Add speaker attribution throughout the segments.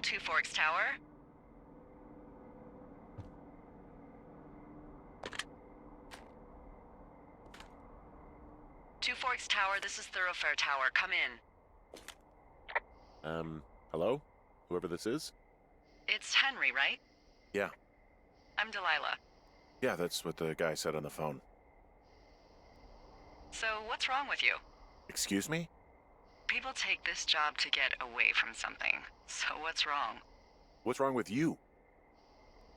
Speaker 1: Two Forks Tower. Two Forks Tower, this is Thoroughfare Tower. Come in.
Speaker 2: Hello? Whoever this is?
Speaker 1: It's Henry, right?
Speaker 2: Yeah.
Speaker 1: I'm Delilah.
Speaker 2: Yeah, that's what the guy said on the phone.
Speaker 1: So, what's wrong with you?
Speaker 2: Excuse me?
Speaker 1: People take this job to get away from something. So what's wrong?
Speaker 2: What's wrong with you?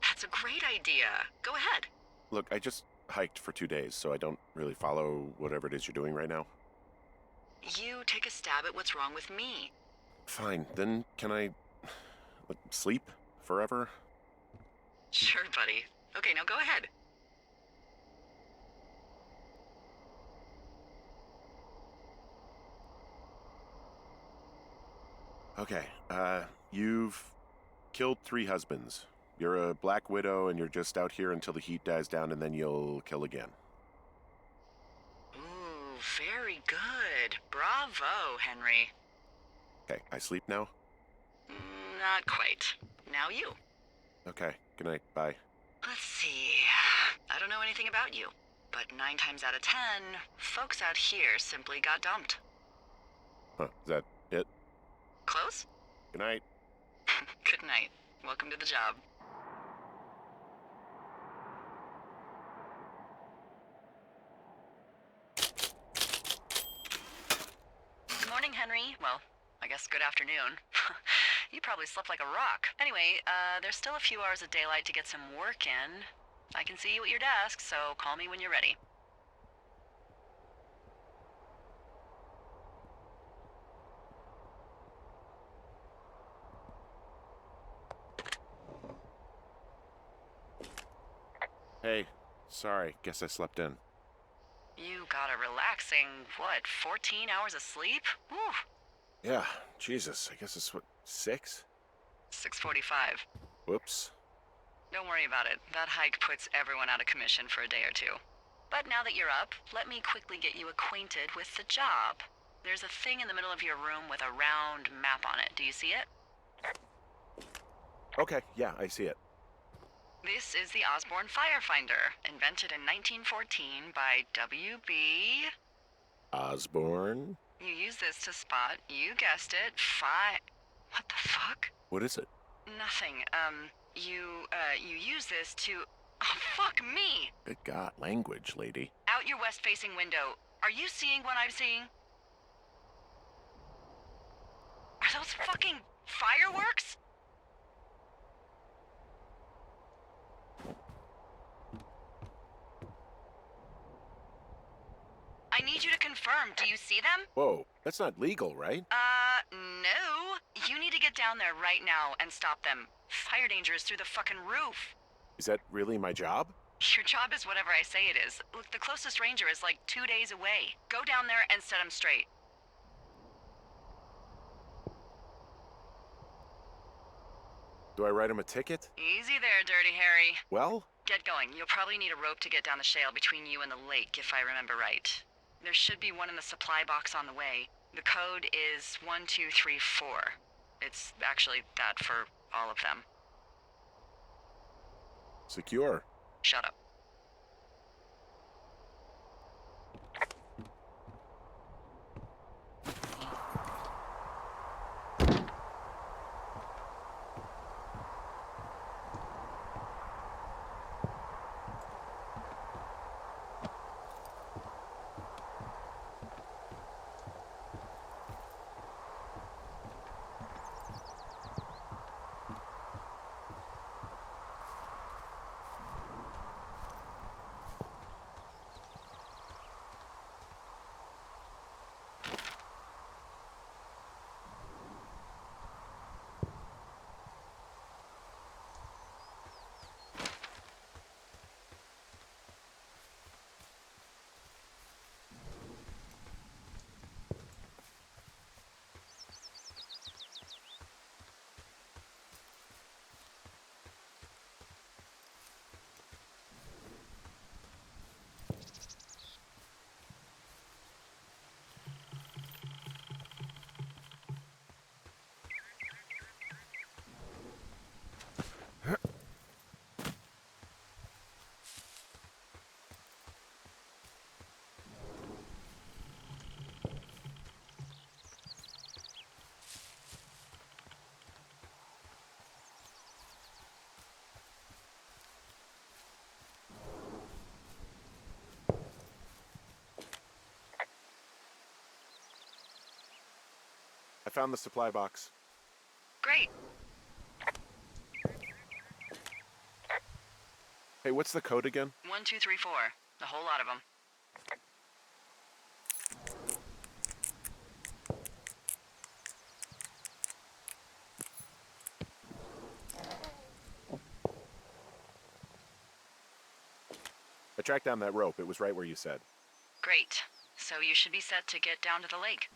Speaker 1: That's a great idea. Go ahead.
Speaker 2: Look, I just hiked for 2 days, so I don't really follow whatever it is you're doing right now.
Speaker 1: You take a stab at what's wrong with me.
Speaker 2: Fine, then can I sleep forever?
Speaker 1: Sure, buddy. Okay, now go ahead.
Speaker 2: Okay, you've killed 3 husbands. You're a black widow and you're just out here until the heat dies down and then you'll kill again.
Speaker 1: Ooh, very good. Bravo, Henry.
Speaker 2: Okay, I sleep now?
Speaker 1: Not quite. Now you.
Speaker 2: Okay, good night, bye.
Speaker 1: Let's see. I don't know anything about you, but 9 times out of 10, folks out here simply got dumped.
Speaker 2: Huh, is that it?
Speaker 1: Close?
Speaker 2: Good night.
Speaker 1: Good night. Welcome to the job. Good morning, Henry. Well, I guess good afternoon. You probably slept like a rock. Anyway, there's still a few hours of daylight to get some work in. I can see you at your desk, so call me when you're ready.
Speaker 2: Hey, sorry, guess I slept in.
Speaker 1: You got a relaxing, 14 hours of sleep? Whew.
Speaker 2: Yeah, Jesus, I guess it's 6?
Speaker 1: 6:45.
Speaker 2: Whoops.
Speaker 1: Don't worry about it. That hike puts everyone out of commission for a day or two. But now that you're up, let me quickly get you acquainted with the job. There's a thing in the middle of your room with a round map on it. Do you see it?
Speaker 2: Okay, yeah, I see it.
Speaker 1: This is the Osborne Firefinder, invented in 1914 by W.B.
Speaker 2: Osborne?
Speaker 1: You use this to spot, you guessed it, What the fuck?
Speaker 2: What is it?
Speaker 1: Nothing. You use this to... Oh, fuck me!
Speaker 2: Good God, language, lady.
Speaker 1: Out your west-facing window. Are you seeing what I'm seeing? Are those fucking fireworks? I need you to confirm. Do you see them?
Speaker 2: Whoa, that's not legal, right?
Speaker 1: No. You need to get down there right now and stop them. Fire danger is through the fucking roof.
Speaker 2: Is that really my job?
Speaker 1: Your job is whatever I say it is. Look, the closest ranger is like 2 days away. Go down there and set them straight.
Speaker 2: Do I write him a ticket?
Speaker 1: Easy there, Dirty Harry.
Speaker 2: Well?
Speaker 1: Get going. You'll probably need a rope to get down the shale between you and the lake, if I remember right. There should be one in the supply box on the way. The code is 1234. It's actually that for all of them.
Speaker 2: Secure.
Speaker 1: Shut up.
Speaker 2: I found the supply box.
Speaker 1: Great.
Speaker 2: Hey, what's the code again?
Speaker 1: 1234. A whole lot of them.
Speaker 2: I tracked down that rope. It was right where you said.
Speaker 1: Great. So you should be set to get down to the lake.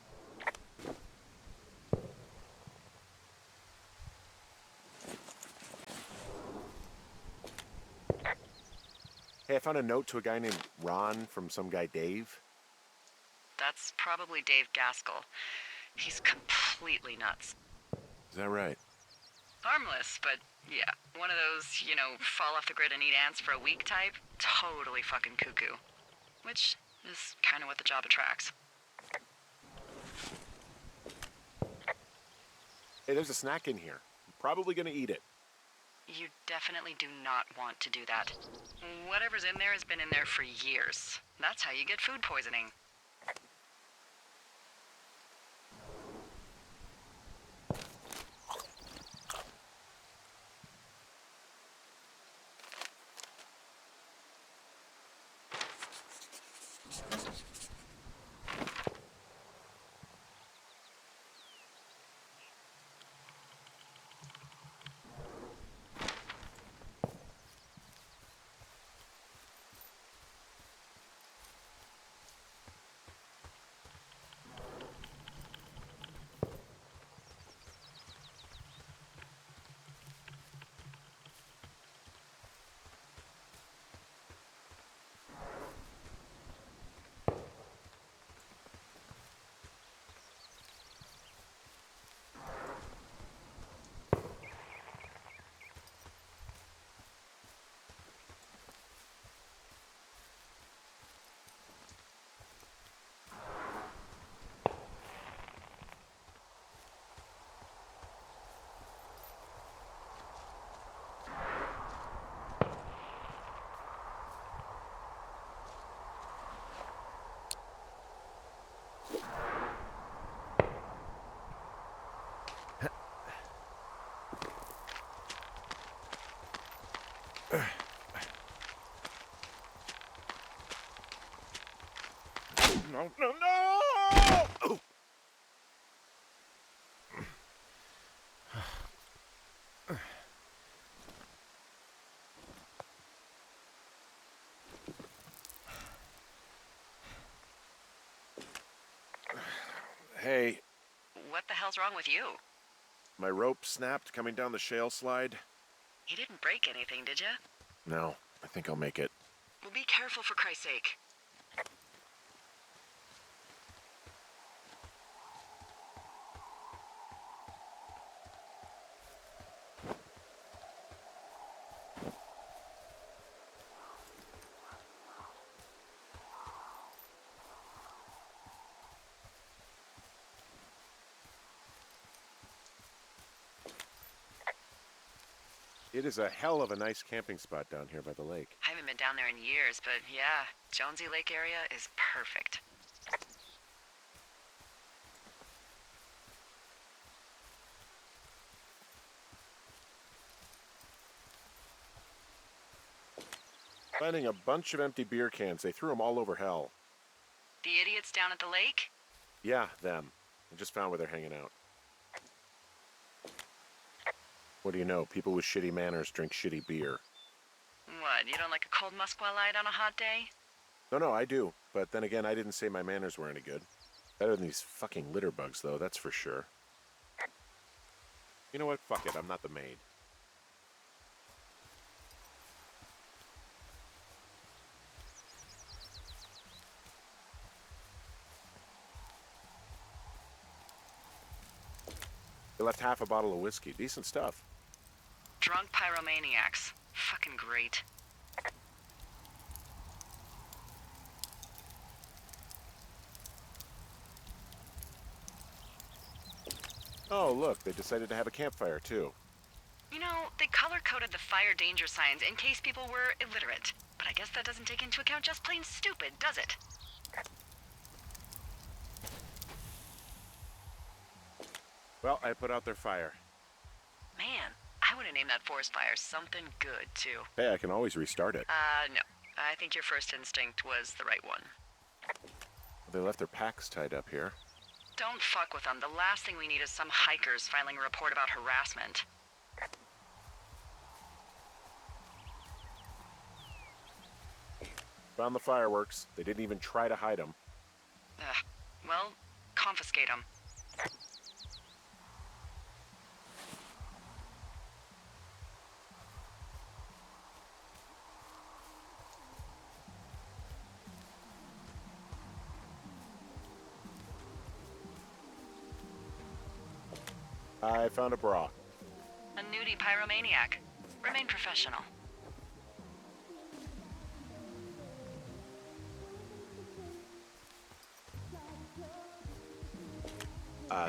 Speaker 2: Hey, I found a note to a guy named Ron from some guy Dave.
Speaker 1: That's probably Dave Gaskell. He's completely nuts.
Speaker 2: Is that right?
Speaker 1: Harmless, but yeah, one of those, fall off the grid and eat ants for a week type. Totally fucking cuckoo. Which is kind of what the job attracts.
Speaker 2: Hey, there's a snack in here. I'm probably gonna eat it.
Speaker 1: You definitely do not want to do that. Whatever's in there has been in there for years. That's how you get food poisoning.
Speaker 2: No, no, no! Oh! Hey,
Speaker 1: What the hell's wrong with you?
Speaker 2: my rope snapped coming down the shale slide.
Speaker 1: You didn't break anything, did you?
Speaker 2: No, I think I'll make it.
Speaker 1: Well, be careful for Christ's sake.
Speaker 2: It is a hell of a nice camping spot down here by the lake.
Speaker 1: I haven't been down there in years, but yeah, Jonesy Lake area is perfect.
Speaker 2: Finding a bunch of empty beer cans. They threw them all over hell.
Speaker 1: The idiots down at the lake?
Speaker 2: Yeah, them. I just found where they're hanging out. What do you know? People with shitty manners drink shitty beer.
Speaker 1: What, you don't like a cold Musqua Light on a hot day?
Speaker 2: No, I do. But then again, I didn't say my manners were any good. Better than these fucking litter bugs, though, that's for sure. You know what? Fuck it. I'm not the maid. They left half a bottle of whiskey. Decent stuff.
Speaker 1: Drunk pyromaniacs. Fucking great.
Speaker 2: Oh, look, they decided to have a campfire, too.
Speaker 1: You know, they color-coded the fire danger signs in case people were illiterate. But I guess that doesn't take into account just plain stupid, does it?
Speaker 2: Well, I put out their fire.
Speaker 1: Man, I would have named that forest fire something good, too.
Speaker 2: Hey, I can always restart it.
Speaker 1: No. I think your first instinct was the right one.
Speaker 2: They left their packs tied up here.
Speaker 1: Don't fuck with them. The last thing we need is some hikers filing a report about harassment.
Speaker 2: Found the fireworks. They didn't even try to hide them.
Speaker 1: Well, confiscate them.
Speaker 2: I found a bra.
Speaker 1: A nudie pyromaniac. Remain professional.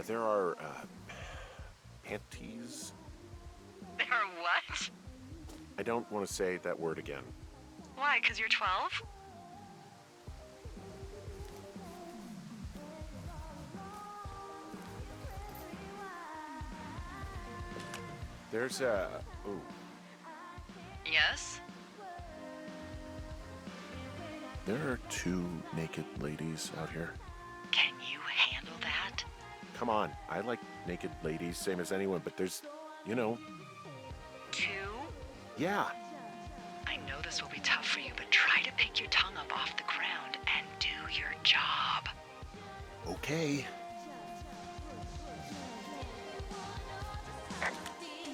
Speaker 2: There are, panties?
Speaker 1: There are what?
Speaker 2: I don't want to say that word again.
Speaker 1: Why, 'cause you're 12?
Speaker 2: There's a... Ooh.
Speaker 1: Yes?
Speaker 2: There are 2 naked ladies out here.
Speaker 1: Can you handle that?
Speaker 2: Come on, I like naked ladies, same as anyone, but there's, you know...
Speaker 1: 2?
Speaker 2: Yeah.
Speaker 1: I know this will be tough for you, but try to pick your tongue up off the ground and do your job.
Speaker 2: Okay.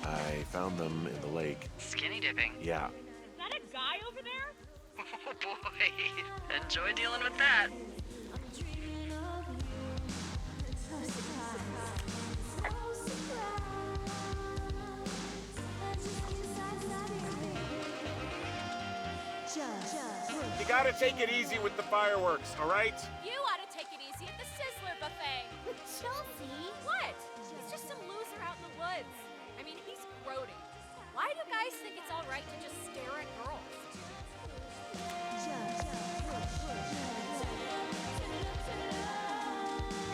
Speaker 2: I found them in the lake.
Speaker 1: Skinny dipping.
Speaker 2: Yeah.
Speaker 3: Is that a guy over there?
Speaker 1: Oh boy. Enjoy dealing with that.
Speaker 2: You gotta take it easy with the fireworks, all right?
Speaker 3: You ought to take it easy at the Sizzler buffet.
Speaker 4: Chelsea?
Speaker 3: What? He's just some loser out in the woods. I mean, he's grody. Why do guys think it's all right to just stare at girls?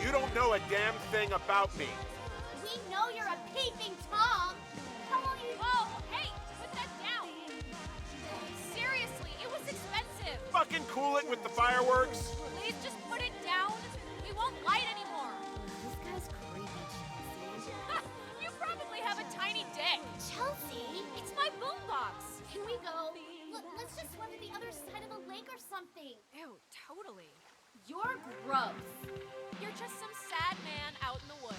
Speaker 2: You don't know a damn thing about me.
Speaker 4: We know you're a peeping Tom. How long you...
Speaker 3: Whoa, hey, put that down. Seriously, it was expensive.
Speaker 2: Fucking cool it with the fireworks.
Speaker 3: Please just put it down. We won't light anymore.
Speaker 4: This guy's creepy, Chelsea.
Speaker 3: You probably have a tiny dick.
Speaker 4: Chelsea?
Speaker 3: It's my boombox.
Speaker 4: Can we go? Let's just swim to the other side of the lake or something.
Speaker 3: Ew, totally.
Speaker 4: You're gross.
Speaker 3: You're just some sad man out in the woods.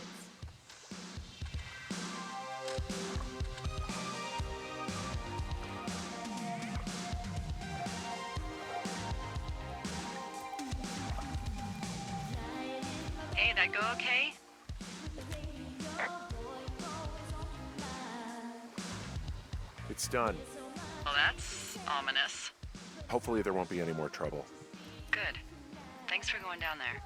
Speaker 1: Hey, that go okay?
Speaker 2: It's done.
Speaker 1: Well, that's ominous.
Speaker 2: Hopefully there won't be any more trouble.
Speaker 1: Good. Thanks for going down there.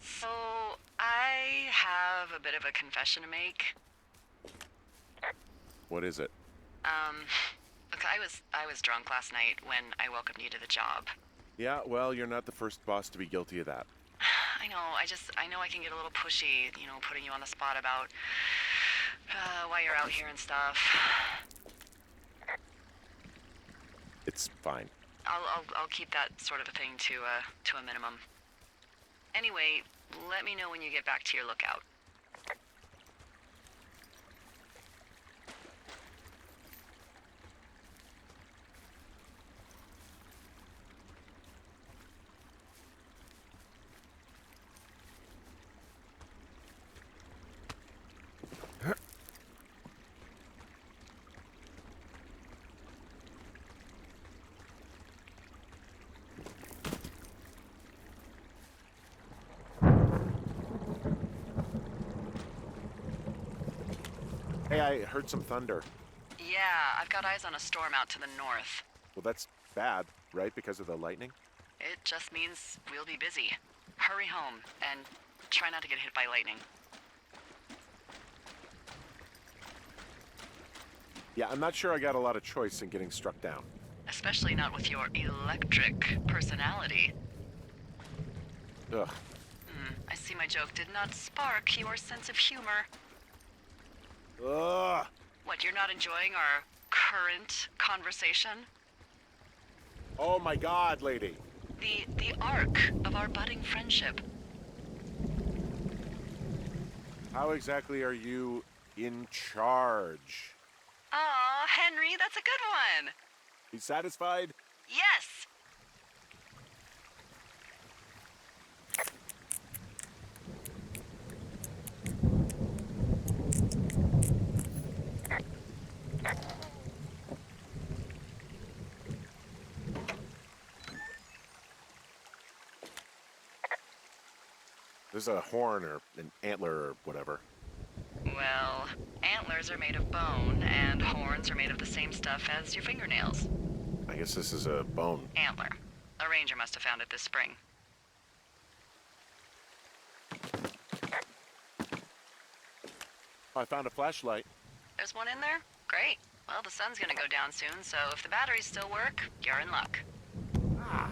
Speaker 1: So, I have a bit of a confession to make.
Speaker 2: What is it?
Speaker 1: Look, I was drunk last night when I welcomed you to the job.
Speaker 2: Yeah, well, you're not the first boss to be guilty of that.
Speaker 1: I know, I know I can get a little pushy, putting you on the spot about why you're out here and stuff.
Speaker 2: It's fine.
Speaker 1: I'll keep that sort of a thing to a minimum. Anyway, let me know when you get back to your lookout.
Speaker 2: Hey, I heard some thunder.
Speaker 1: Yeah, I've got eyes on a storm out to the north.
Speaker 2: Well, that's bad, right? Because of the lightning?
Speaker 1: It just means we'll be busy. Hurry home, and try not to get hit by lightning.
Speaker 2: Yeah, I'm not sure I got a lot of choice in getting struck down.
Speaker 1: Especially not with your electric personality.
Speaker 2: Ugh.
Speaker 1: I see my joke did not spark your sense of humor.
Speaker 2: Ugh!
Speaker 1: What, you're not enjoying our current conversation?
Speaker 2: Oh my god, lady!
Speaker 1: The arc of our budding friendship.
Speaker 2: How exactly are you in charge?
Speaker 1: Aw, Henry, that's a good one!
Speaker 2: You satisfied?
Speaker 1: Yes!
Speaker 2: There's a horn or an antler or whatever.
Speaker 1: Well, antlers are made of bone, and horns are made of the same stuff as your fingernails.
Speaker 2: I guess this is a bone.
Speaker 1: Antler. A ranger must have found it this spring.
Speaker 2: I found a flashlight.
Speaker 1: There's one in there? Great. Well, the sun's gonna go down soon, so if the batteries still work, you're in luck.
Speaker 2: Ah!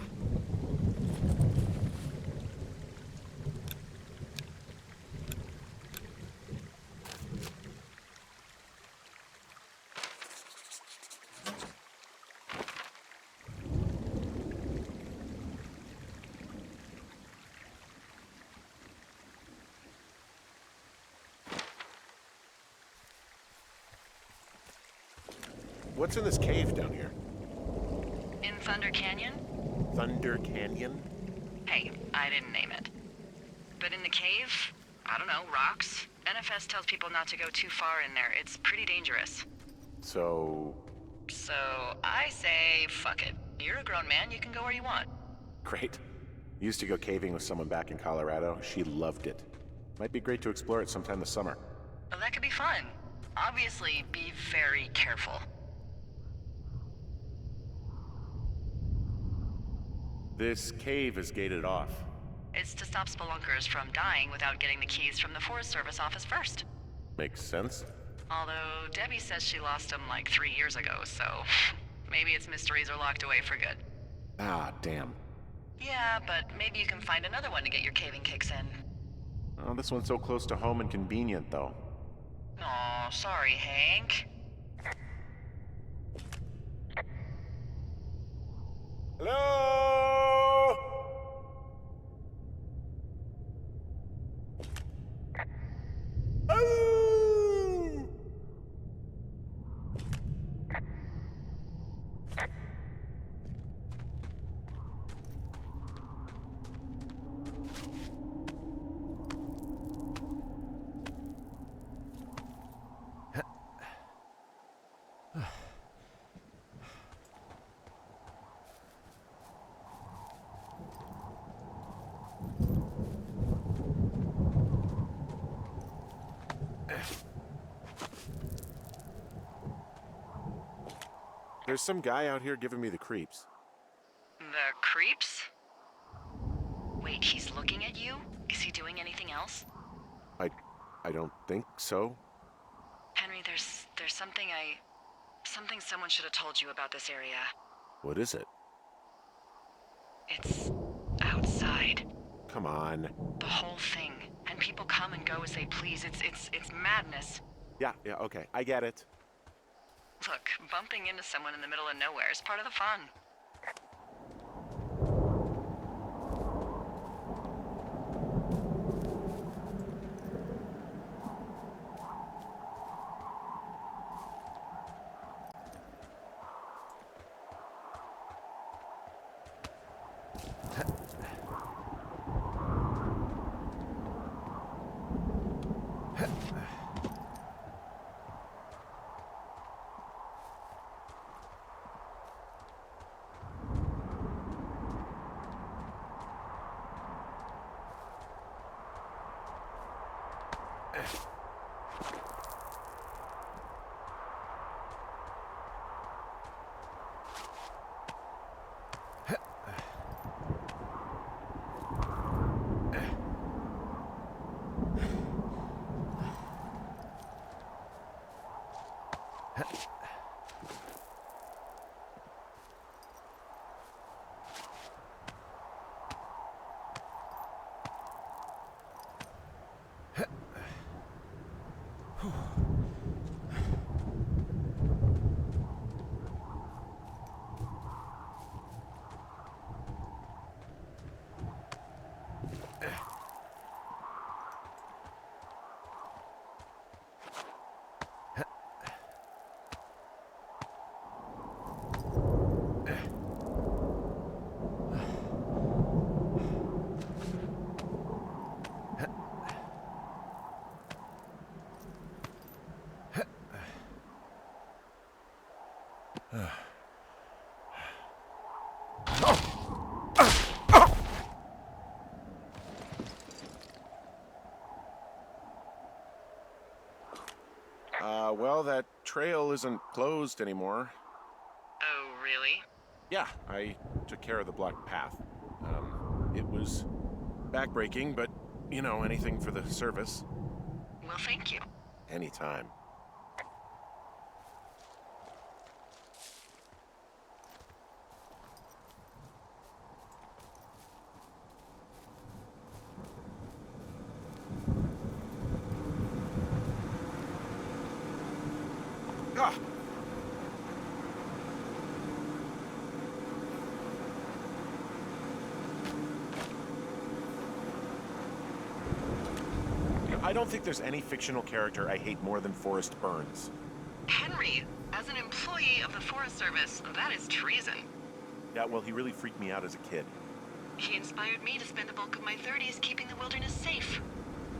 Speaker 2: What's in this cave down here?
Speaker 1: In Thunder Canyon?
Speaker 2: Thunder Canyon?
Speaker 1: Hey, I didn't name it. But in the cave, I don't know, rocks? NFS tells people not to go too far in there. It's pretty dangerous.
Speaker 2: So...
Speaker 1: So, I say, fuck it. You're a grown man, you can go where you want.
Speaker 2: Great. Used to go caving with someone back in Colorado. She loved it. Might be great to explore it sometime this summer.
Speaker 1: Well, that could be fun. Obviously, be very careful.
Speaker 2: This cave is gated off.
Speaker 1: It's to stop spelunkers from dying without getting the keys from the Forest Service office first.
Speaker 2: Makes sense.
Speaker 1: Although Debbie says she lost them like 3 years ago, so maybe its mysteries are locked away for good.
Speaker 2: Ah, damn.
Speaker 1: Yeah, but maybe you can find another one to get your caving kicks in.
Speaker 2: Oh, this one's so close to home and convenient, though.
Speaker 1: Aw, sorry, Hank.
Speaker 2: Hello? Oh! There's some guy out here giving me the creeps.
Speaker 1: The creeps? Wait, he's looking at you? Is he doing anything else?
Speaker 2: I don't think so.
Speaker 1: Henry, there's something someone should have told you about this area.
Speaker 2: What is it?
Speaker 1: It's outside.
Speaker 2: Come on.
Speaker 1: The whole thing. And people come and go as they please. It's madness.
Speaker 2: Yeah, okay. I get it.
Speaker 1: Look, bumping into someone in the middle of nowhere is part of the fun.
Speaker 2: Well, that trail isn't closed anymore.
Speaker 1: Oh, really?
Speaker 2: Yeah, I took care of the blocked path. It was backbreaking, but, anything for the service.
Speaker 1: Well, thank you.
Speaker 2: Anytime. Ah! I don't think there's any fictional character I hate more than Forrest Burns.
Speaker 1: Henry, as an employee of the Forest Service, that is treason.
Speaker 2: Yeah, well, he really freaked me out as a kid.
Speaker 1: He inspired me to spend the bulk of my 30s keeping the wilderness safe.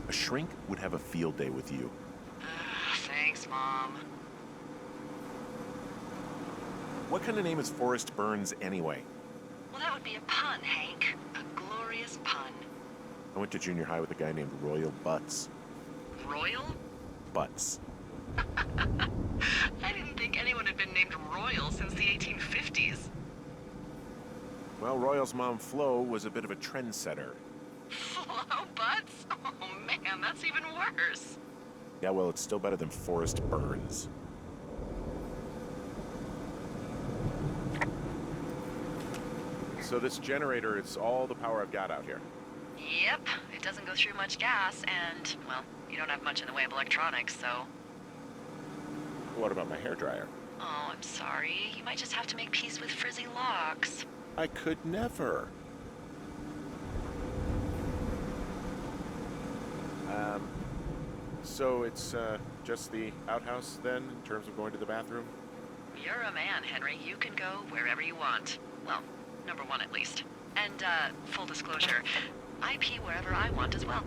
Speaker 2: A shrink would have a field day with you.
Speaker 1: Thanks, Mom.
Speaker 2: What kind of name is Forrest Burns anyway?
Speaker 1: Well, that would be a pun, Hank. A glorious pun.
Speaker 2: I went to junior high with a guy named Royal Butts.
Speaker 1: Royal?
Speaker 2: Butts.
Speaker 1: I didn't think anyone had been named Royal since the 1850s.
Speaker 2: Well, Royal's mom, Flo, was a bit of a trendsetter.
Speaker 1: Flo Butts? Oh, man, that's even worse.
Speaker 2: Yeah, well, it's still better than Forrest Burns. So this generator, it's all the power I've got out here.
Speaker 1: Yep, it doesn't go through much gas, and, well, you don't have much in the way of electronics, so...
Speaker 2: What about my hairdryer?
Speaker 1: Oh, I'm sorry. You might just have to make peace with frizzy locks.
Speaker 2: I could never. So it's just the outhouse then, in terms of going to the bathroom?
Speaker 1: You're a man, Henry. You can go wherever you want. Well, number one at least. And, full disclosure, I pee wherever I want as well.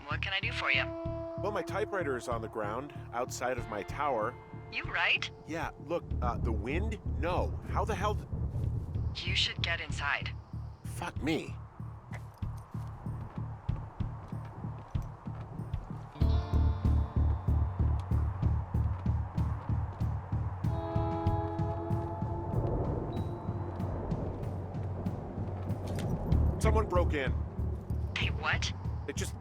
Speaker 1: What can I do for you?
Speaker 2: Well, my typewriter is on the ground, outside of my tower.
Speaker 1: You right?
Speaker 2: Yeah, look, the wind? No. How the hell
Speaker 1: You should get inside.
Speaker 2: Fuck me. Someone broke in.
Speaker 1: Hey, what?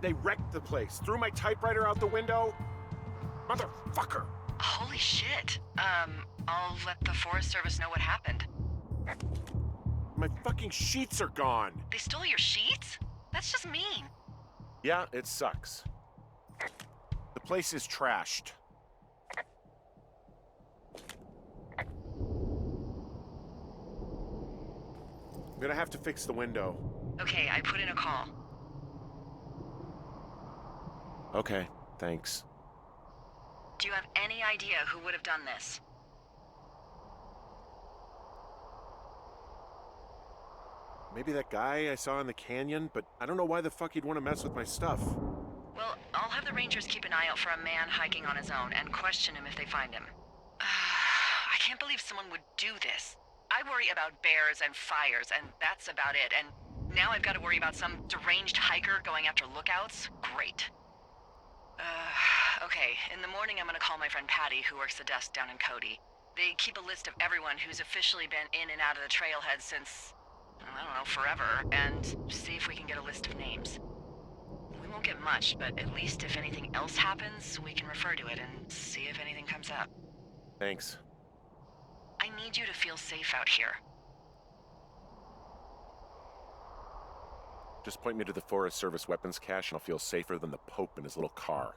Speaker 2: They wrecked the place. Threw my typewriter out the window. Motherfucker.
Speaker 1: Holy shit. I'll let the Forest Service know what happened.
Speaker 2: My fucking sheets are gone.
Speaker 1: They stole your sheets? That's just mean.
Speaker 2: Yeah, it sucks. The place is trashed. I'm gonna have to fix the window.
Speaker 1: Okay, I put in a call.
Speaker 2: Okay, thanks.
Speaker 1: Do you have any idea who would have done this?
Speaker 2: Maybe that guy I saw in the canyon, but I don't know why the fuck he'd want to mess with my stuff.
Speaker 1: Well, I'll have the Rangers keep an eye out for a man hiking on his own and question him if they find him. I can't believe someone would do this. I worry about bears and fires, and that's about it. And now I've got to worry about some deranged hiker going after lookouts? Great. Okay, in the morning I'm gonna call my friend Patty, who works the desk down in Cody. They keep a list of everyone who's officially been in and out of the trailhead since, I don't know, forever, and see if we can get a list of names. We won't get much, but at least if anything else happens, we can refer to it and see if anything comes up.
Speaker 2: Thanks.
Speaker 1: I need you to feel safe out here.
Speaker 2: Just point me to the Forest Service weapons cache and I'll feel safer than the Pope in his little car.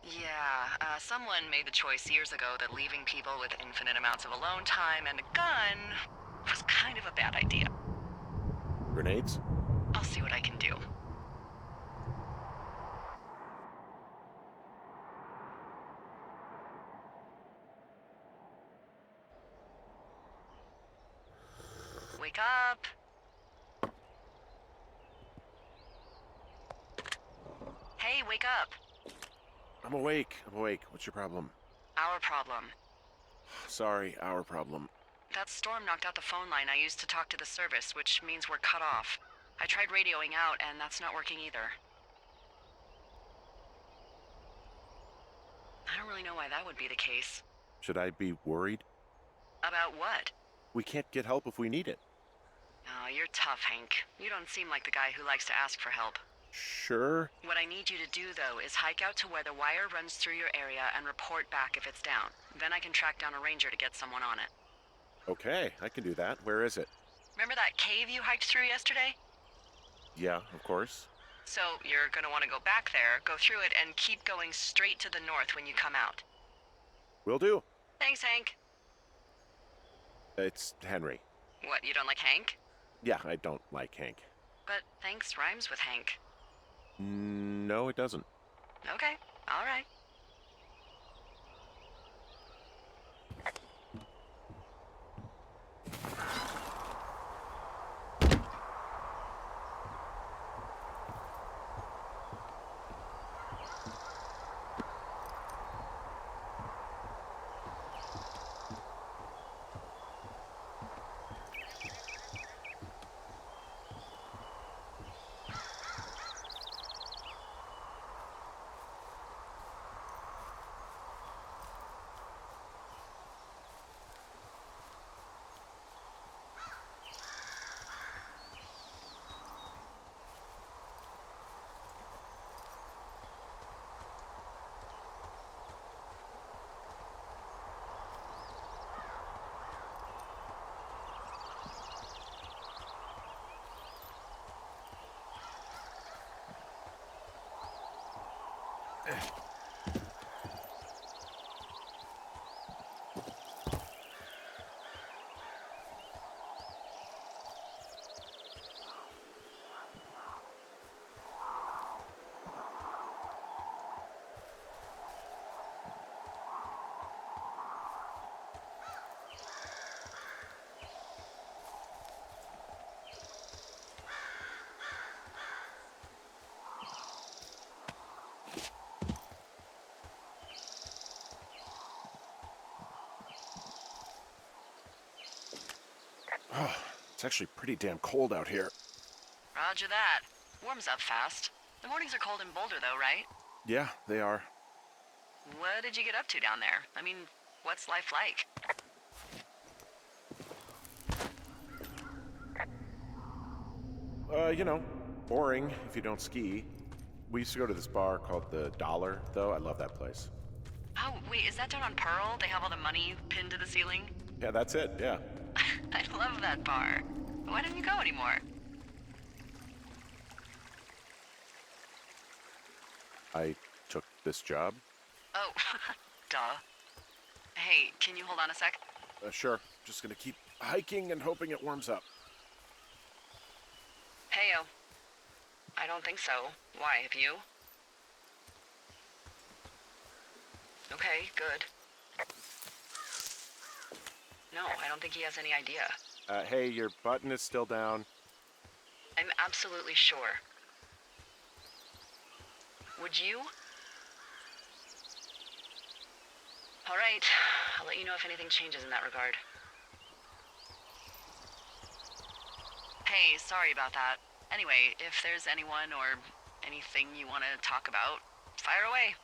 Speaker 1: Yeah, someone made the choice years ago that leaving people with infinite amounts of alone time and a gun was kind of a bad idea.
Speaker 2: Grenades?
Speaker 1: I'll see what I can do. Wake up! Hey, wake up!
Speaker 2: I'm awake. What's your problem?
Speaker 1: Our problem.
Speaker 2: Sorry, our problem.
Speaker 1: That storm knocked out the phone line I used to talk to the service, which means we're cut off. I tried radioing out, and that's not working either. I don't really know why that would be the case.
Speaker 2: Should I be worried?
Speaker 1: About what?
Speaker 2: We can't get help if we need it.
Speaker 1: Oh, you're tough, Hank. You don't seem like the guy who likes to ask for help.
Speaker 2: Sure.
Speaker 1: What I need you to do, though, is hike out to where the wire runs through your area and report back if it's down. Then I can track down a ranger to get someone on it.
Speaker 2: Okay, I can do that. Where is it?
Speaker 1: Remember that cave you hiked through yesterday?
Speaker 2: Yeah, of course.
Speaker 1: So you're gonna want to go back there, go through it, and keep going straight to the north when you come out.
Speaker 2: Will do.
Speaker 1: Thanks, Hank.
Speaker 2: It's Henry.
Speaker 1: What, you don't like Hank?
Speaker 2: Yeah, I don't like Hank.
Speaker 1: But thanks rhymes with Hank.
Speaker 2: No, it doesn't.
Speaker 1: Okay, all right.
Speaker 2: Oh, it's actually pretty damn cold out here.
Speaker 1: Roger that. Warms up fast. The mornings are cold in Boulder, though, right?
Speaker 2: Yeah, they are.
Speaker 1: What did you get up to down there? I mean, what's life like?
Speaker 2: You know, boring if you don't ski. We used to go to this bar called the Dollar, though. I love that place.
Speaker 1: Oh, wait, is that down on Pearl? They have all the money pinned to the ceiling?
Speaker 2: Yeah, that's it, yeah.
Speaker 1: I love that bar. Why don't you go anymore?
Speaker 2: I took this job.
Speaker 1: Oh, duh. Hey, can you hold on a sec?
Speaker 2: Sure. Just gonna keep hiking and hoping it warms up.
Speaker 1: Heyo. I don't think so. Why, have you? Okay, good. No, I don't think he has any idea.
Speaker 2: Hey, your button is still down.
Speaker 1: I'm absolutely sure. Would you? All right, I'll let you know if anything changes in that regard. Hey, sorry about that. Anyway, if there's anyone or anything you want to talk about, fire away.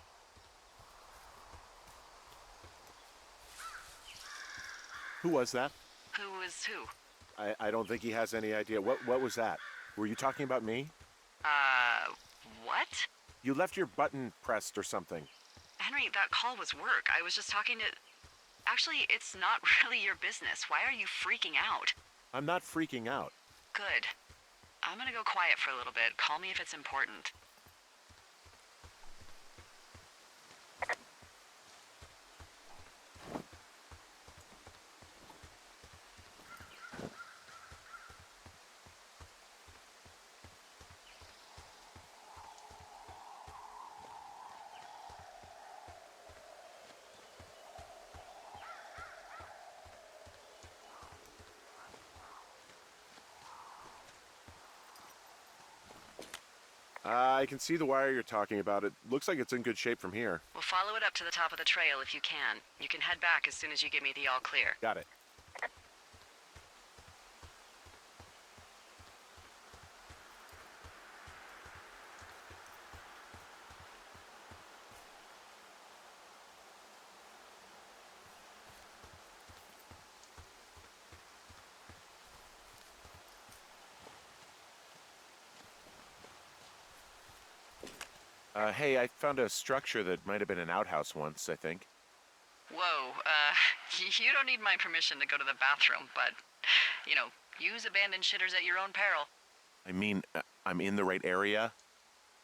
Speaker 2: Who was that?
Speaker 1: Who is who?
Speaker 2: I don't think he has any idea. What was that? Were you talking about me?
Speaker 1: What?
Speaker 2: You left your button pressed or something.
Speaker 1: Henry, that call was work. I was just talking to... Actually, it's not really your business. Why are you freaking out?
Speaker 2: I'm not freaking out.
Speaker 1: Good. I'm gonna go quiet for a little bit. Call me if it's important.
Speaker 2: I can see the wire you're talking about. It looks like it's in good shape from here.
Speaker 1: We'll follow it up to the top of the trail if you can. You can head back as soon as you give me the all clear.
Speaker 2: Got it. Hey, I found a structure that might have been an outhouse once, I think.
Speaker 1: Whoa, you don't need my permission to go to the bathroom, but, you know, use abandoned shitters at your own peril.
Speaker 2: I mean, I'm in the right area?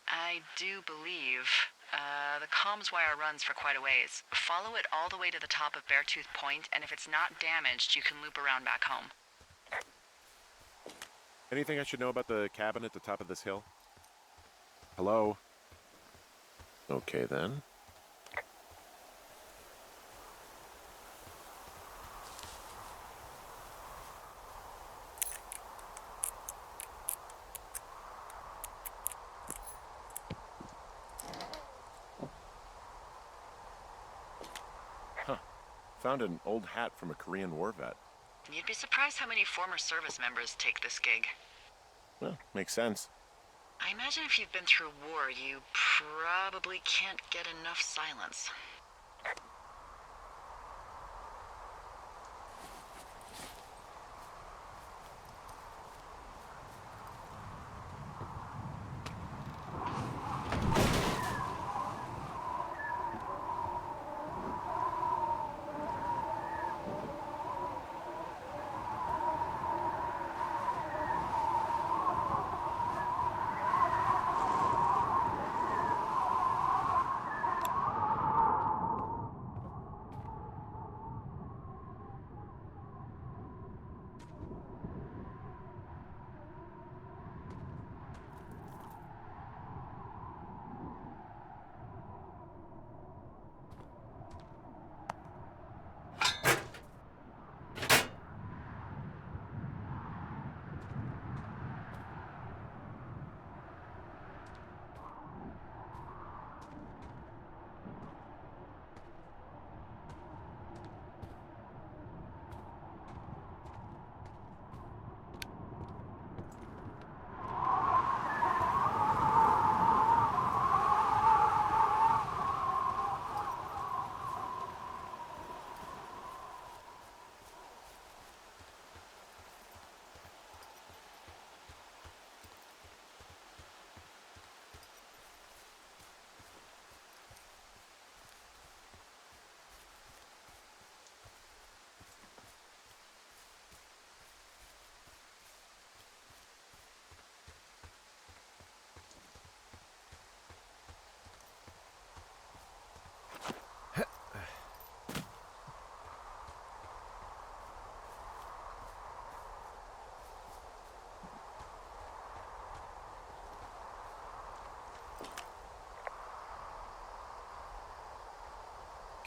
Speaker 1: I do believe. The comms wire runs for quite a ways. Follow it all the way to the top of Beartooth Point, and if it's not damaged, you can loop around back home.
Speaker 2: Anything I should know about the cabin at the top of this hill? Hello? Okay, then. Huh. Found an old hat from a Korean War vet.
Speaker 1: You'd be surprised how many former service members take this gig.
Speaker 2: Well, makes sense.
Speaker 1: I imagine if you've been through war, you probably can't get enough silence.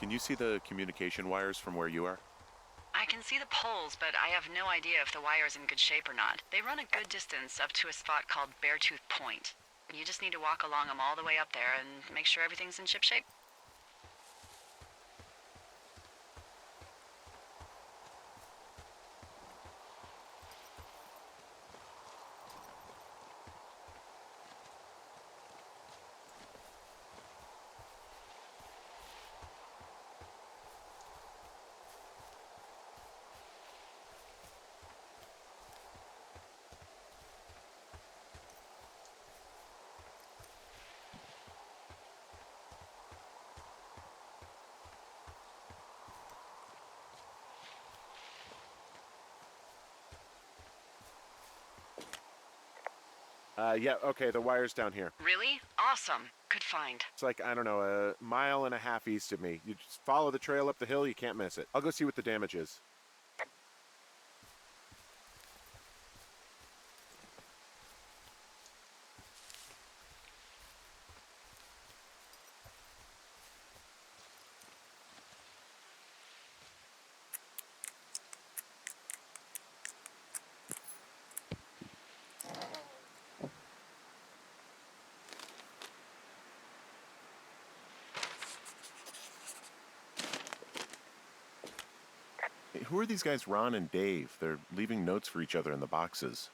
Speaker 2: can you see the communication wires from where you are?
Speaker 1: I can see the poles, but I have no idea if the wire's in good shape or not. They run a good distance up to a spot called Beartooth Point. You just need to walk along them all the way up there and make sure everything's in ship shape.
Speaker 2: Yeah, okay, the wire's down here.
Speaker 1: Really? Awesome. Good find.
Speaker 2: It's like, I don't know, a mile and a half east of me. You just follow the trail up the hill, you can't miss it. I'll go see what the damage is. Hey, who are these guys, Ron and Dave? They're leaving notes for each other in the boxes.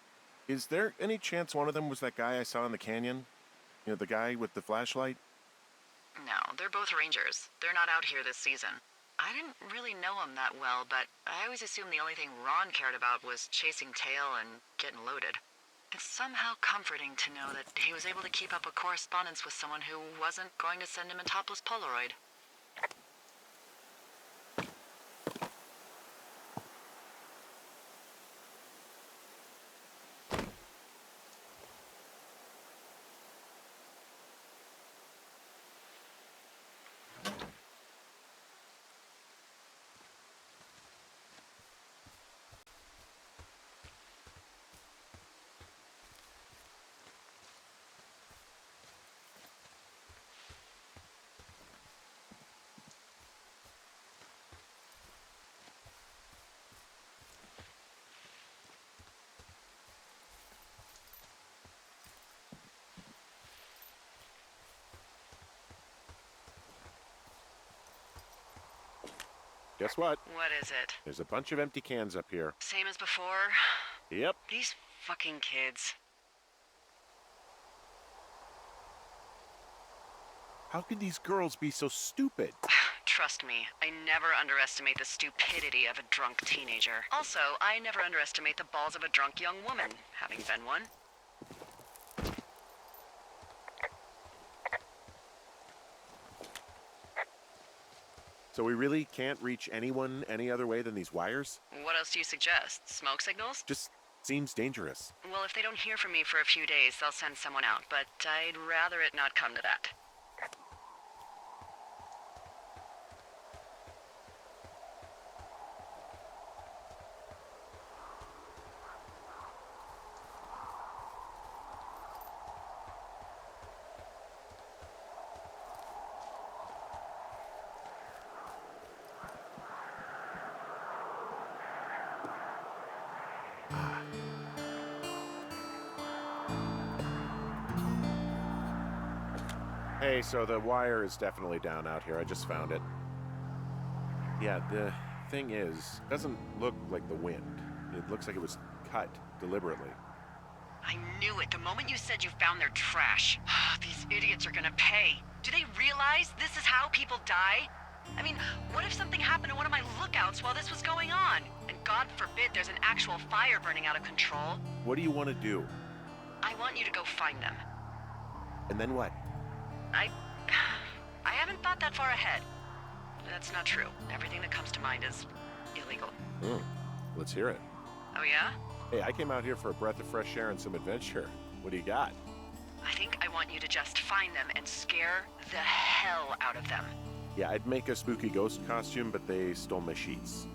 Speaker 2: Is there any chance one of them was that guy I saw in the canyon? You know, the guy with the flashlight?
Speaker 1: No, they're both rangers. They're not out here this season. I didn't really know him that well, but I always assumed the only thing Ron cared about was chasing tail and getting loaded. It's somehow comforting to know that he was able to keep up a correspondence with someone who wasn't going to send him a topless Polaroid.
Speaker 2: Guess what?
Speaker 1: What is it?
Speaker 2: There's a bunch of empty cans up here.
Speaker 1: Same as before?
Speaker 2: Yep.
Speaker 1: These fucking kids.
Speaker 2: How could these girls be so stupid?
Speaker 1: Trust me, I never underestimate the stupidity of a drunk teenager. Also, I never underestimate the balls of a drunk young woman, having been one.
Speaker 2: So we really can't reach anyone any other way than these wires?
Speaker 1: What else do you suggest? Smoke signals?
Speaker 2: Just seems dangerous.
Speaker 1: Well, if they don't hear from me for a few days, they'll send someone out, but I'd rather it not come to that.
Speaker 2: Hey, so the wire is definitely down out here. I just found it. Yeah, the thing is, it doesn't look like the wind. It looks like it was cut deliberately.
Speaker 1: I knew it the moment you said you found their trash. These idiots are gonna pay. Do they realize this is how people die? I mean, what if something happened to one of my lookouts while this was going on? And God forbid there's an actual fire burning out of control.
Speaker 2: What do you want to do?
Speaker 1: I want you to go find them.
Speaker 2: And then what?
Speaker 1: I haven't thought that far ahead. That's not true. Everything that comes to mind is illegal.
Speaker 2: Let's hear it.
Speaker 1: Oh yeah?
Speaker 2: Hey, I came out here for a breath of fresh air and some adventure. What do you got?
Speaker 1: I think I want you to just find them and scare the hell out of them.
Speaker 2: Yeah, I'd make a spooky ghost costume, but they stole my sheets.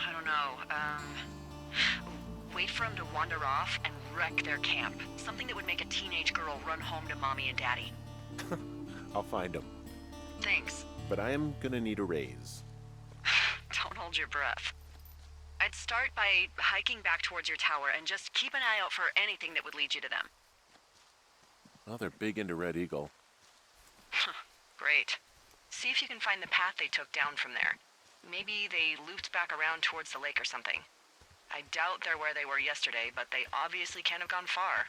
Speaker 1: I don't know. Wait for them to wander off and wreck their camp. Something that would make a teenage girl run home to mommy and daddy.
Speaker 2: I'll find them.
Speaker 1: Thanks.
Speaker 2: but I am gonna need a raise.
Speaker 1: Don't hold your breath. I'd start by hiking back towards your tower and just keep an eye out for anything that would lead you to them.
Speaker 2: Well, they're big into Red Eagle.
Speaker 1: Great. See if you can find the path they took down from there. Maybe they looped back around towards the lake or something. I doubt they're where they were yesterday, but they obviously can't have gone far.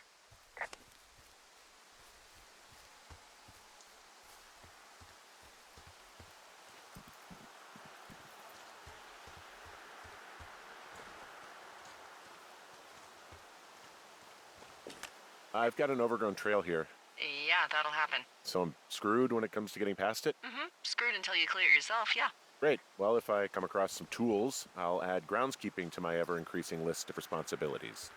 Speaker 2: I've got an overgrown trail here,
Speaker 1: Yeah, that'll happen.
Speaker 2: so I'm screwed when it comes to getting past it.
Speaker 1: Screwed until you clear it yourself, yeah.
Speaker 2: Great. Well, if I come across some tools, I'll add groundskeeping to my ever-increasing list of responsibilities.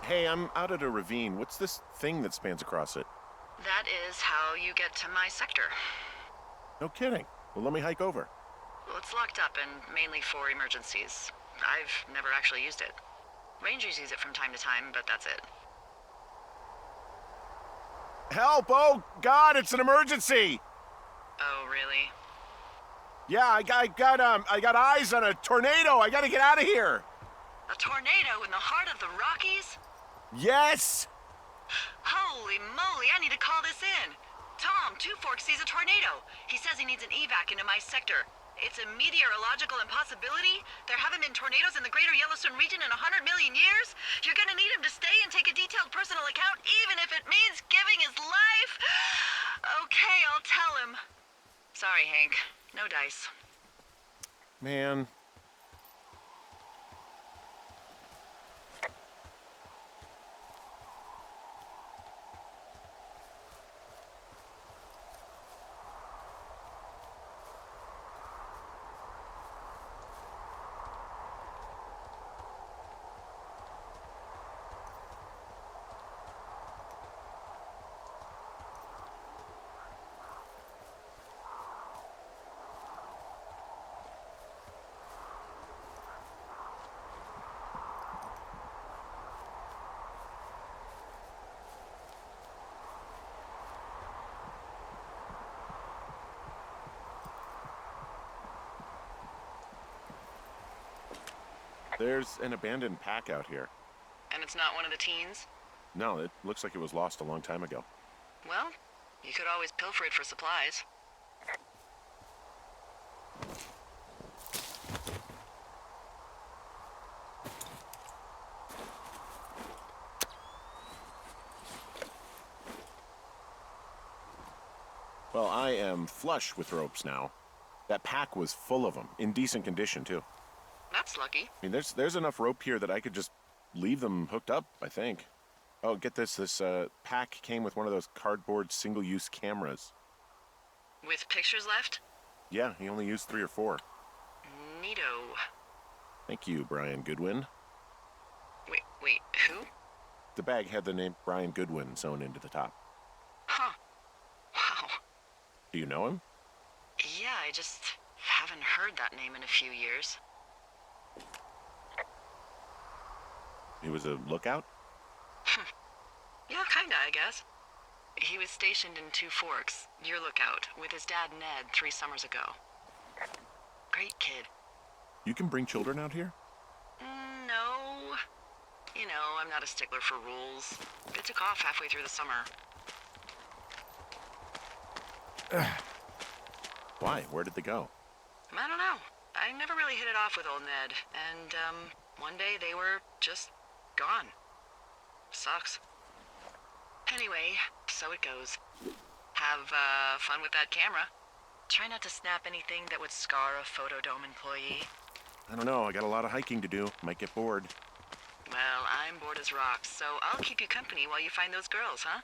Speaker 2: Hey, I'm out at a ravine. What's this thing that spans across it?
Speaker 1: That is how you get to my sector.
Speaker 2: No kidding. Well, let me hike over.
Speaker 1: Well, it's locked up and mainly for emergencies. I've never actually used it. Rangers use it from time to time, but that's it.
Speaker 2: Help! Oh, God, it's an emergency!
Speaker 1: Oh, really?
Speaker 2: Yeah, I got eyes on a tornado. I gotta get out of here.
Speaker 1: A tornado in the heart of the Rockies?
Speaker 2: Yes!
Speaker 1: Holy moly, I need to call this in. Tom, Two Forks sees a tornado. He says he needs an evac into my sector. It's a meteorological impossibility. There haven't been tornadoes in the greater Yellowstone region in 100 million years. You're gonna need him to stay and take a detailed personal account, even if it means giving his life. Okay, I'll tell him. Sorry, Hank. No dice.
Speaker 2: Man. There's an abandoned pack out here.
Speaker 1: And it's not one of the teens?
Speaker 2: No, it looks like it was lost a long time ago.
Speaker 1: Well, you could always pilfer it for supplies.
Speaker 2: Well, I am flush with ropes now. That pack was full of them, in decent condition, too.
Speaker 1: That's lucky.
Speaker 2: I mean, there's enough rope here that I could just leave them hooked up, I think. Oh, get this. This pack came with one of those cardboard single-use cameras.
Speaker 1: With pictures left?
Speaker 2: Yeah, he only used 3 or 4.
Speaker 1: Neato.
Speaker 2: Thank you, Brian Goodwin.
Speaker 1: Wait, who?
Speaker 2: The bag had the name Brian Goodwin sewn into the top.
Speaker 1: Huh. Wow.
Speaker 2: Do you know him?
Speaker 1: Yeah, I just haven't heard that name in a few years.
Speaker 2: He was a lookout?
Speaker 1: Yeah, kinda, I guess. He was stationed in Two Forks, your lookout, with his dad Ned 3 summers ago. Great kid.
Speaker 2: You can bring children out here?
Speaker 1: No. You know, I'm not a stickler for rules. They took off halfway through the summer.
Speaker 2: Why? Where did they go?
Speaker 1: I don't know. I never really hit it off with old Ned, and, one day they were just gone. Sucks. Anyway, so it goes. Have, fun with that camera. Try not to snap anything that would scar a Photodome employee.
Speaker 2: I don't know. I got a lot of hiking to do. Might get bored.
Speaker 1: Well, I'm bored as rocks, so I'll keep you company while you find those girls, huh?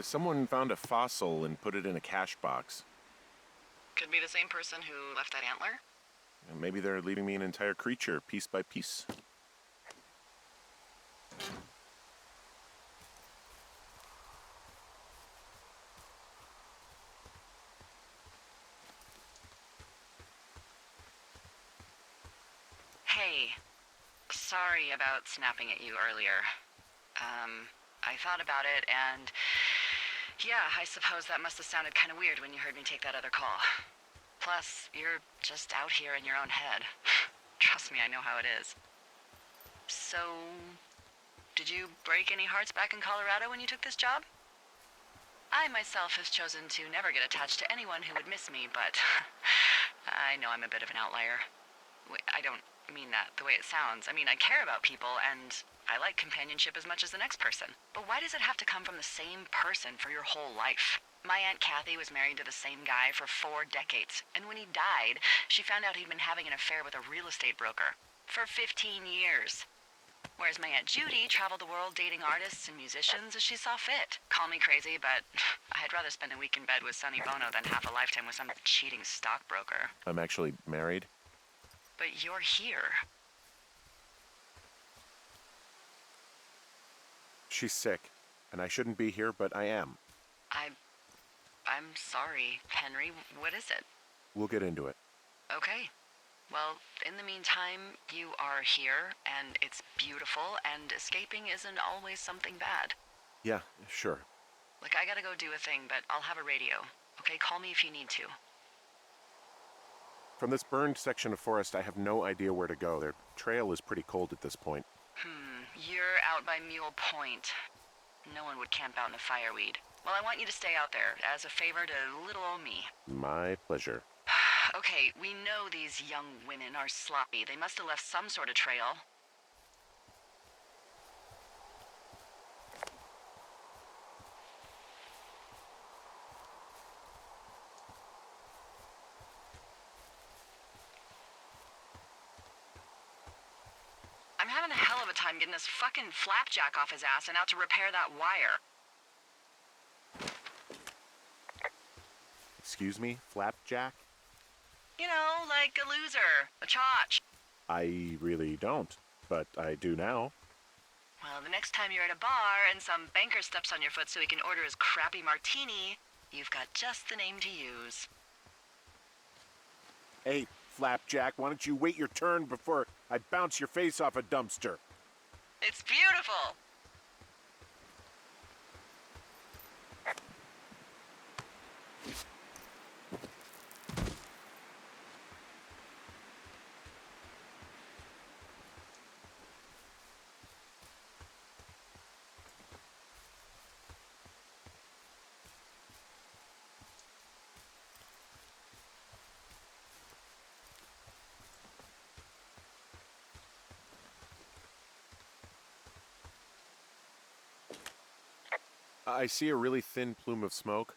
Speaker 2: Someone found a fossil and put it in a cash box.
Speaker 1: Could be the same person who left that antler.
Speaker 2: Maybe they're leaving me an entire creature, piece by piece.
Speaker 1: Hey, sorry about snapping at you earlier. I thought about it, and yeah, I suppose that must have sounded kind of weird when you heard me take that other call. Plus, you're just out here in your own head. Trust me, I know how it is. So, did you break any hearts back in Colorado when you took this job? I myself have chosen to never get attached to anyone who would miss me, but I know I'm a bit of an outlier. I don't mean that the way it sounds. I mean, I care about people, and I like companionship as much as the next person. But why does it have to come from the same person for your whole life? My Aunt Kathy was married to the same guy for 4 decades, and when he died, she found out he'd been having an affair with a real estate broker for 15 years. Whereas my Aunt Judy traveled the world dating artists and musicians as she saw fit. Call me crazy, but I'd rather spend a week in bed with Sonny Bono than half a lifetime with some cheating stockbroker.
Speaker 2: I'm actually married.
Speaker 1: But you're here.
Speaker 2: She's sick, and I shouldn't be here, but I am.
Speaker 1: I'm sorry, Henry. What is it?
Speaker 2: We'll get into it.
Speaker 1: Okay. Well, in the meantime, you are here, and it's beautiful, and escaping isn't always something bad.
Speaker 2: Yeah, sure.
Speaker 1: Look, I gotta go do a thing, but I'll have a radio. Okay, call me if you need to.
Speaker 2: From this burned section of forest, I have no idea where to go. Their trail is pretty cold at this point.
Speaker 1: You're out by Mule Point. No one would camp out in a fireweed. Well, I want you to stay out there, as a favor to little old me.
Speaker 2: My pleasure.
Speaker 1: Okay, we know these young women are sloppy. They must have left some sort of trail. I'm having a hell of a time getting this fucking flapjack off his ass and out to repair that wire.
Speaker 2: Excuse me, Flapjack?
Speaker 1: You know, like a loser, a chotch.
Speaker 2: I really don't. but I do now.
Speaker 1: Well, the next time you're at a bar and some banker steps on your foot so he can order his crappy martini, you've got just the name to use.
Speaker 2: Hey, Flapjack, why don't you wait your turn before I bounce your face off a dumpster?
Speaker 1: It's beautiful!
Speaker 2: I see a really thin plume of smoke.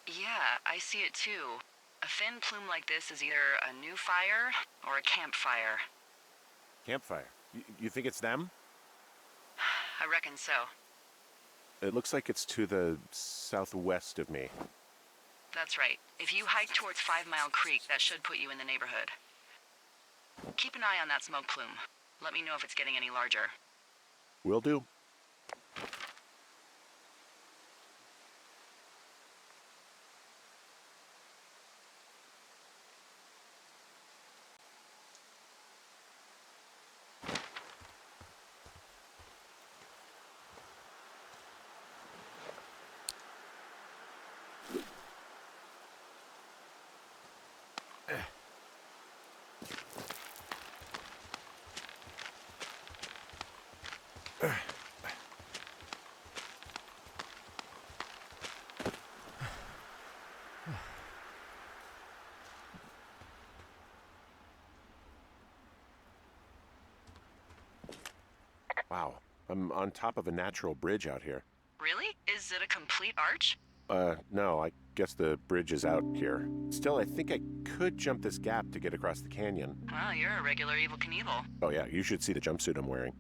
Speaker 1: Yeah, I see it too. A thin plume like this is either a new fire or a campfire.
Speaker 2: Campfire. You think it's them?
Speaker 1: I reckon so.
Speaker 2: It looks like it's to the southwest of me.
Speaker 1: That's right. If you hike towards 5 Mile Creek, that should put you in the neighborhood. Keep an eye on that smoke plume. Let me know if it's getting any larger.
Speaker 2: Will do. Wow, I'm on top of a natural bridge out here.
Speaker 1: Really? Is it a complete arch?
Speaker 2: No, I guess the bridge is out here. Still, I think I could jump this gap to get across the canyon.
Speaker 1: Well, you're a regular Evel Knievel.
Speaker 2: Oh yeah, you should see the jumpsuit I'm wearing.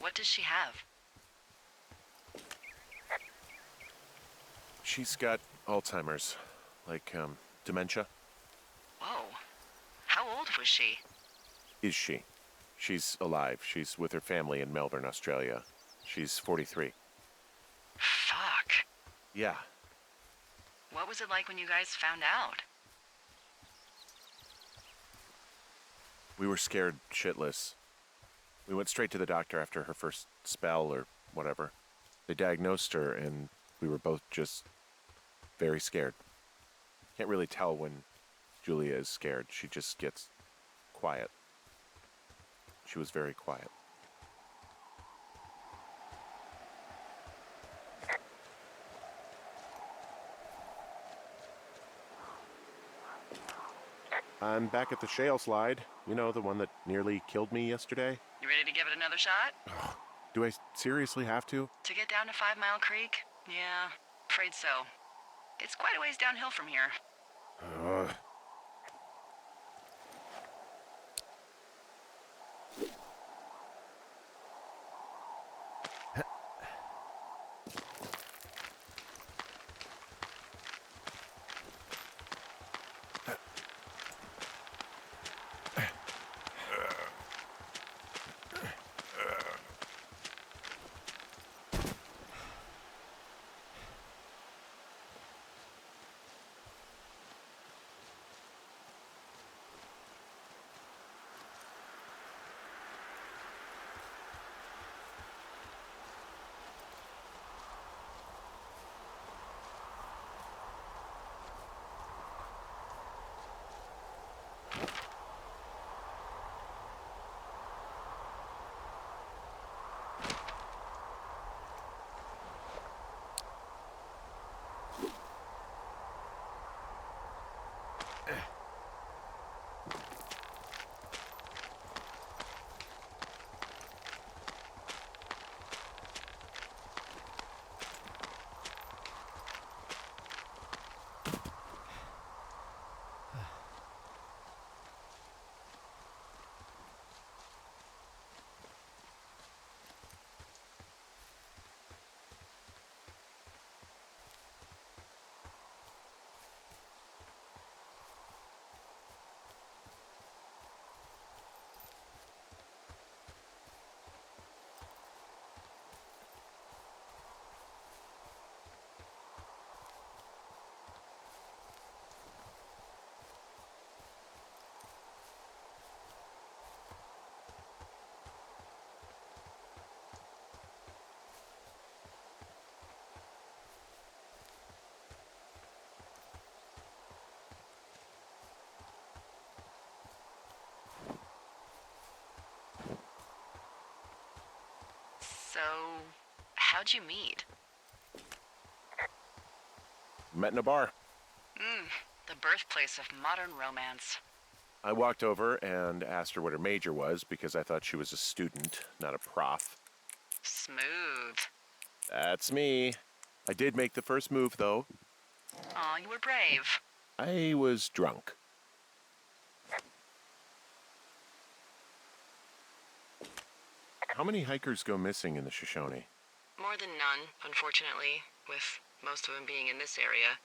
Speaker 1: What does she have?
Speaker 2: She's got Alzheimer's, like, dementia.
Speaker 1: Whoa. How old was she?
Speaker 2: Is she? She's alive. She's with her family in Melbourne, Australia. She's 43.
Speaker 1: Fuck.
Speaker 2: Yeah.
Speaker 1: What was it like when you guys found out?
Speaker 2: We were scared shitless. We went straight to the doctor after her first spell or whatever. They diagnosed her and we were both just very scared. Can't really tell when Julia is scared. She just gets quiet. She was very quiet. I'm back at the shale slide. You know, the one that nearly killed me yesterday.
Speaker 1: You ready to give it another shot?
Speaker 2: Do I seriously have to?
Speaker 1: To get down to 5 Mile Creek? Yeah, afraid so. It's quite a ways downhill from here.
Speaker 2: Ugh.
Speaker 1: So, how'd you meet?
Speaker 2: Met in a bar.
Speaker 1: The birthplace of modern romance.
Speaker 2: I walked over and asked her what her major was because I thought she was a student, not a prof.
Speaker 1: Smooth.
Speaker 2: That's me. I did make the first move, though.
Speaker 1: Aw, you were brave.
Speaker 2: I was drunk. How many hikers go missing in the Shoshone?
Speaker 1: More than none, unfortunately, with most of them being in this area.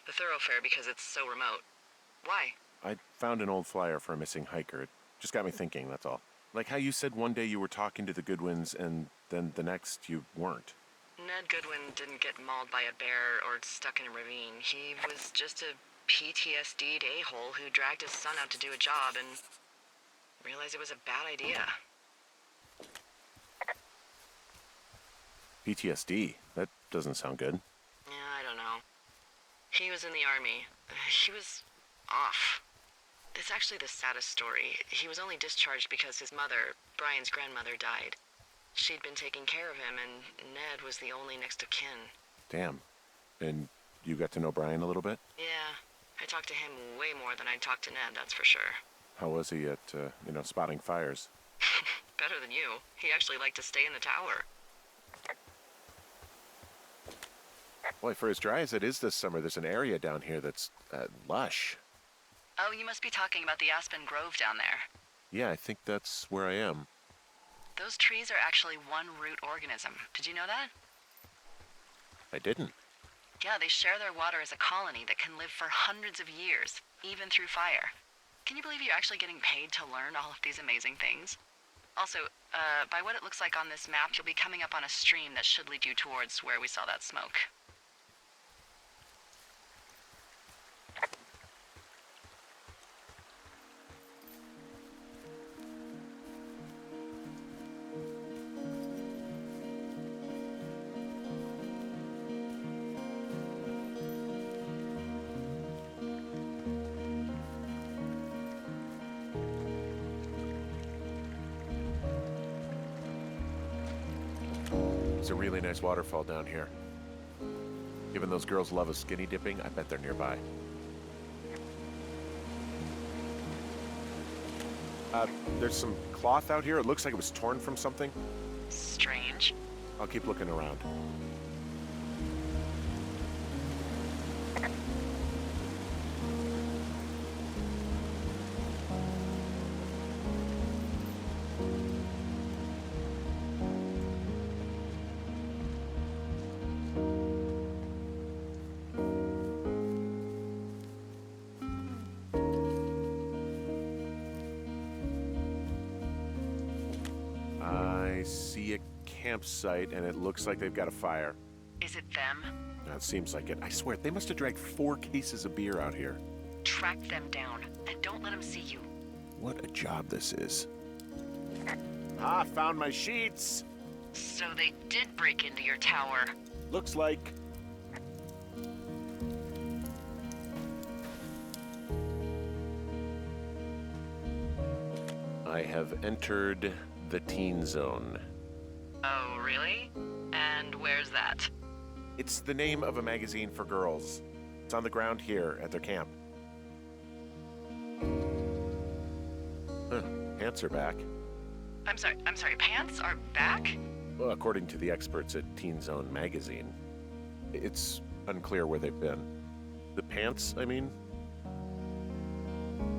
Speaker 1: The thoroughfare because it's so remote. Why?
Speaker 2: I found an old flyer for a missing hiker. It just got me thinking, that's all. Like how you said one day you were talking to the Goodwins and then the next you weren't.
Speaker 1: Ned Goodwin didn't get mauled by a bear or stuck in a ravine. He was just a PTSD'd a-hole who dragged his son out to do a job and realized it was a bad idea.
Speaker 2: PTSD? That doesn't sound good.
Speaker 1: Yeah, I don't know. He was in the army. He was off. It's actually the saddest story. He was only discharged because his mother, Brian's grandmother, died. She'd been taking care of him, and Ned was the only next of kin.
Speaker 2: Damn. And you got to know Brian a little bit?
Speaker 1: Yeah, I talked to him way more than I'd talked to Ned, that's for sure.
Speaker 2: How was he at, spotting fires?
Speaker 1: Better than you. He actually liked to stay in the tower.
Speaker 2: Boy, for as dry as it is this summer, there's an area down here that's lush.
Speaker 1: Oh, you must be talking about the Aspen Grove down there.
Speaker 2: Yeah, I think that's where I am.
Speaker 1: Those trees are actually one root organism. Did you know that?
Speaker 2: I didn't.
Speaker 1: Yeah, they share their water as a colony that can live for hundreds of years, even through fire. Can you believe you're actually getting paid to learn all of these amazing things? Also, by what it looks like on this map, you'll be coming up on a stream that should lead you towards where we saw that smoke.
Speaker 2: There's a really nice waterfall down here. Given those girls love a skinny dipping, I bet they're nearby. There's some cloth out here. It looks like it was torn from something.
Speaker 1: Strange.
Speaker 2: I'll keep looking around. I see a campsite, and it looks like they've got a fire.
Speaker 1: Is it them?
Speaker 2: It seems like it. I swear, they must have dragged 4 cases of beer out here.
Speaker 1: Track them down, and don't let them see you.
Speaker 2: What a job this is. Ah, found my sheets!
Speaker 1: So they did break into your tower.
Speaker 2: Looks like... I have entered the teen zone.
Speaker 1: Oh, really? And where's that?
Speaker 2: It's the name of a magazine for girls. It's on the ground here at their camp. Huh, pants are back.
Speaker 1: I'm sorry, pants are back?
Speaker 2: Well, according to the experts at Teen Zone magazine. It's unclear where they've been. The pants, I mean?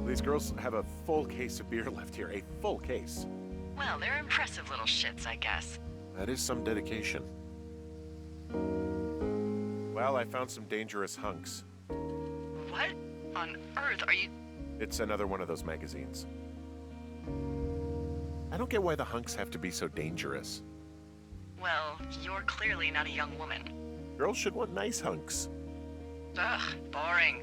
Speaker 2: These girls have a full case of beer left here. A full case.
Speaker 1: Well, they're impressive little shits, I guess.
Speaker 2: That is some dedication. Well, I found some dangerous hunks.
Speaker 1: What on earth are you...
Speaker 2: It's another one of those magazines. I don't get why the hunks have to be so dangerous.
Speaker 1: Well, you're clearly not a young woman.
Speaker 2: Girls should want nice hunks.
Speaker 1: Ugh, boring.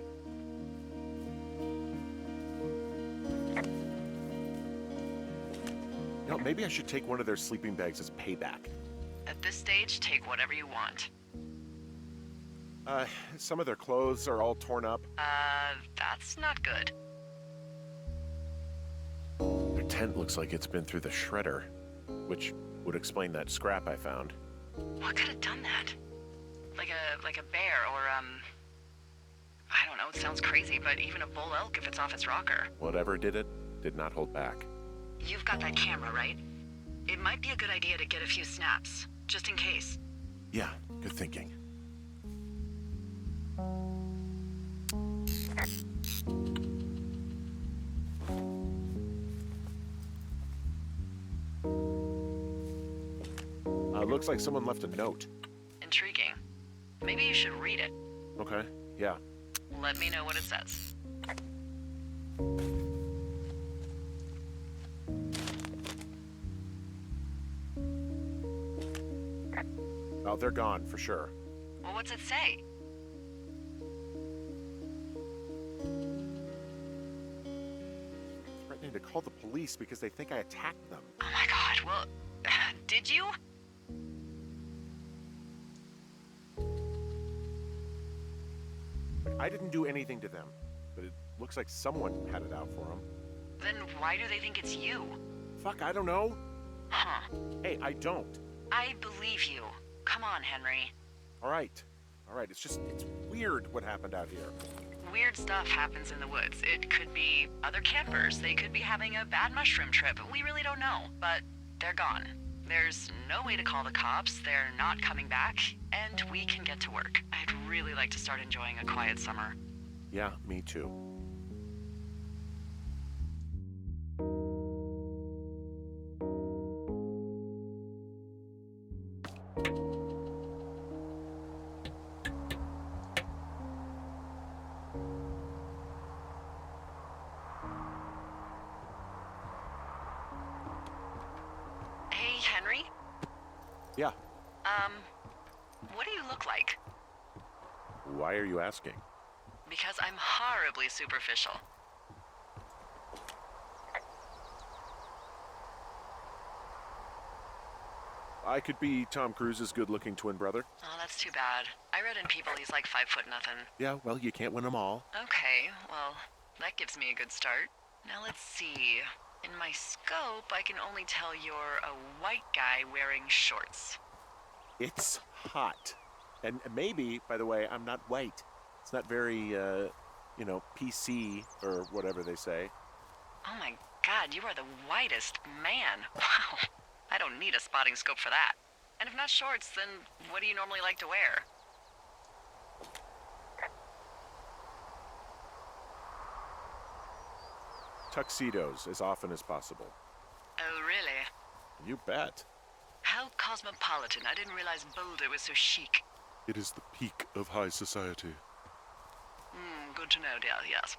Speaker 2: You know, maybe I should take one of their sleeping bags as payback.
Speaker 1: At this stage, take whatever you want.
Speaker 2: Some of their clothes are all torn up.
Speaker 1: That's not good.
Speaker 2: Their tent looks like it's been through the shredder, which would explain that scrap I found.
Speaker 1: What could have done that? Like a bear or, I don't know, it sounds crazy, but even a bull elk if it's off its rocker.
Speaker 2: Whatever did it, did not hold back.
Speaker 1: You've got that camera, right? It might be a good idea to get a few snaps, just in case.
Speaker 2: Yeah, good thinking. Looks like someone left a note.
Speaker 1: Intriguing. Maybe you should read it.
Speaker 2: Okay, yeah.
Speaker 1: Let me know what it says.
Speaker 2: Oh, they're gone, for sure.
Speaker 1: Well, what's it say?
Speaker 2: Threatening to call the police because they think I attacked them.
Speaker 1: Oh my god, well, did you?
Speaker 2: I didn't do anything to them, but it looks like someone had it out for them.
Speaker 1: Then why do they think it's you?
Speaker 2: Fuck, I don't know.
Speaker 1: Huh.
Speaker 2: Hey, I don't.
Speaker 1: I believe you. Come on, Henry.
Speaker 2: All right, it's weird what happened out here.
Speaker 1: Weird stuff happens in the woods. It could be other campers. They could be having a bad mushroom trip. We really don't know, but they're gone. There's no way to call the cops. They're not coming back, and we can get to work. I'd really like to start enjoying a quiet summer.
Speaker 2: Yeah, me too.
Speaker 1: Hey, Henry?
Speaker 2: Yeah,
Speaker 1: What do you look like?
Speaker 2: why are you asking?
Speaker 1: Because I'm horribly superficial.
Speaker 2: I could be Tom Cruise's good-looking twin brother.
Speaker 1: Oh, that's too bad. I read in People he's like 5'0" nothing.
Speaker 2: Yeah, well, you can't win them all.
Speaker 1: Okay, well, that gives me a good start. Now let's see. In my scope, I can only tell you're a white guy wearing shorts.
Speaker 2: It's hot. And maybe, by the way, I'm not white. It's not very, PC or whatever they say.
Speaker 1: Oh my God, you are the whitest man. Wow. I don't need a spotting scope for that. And if not shorts, then what do you normally like to wear?
Speaker 2: Tuxedos as often as possible.
Speaker 1: Oh, really?
Speaker 2: You bet.
Speaker 1: How cosmopolitan. I didn't realize Boulder was so chic.
Speaker 2: It is the peak of high society.
Speaker 1: Good to know, dear, yes.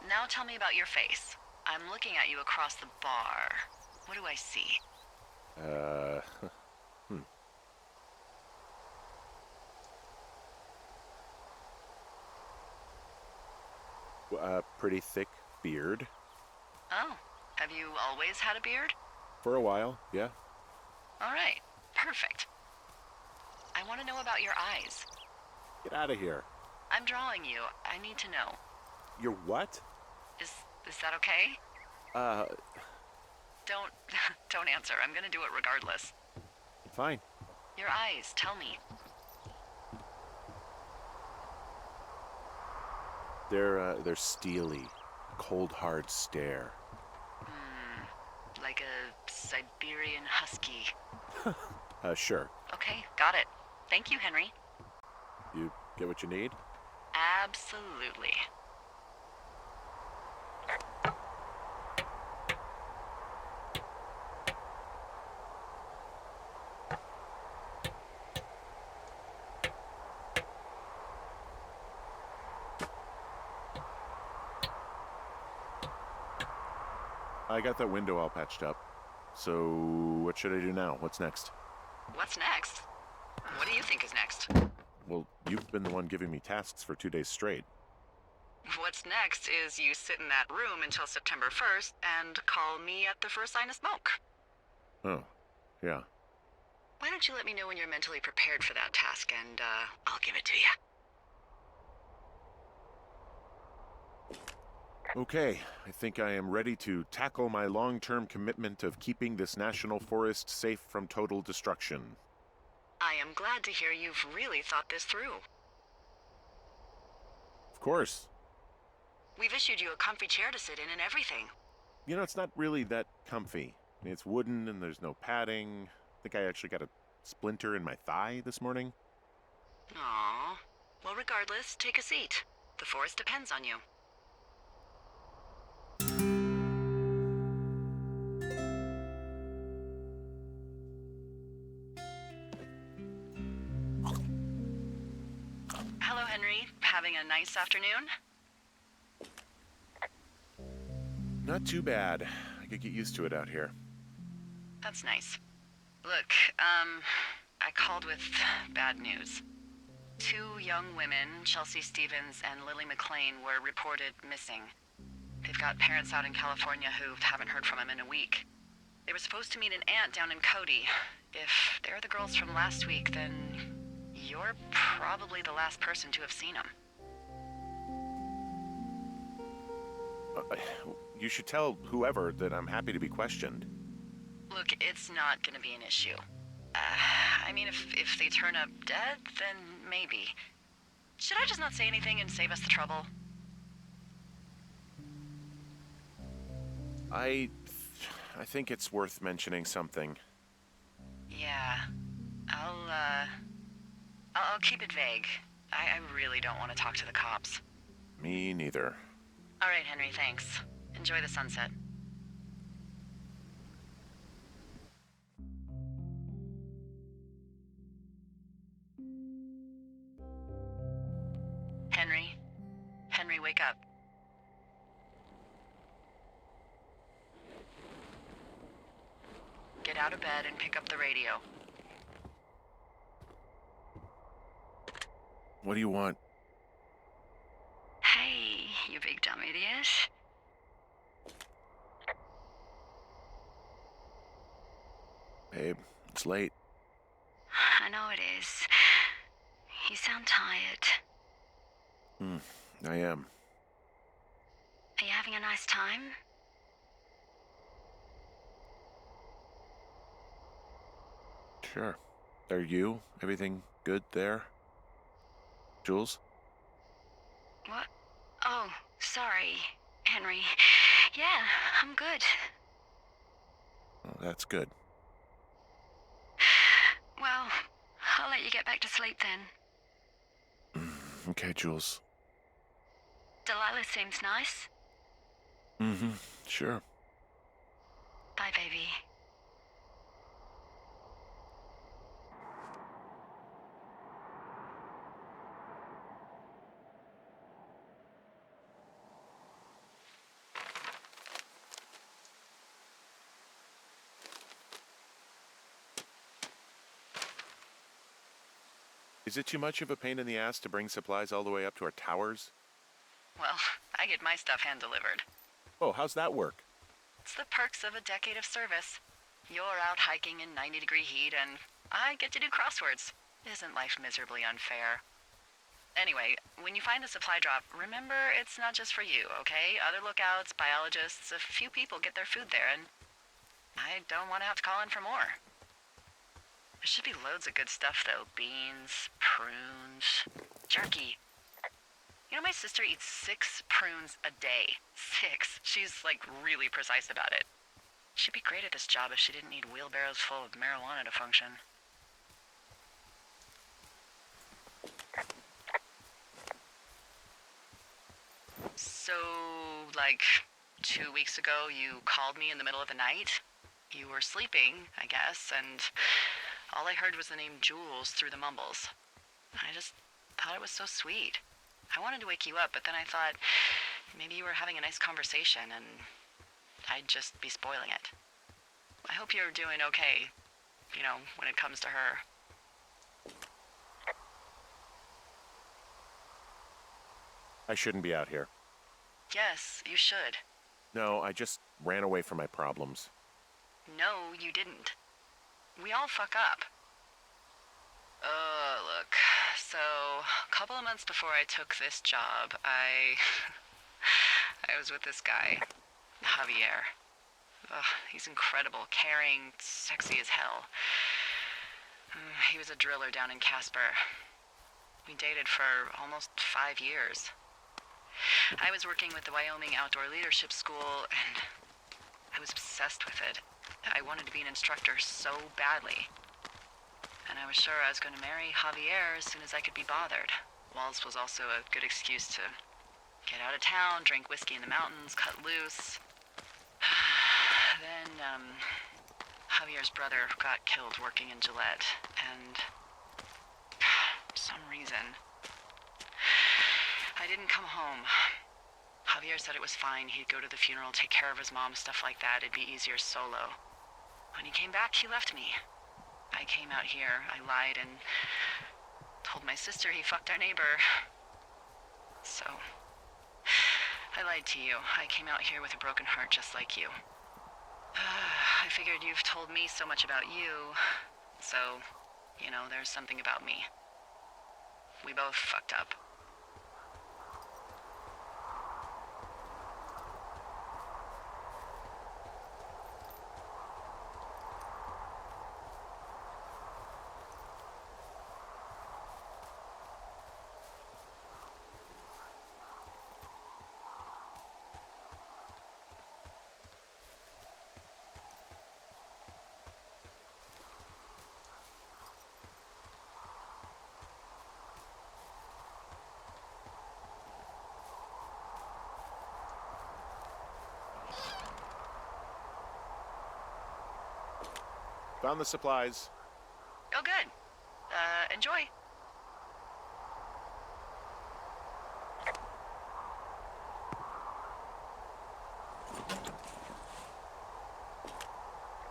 Speaker 1: Now tell me about your face. I'm looking at you across the bar. What do I see?
Speaker 2: Pretty thick beard.
Speaker 1: Oh, have you always had a beard?
Speaker 2: For a while, yeah.
Speaker 1: All right, perfect. I want to know about your eyes.
Speaker 2: Get out of here.
Speaker 1: I'm drawing you. I need to know.
Speaker 2: You're what?
Speaker 1: Is that okay? Don't don't answer. I'm gonna do it regardless.
Speaker 2: Fine.
Speaker 1: Your eyes, tell me.
Speaker 2: They're steely. Cold, hard stare.
Speaker 1: Like a Siberian husky.
Speaker 2: Sure.
Speaker 1: Okay, got it. Thank you, Henry.
Speaker 2: You get what you need?
Speaker 1: Absolutely.
Speaker 2: I got that window all patched up. So, what should I do now? What's next?
Speaker 1: What's next? What do you think is next?
Speaker 2: Well, you've been the one giving me tasks for 2 days straight.
Speaker 1: What's next is you sit in that room until September 1st and call me at the first sign of smoke.
Speaker 2: Oh, yeah.
Speaker 1: Why don't you let me know when you're mentally prepared for that task and, I'll give it to you.
Speaker 2: Okay, I think I am ready to tackle my long-term commitment of keeping this national forest safe from total destruction.
Speaker 1: I am glad to hear you've really thought this through.
Speaker 2: Of course.
Speaker 1: We've issued you a comfy chair to sit in and everything.
Speaker 2: You know, it's not really that comfy. I mean, it's wooden and there's no padding. I think I actually got a splinter in my thigh this morning.
Speaker 1: Aww. Well, regardless, take a seat. The forest depends on you. Hello, Henry. Having a nice afternoon?
Speaker 2: Not too bad. I could get used to it out here.
Speaker 1: That's nice. Look, I called with bad news. 2 young women, Chelsea Stevens and Lily McLean, were reported missing. They've got parents out in California who haven't heard from them in a week. They were supposed to meet an aunt down in Cody. If they're the girls from last week, then you're probably the last person to have seen them.
Speaker 2: You should tell whoever that I'm happy to be questioned.
Speaker 1: Look, it's not gonna be an issue. I mean, if they turn up dead, then maybe. Should I just not say anything and save us the trouble?
Speaker 2: I think it's worth mentioning something.
Speaker 1: Yeah. I'll keep it vague. I really don't want to talk to the cops.
Speaker 2: Me neither.
Speaker 1: All right, Henry, thanks. Enjoy the sunset. Henry? Henry, wake up. Get out of bed and pick up the radio.
Speaker 2: What do you want?
Speaker 1: Hey, you big dumb idiot.
Speaker 2: Babe, it's late.
Speaker 1: I know it is. You sound tired.
Speaker 2: I am.
Speaker 1: Are you having a nice time?
Speaker 2: Sure. Are you? Everything good there? Jules?
Speaker 1: What? Oh, sorry, Henry. Yeah, I'm good.
Speaker 2: Oh, that's good.
Speaker 1: Well, I'll let you get back to sleep then.
Speaker 2: Okay, Jules.
Speaker 1: Delilah seems nice.
Speaker 2: Mm-hmm. Sure.
Speaker 1: Bye, baby.
Speaker 2: Is it too much of a pain in the ass to bring supplies all the way up to our towers?
Speaker 1: Well, I get my stuff hand-delivered.
Speaker 2: Oh, how's that work?
Speaker 1: It's the perks of a decade of service. You're out hiking in 90-degree heat, and I get to do crosswords. Isn't life miserably unfair? Anyway, when you find the supply drop, remember it's not just for you, okay? Other lookouts, biologists, a few people get their food there, and I don't want to have to call in for more. There should be loads of good stuff, though. Beans, prunes, jerky. You know, my sister eats 6 prunes a day. 6. She's, like, really precise about it. She'd be great at this job if she didn't need wheelbarrows full of marijuana to function. So, like, 2 weeks ago, you called me in the middle of the night? You were sleeping, I guess, and all I heard was the name Jules through the mumbles. I just thought it was so sweet. I wanted to wake you up, but then I thought maybe you were having a nice conversation and I'd just be spoiling it. I hope you're doing okay, you know, when it comes to her.
Speaker 2: I shouldn't be out here.
Speaker 1: Yes, you should.
Speaker 2: No, I just ran away from my problems.
Speaker 1: No, you didn't. We all fuck up. Look. So, a couple of months before I took this job, I was with this guy, Javier. Ugh, he's incredible, caring, sexy as hell. He was a driller down in Casper. We dated for almost 5 years. I was working with the Wyoming Outdoor Leadership School, and I was obsessed with it. I wanted to be an instructor so badly. And I was sure I was going to marry Javier as soon as I could be bothered. Walls was also a good excuse to get out of town, drink whiskey in the mountains, cut loose. Then, Javier's brother got killed working in Gillette, and for some reason, I didn't come home. Javier said it was fine. He'd go to the funeral, take care of his mom, stuff like that. It'd be easier solo. When he came back, he left me. I came out here, I lied, and told my sister he fucked our neighbor. So, I lied to you. I came out here with a broken heart just like you. I figured you've told me so much about you, so, you know, there's something about me. We both fucked up.
Speaker 2: Found the supplies.
Speaker 1: Oh, good. Enjoy.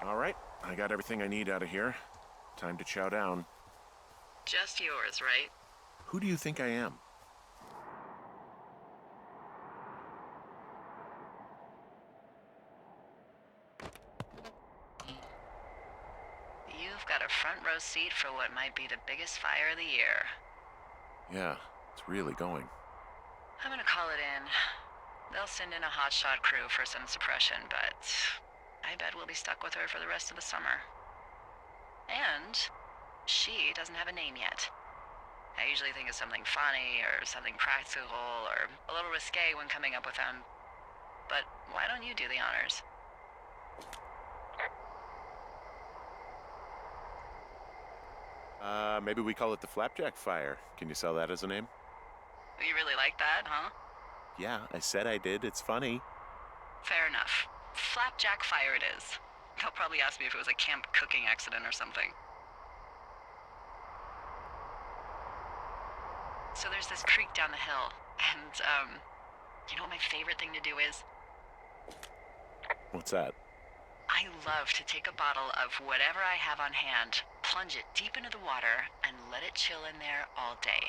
Speaker 2: All right, I got everything I need out of here. Time to chow down.
Speaker 1: Just yours, right?
Speaker 2: Who do you think I am?
Speaker 1: You've got a front row seat for what might be the biggest fire of the year.
Speaker 2: Yeah, it's really going.
Speaker 1: I'm gonna call it in. They'll send in a hotshot crew for some suppression, but I bet we'll be stuck with her for the rest of the summer. And she doesn't have a name yet. I usually think of something funny or something practical or a little risque when coming up with them. but why don't you do the honors?
Speaker 2: Maybe we call it the Flapjack Fire. Can you sell that as a name?
Speaker 1: You really like that, huh?
Speaker 2: Yeah, I said I did. It's funny.
Speaker 1: Fair enough. Flapjack Fire it is. They'll probably ask me if it was a camp cooking accident or something. So there's this creek down the hill, and, you know what my favorite thing to do is?
Speaker 2: What's that?
Speaker 1: I love to take a bottle of whatever I have on hand, plunge it deep into the water, and let it chill in there all day.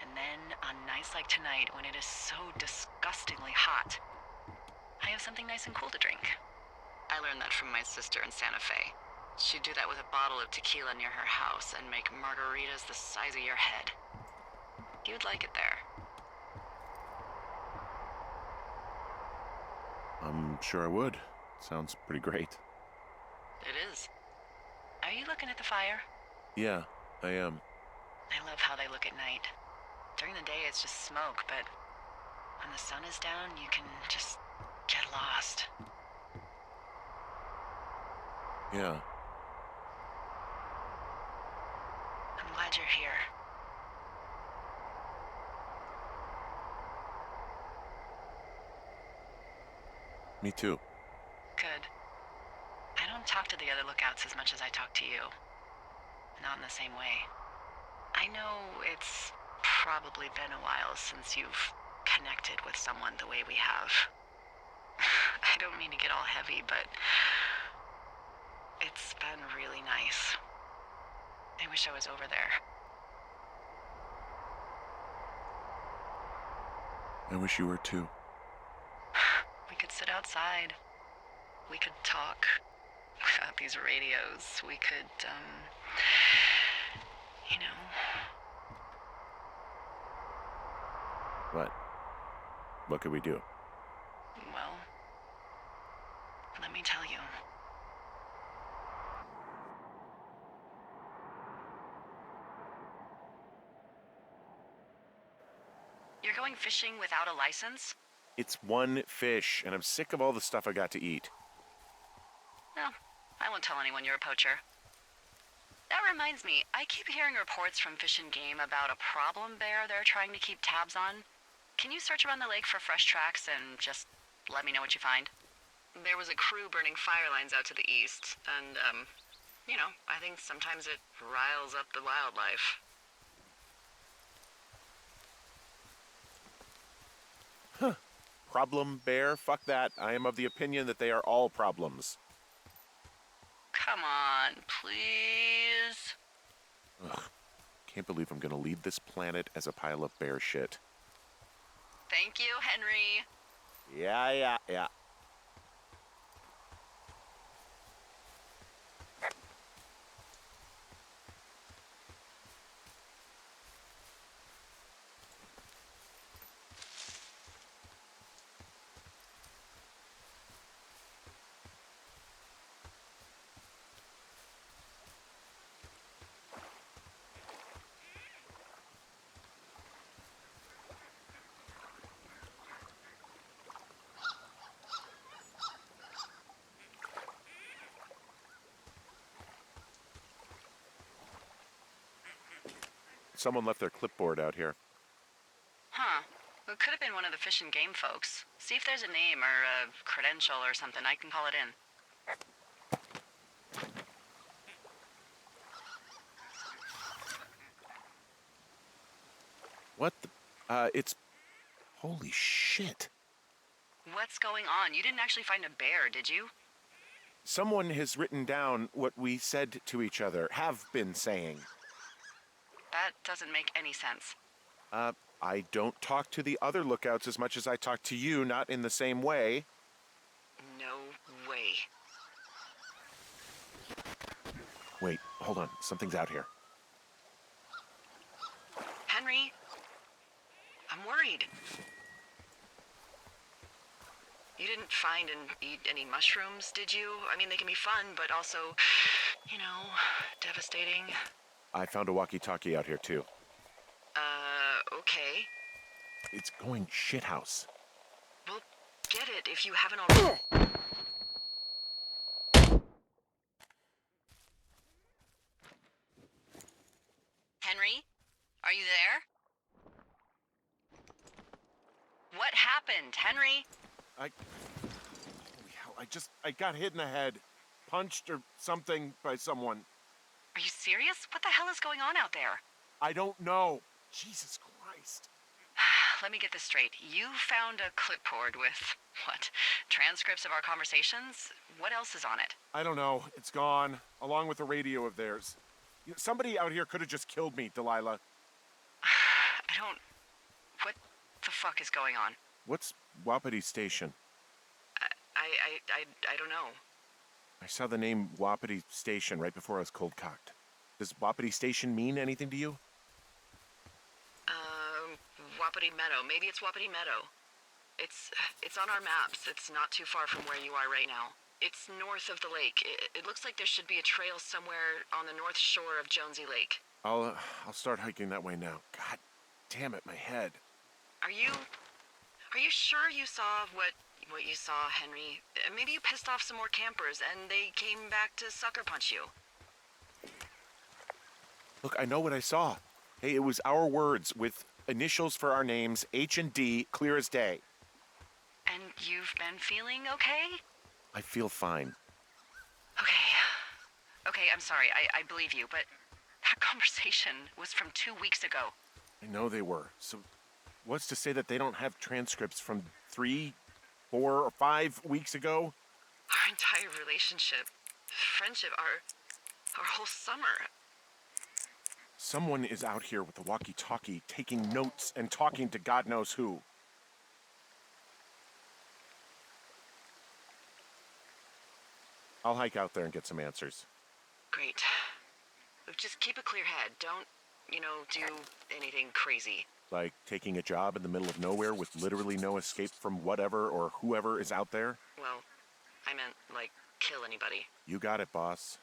Speaker 1: And then, on nights like tonight, when it is so disgustingly hot, I have something nice and cool to drink. I learned that from my sister in Santa Fe. She'd do that with a bottle of tequila near her house and make margaritas the size of your head. You'd like it there.
Speaker 2: I'm sure I would. Sounds pretty great.
Speaker 1: It is. Are you looking at the fire?
Speaker 2: Yeah, I am.
Speaker 1: I love how they look at night. During the day, it's just smoke, but when the sun is down, you can just get lost.
Speaker 2: Yeah.
Speaker 1: I'm glad you're here.
Speaker 2: Me too.
Speaker 1: Good. I don't talk to the other lookouts as much as I talk to you. Not in the same way. I know it's probably been a while since you've connected with someone the way we have. I don't mean to get all heavy, but it's been really nice. I wish I was over there.
Speaker 2: I wish you were too.
Speaker 1: We could sit outside. We could talk without these radios. We could, you know.
Speaker 2: What? What could we do?
Speaker 1: Well, let me tell you. You're going fishing without a license?
Speaker 2: It's one fish, and I'm sick of all the stuff I got to eat.
Speaker 1: No, I won't tell anyone you're a poacher. That reminds me, I keep hearing reports from Fish and Game about a problem bear they're trying to keep tabs on. Can you search around the lake for fresh tracks and just let me know what you find? There was a crew burning fire lines out to the east, and, you know, I think sometimes it riles up the wildlife.
Speaker 2: Problem bear? Fuck that. I am of the opinion that they are all problems.
Speaker 1: Come on, please.
Speaker 2: Ugh. Can't believe I'm gonna leave this planet as a pile of bear shit.
Speaker 1: Thank you, Henry.
Speaker 2: Yeah. Someone left their clipboard out here.
Speaker 1: Huh. It could have been one of the Fish and Game folks. See if there's a name or a credential or something. I can call it in.
Speaker 2: What the? It's... Holy shit.
Speaker 1: What's going on? You didn't actually find a bear, did you?
Speaker 2: Someone has written down what we said to each other, have been saying.
Speaker 1: That doesn't make any sense.
Speaker 2: I don't talk to the other lookouts as much as I talk to you, not in the same way.
Speaker 1: No way.
Speaker 2: Wait, hold on. Something's out here.
Speaker 1: Henry? I'm worried. You didn't find and eat any mushrooms, did you? I mean, they can be fun, but also, you know, devastating.
Speaker 2: I found a walkie-talkie out here, too.
Speaker 1: Okay.
Speaker 2: It's going shithouse.
Speaker 1: Well, get it if you haven't already. Henry? Are you there? What happened, Henry?
Speaker 2: Holy hell, I got hit in the head. Punched or something by someone.
Speaker 1: Are you serious? What the hell is going on out there?
Speaker 2: I don't know. Jesus Christ.
Speaker 1: Let me get this straight. You found a clipboard with, what, transcripts of our conversations? What else is on it?
Speaker 2: I don't know. It's gone, along with a radio of theirs. Somebody out here could have just killed me, Delilah.
Speaker 1: What the fuck is going on?
Speaker 2: What's Wapiti Station?
Speaker 1: I don't know.
Speaker 2: I saw the name Wapiti Station right before I was cold cocked. Does Wapiti Station mean anything to you?
Speaker 1: Wapiti Meadow. Maybe it's Wapiti Meadow. It's on our maps. It's not too far from where you are right now. It's north of the lake. It looks like there should be a trail somewhere on the north shore of Jonesy Lake.
Speaker 2: I'll start hiking that way now. God damn it, my head.
Speaker 1: Are you sure you saw what you saw, Henry? Maybe you pissed off some more campers and they came back to sucker punch you.
Speaker 2: Look, I know what I saw. Hey, it was our words with initials for our names, H and D, clear as day.
Speaker 1: And you've been feeling okay?
Speaker 2: I feel fine.
Speaker 1: Okay, I'm sorry. I believe you, but that conversation was from 2 weeks ago.
Speaker 2: I know they were. So what's to say that they don't have transcripts from 3, 4, or 5 weeks ago?
Speaker 1: Our entire relationship, friendship, our whole summer.
Speaker 2: Someone is out here with the walkie-talkie taking notes and talking to God knows who. I'll hike out there and get some answers.
Speaker 1: Great. Just keep a clear head. Don't, do anything crazy.
Speaker 2: Like taking a job in the middle of nowhere with literally no escape from whatever or whoever is out there?
Speaker 1: Well, I meant, kill anybody.
Speaker 2: You got it, boss.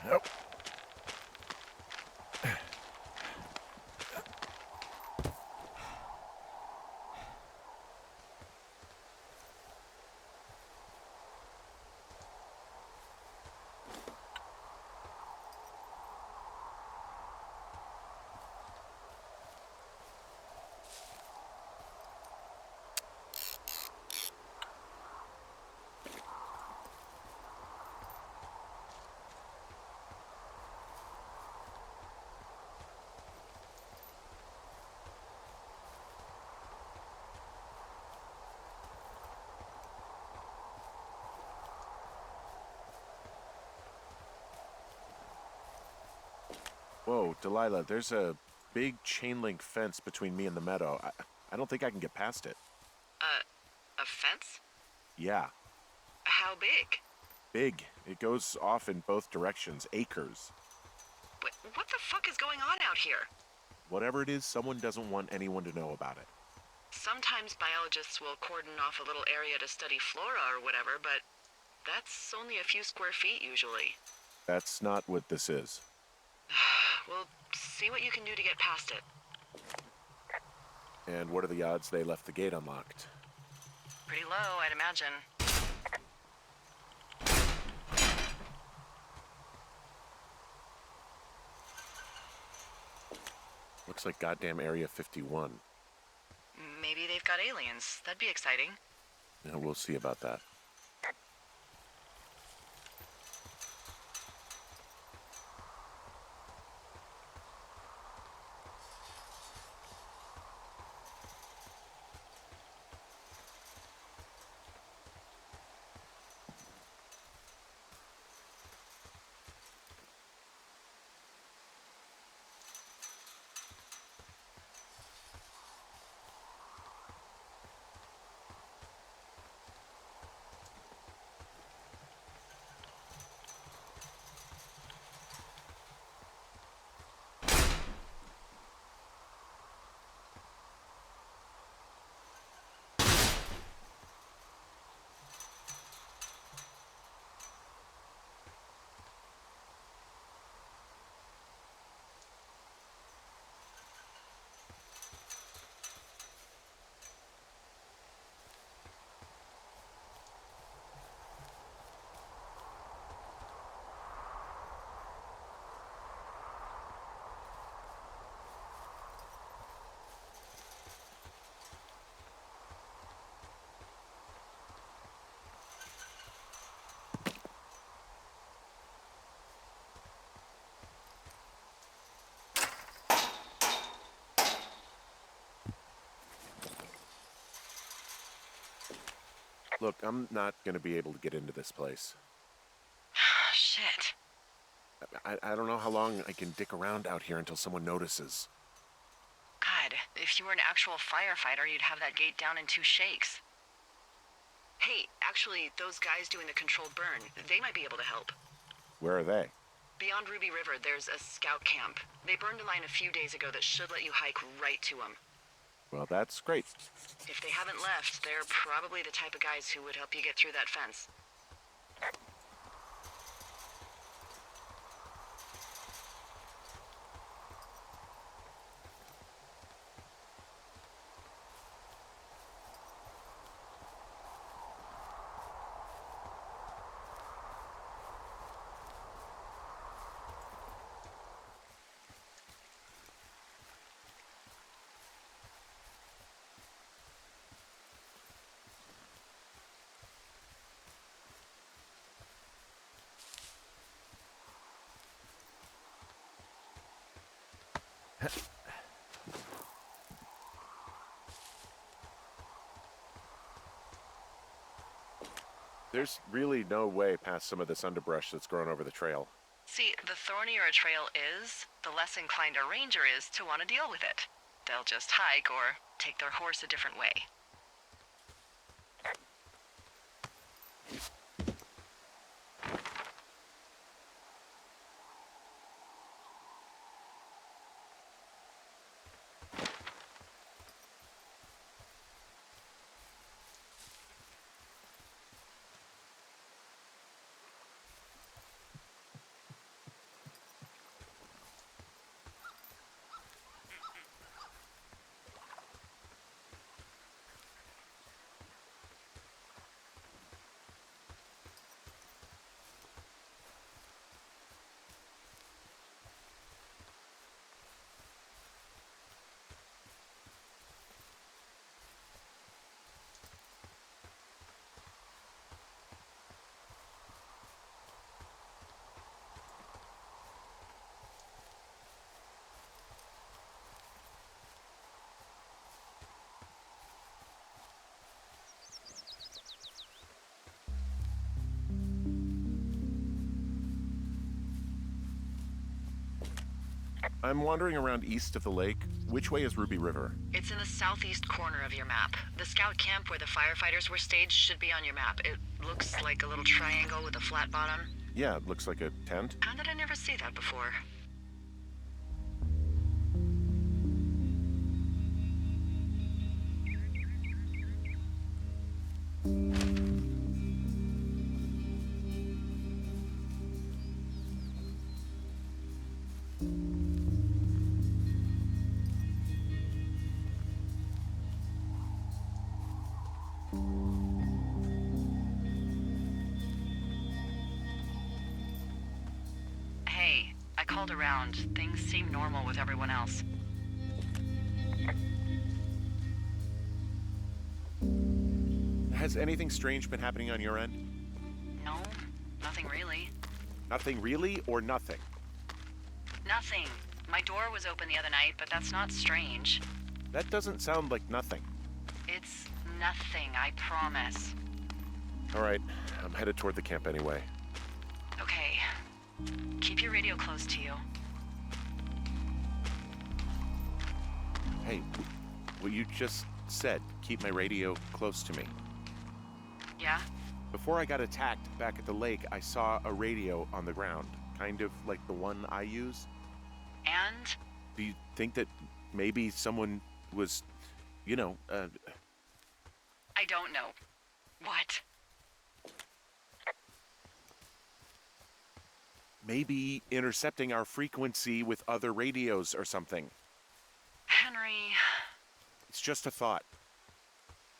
Speaker 2: Nope. Whoa, Delilah, there's a big chain link fence between me and the meadow. I don't think I can get past it.
Speaker 1: A fence?
Speaker 2: Yeah,
Speaker 1: How big?
Speaker 2: big. It goes off in both directions, acres.
Speaker 1: What the fuck is going on out here?
Speaker 2: Whatever it is, someone doesn't want anyone to know about it.
Speaker 1: Sometimes biologists will cordon off a little area to study flora or whatever, but that's only a few square feet usually.
Speaker 2: That's not what this is.
Speaker 1: Well, see what you can do to get past it.
Speaker 2: And what are the odds they left the gate unlocked?
Speaker 1: Pretty low, I'd imagine.
Speaker 2: Looks like goddamn Area 51.
Speaker 1: Maybe they've got aliens. That'd be exciting.
Speaker 2: Yeah, we'll see about that. Look, I'm not gonna be able to get into this place.
Speaker 1: Shit.
Speaker 2: I don't know how long I can dick around out here until someone notices.
Speaker 1: God, if you were an actual firefighter, you'd have that gate down in 2 shakes. Hey, actually, those guys doing the controlled burn, they might be able to help.
Speaker 2: Where are they?
Speaker 1: Beyond Ruby River, there's a scout camp. They burned a line a few days ago that should let you hike right to them.
Speaker 2: Well, that's great.
Speaker 1: If they haven't left, they're probably the type of guys who would help you get through that fence.
Speaker 2: There's really no way past some of this underbrush that's grown over the trail.
Speaker 1: See, the thornier a trail is, the less inclined a ranger is to want to deal with it. They'll just hike or take their horse a different way.
Speaker 2: I'm wandering around east of the lake. Which way is Ruby River?
Speaker 1: It's in the southeast corner of your map. The scout camp where the firefighters were staged should be on your map. It looks like a little triangle with a flat bottom.
Speaker 2: Yeah, it looks like a tent.
Speaker 1: How did I never see that before? called around. Things seem normal with everyone else.
Speaker 2: Has anything strange been happening on your end?
Speaker 1: No, nothing really.
Speaker 2: Nothing really, or nothing?
Speaker 1: Nothing. My door was open the other night, but that's not strange.
Speaker 2: That doesn't sound like nothing.
Speaker 1: It's nothing, I promise.
Speaker 2: All right, I'm headed toward the camp anyway.
Speaker 1: Okay. Keep your radio close to you.
Speaker 2: Hey, what you just said, keep my radio close to me.
Speaker 1: Yeah?
Speaker 2: Before I got attacked back at the lake, I saw a radio on the ground, kind of like the one I use.
Speaker 1: And?
Speaker 2: Do you think that maybe someone was,
Speaker 1: I don't know. What?
Speaker 2: maybe intercepting our frequency with other radios or something?
Speaker 1: Henry,
Speaker 2: It's just a thought.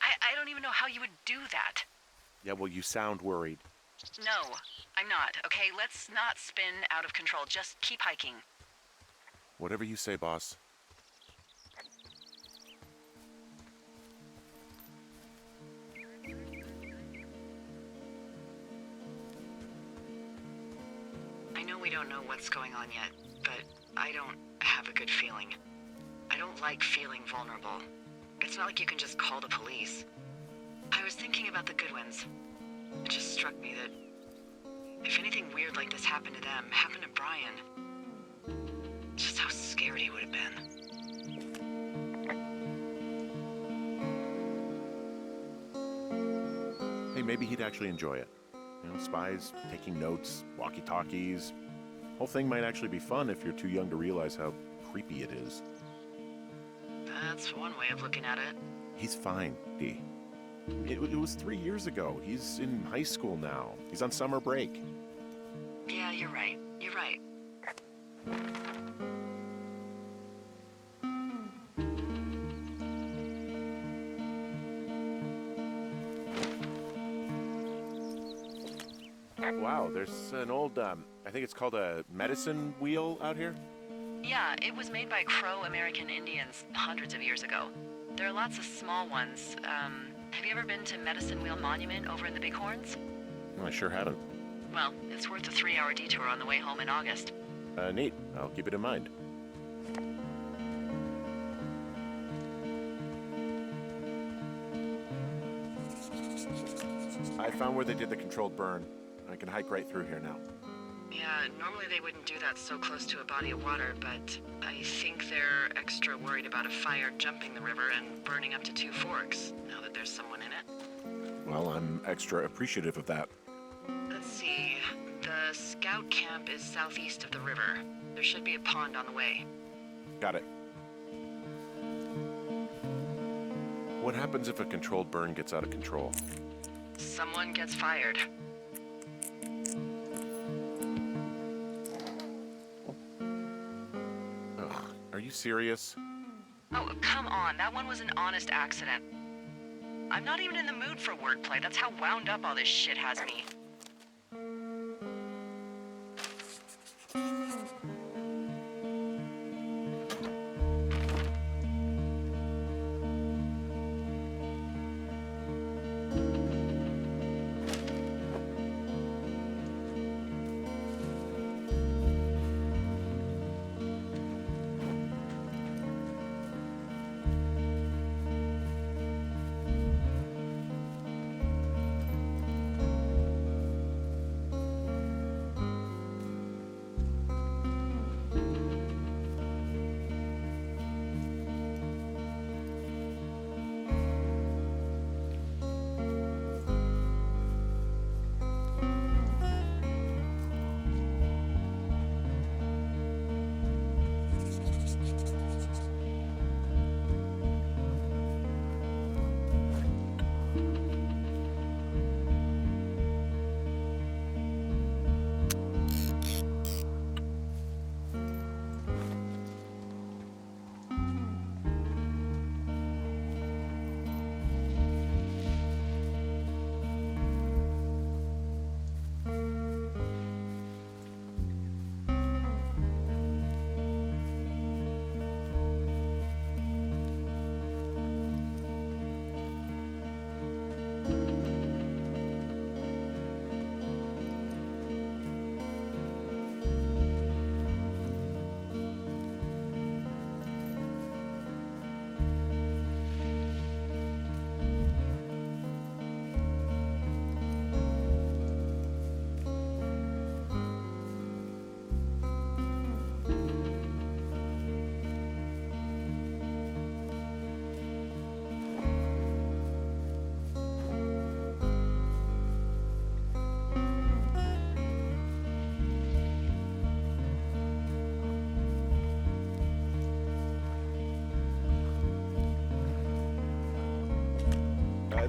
Speaker 1: I don't even know how you would do that.
Speaker 2: Yeah, well, you sound worried.
Speaker 1: No, I'm not, okay? Let's not spin out of control. Just keep hiking.
Speaker 2: Whatever you say, boss.
Speaker 1: I know we don't know what's going on yet, but I don't have a good feeling. I don't like feeling vulnerable. It's not like you can just call the police. I was thinking about the Goodwins. It just struck me that if anything weird like this happened to them, happened to Brian, just how scared he would have been.
Speaker 2: Hey, maybe he'd actually enjoy it. You know, spies, taking notes, walkie-talkies. Whole thing might actually be fun if you're too young to realize how creepy it is.
Speaker 1: That's one way of looking at it.
Speaker 2: He's fine, Dee. It was 3 years ago. He's in high school now. He's on summer break.
Speaker 1: Yeah, you're right. You're right.
Speaker 2: Wow, there's an old, I think it's called a medicine wheel out here.
Speaker 1: Yeah, it was made by Crow-American Indians hundreds of years ago. There are lots of small ones. Have you ever been to Medicine Wheel Monument over in the Bighorns?
Speaker 2: I sure haven't.
Speaker 1: Well, it's worth a 3-hour detour on the way home in August.
Speaker 2: Neat. I'll keep it in mind. I found where they did the controlled burn. I can hike right through here now.
Speaker 1: Yeah, normally they wouldn't do that so close to a body of water, but I think they're extra worried about a fire jumping the river and burning up to 2 forks, now that there's someone in it.
Speaker 2: Well, I'm extra appreciative of that.
Speaker 1: Let's see. The scout camp is southeast of the river. There should be a pond on the way.
Speaker 2: Got it. What happens if a controlled burn gets out of control?
Speaker 1: Someone gets fired.
Speaker 2: Ugh, are you serious?
Speaker 1: Oh, come on. That one was an honest accident. I'm not even in the mood for wordplay. That's how wound up all this shit has me.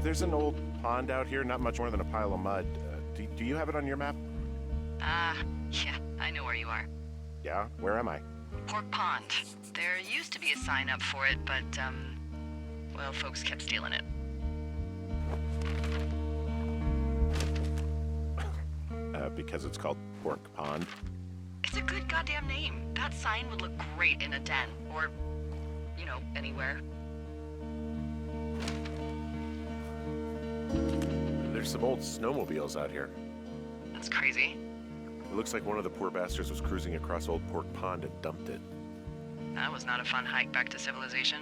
Speaker 2: There's an old pond out here, not much more than a pile of mud. Do you have it on your map?
Speaker 1: Yeah, I know where you are.
Speaker 2: Yeah? Where am I?
Speaker 1: Pork Pond. There used to be a sign up for it, but, well, folks kept stealing it.
Speaker 2: Because it's called Pork Pond.
Speaker 1: It's a good goddamn name. That sign would look great in a den, or, you know, anywhere.
Speaker 2: There's some old snowmobiles out here.
Speaker 1: That's crazy.
Speaker 2: It looks like one of the poor bastards was cruising across Old Pork Pond and dumped it.
Speaker 1: That was not a fun hike back to civilization.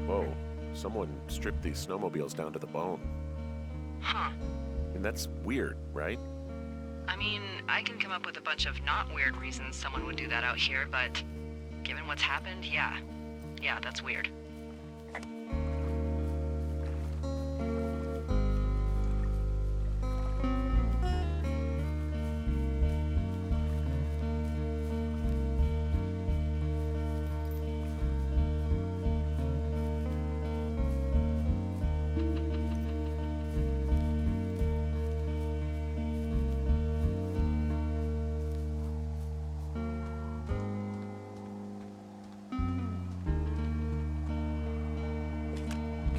Speaker 2: Whoa, someone stripped these snowmobiles down to the bone.
Speaker 1: Huh.
Speaker 2: And that's weird, right?
Speaker 1: I mean, I can come up with a bunch of not weird reasons someone would do that out here, but given what's happened, yeah. Yeah, that's weird.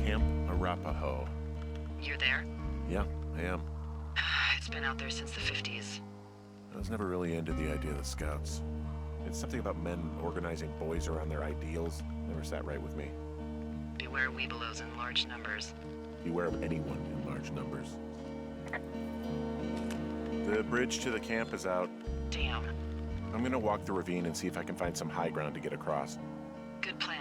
Speaker 2: Camp Arapaho.
Speaker 1: You're there?
Speaker 2: Yeah, I am.
Speaker 1: It's been out there since the 50s.
Speaker 2: I was never really into the idea of the Scouts. It's something about men organizing boys around their ideals. Never sat right with me.
Speaker 1: Beware weebelows in large numbers.
Speaker 2: Beware of anyone in large numbers. The bridge to the camp is out.
Speaker 1: Damn.
Speaker 2: I'm gonna walk the ravine and see if I can find some high ground to get across.
Speaker 1: Good plan.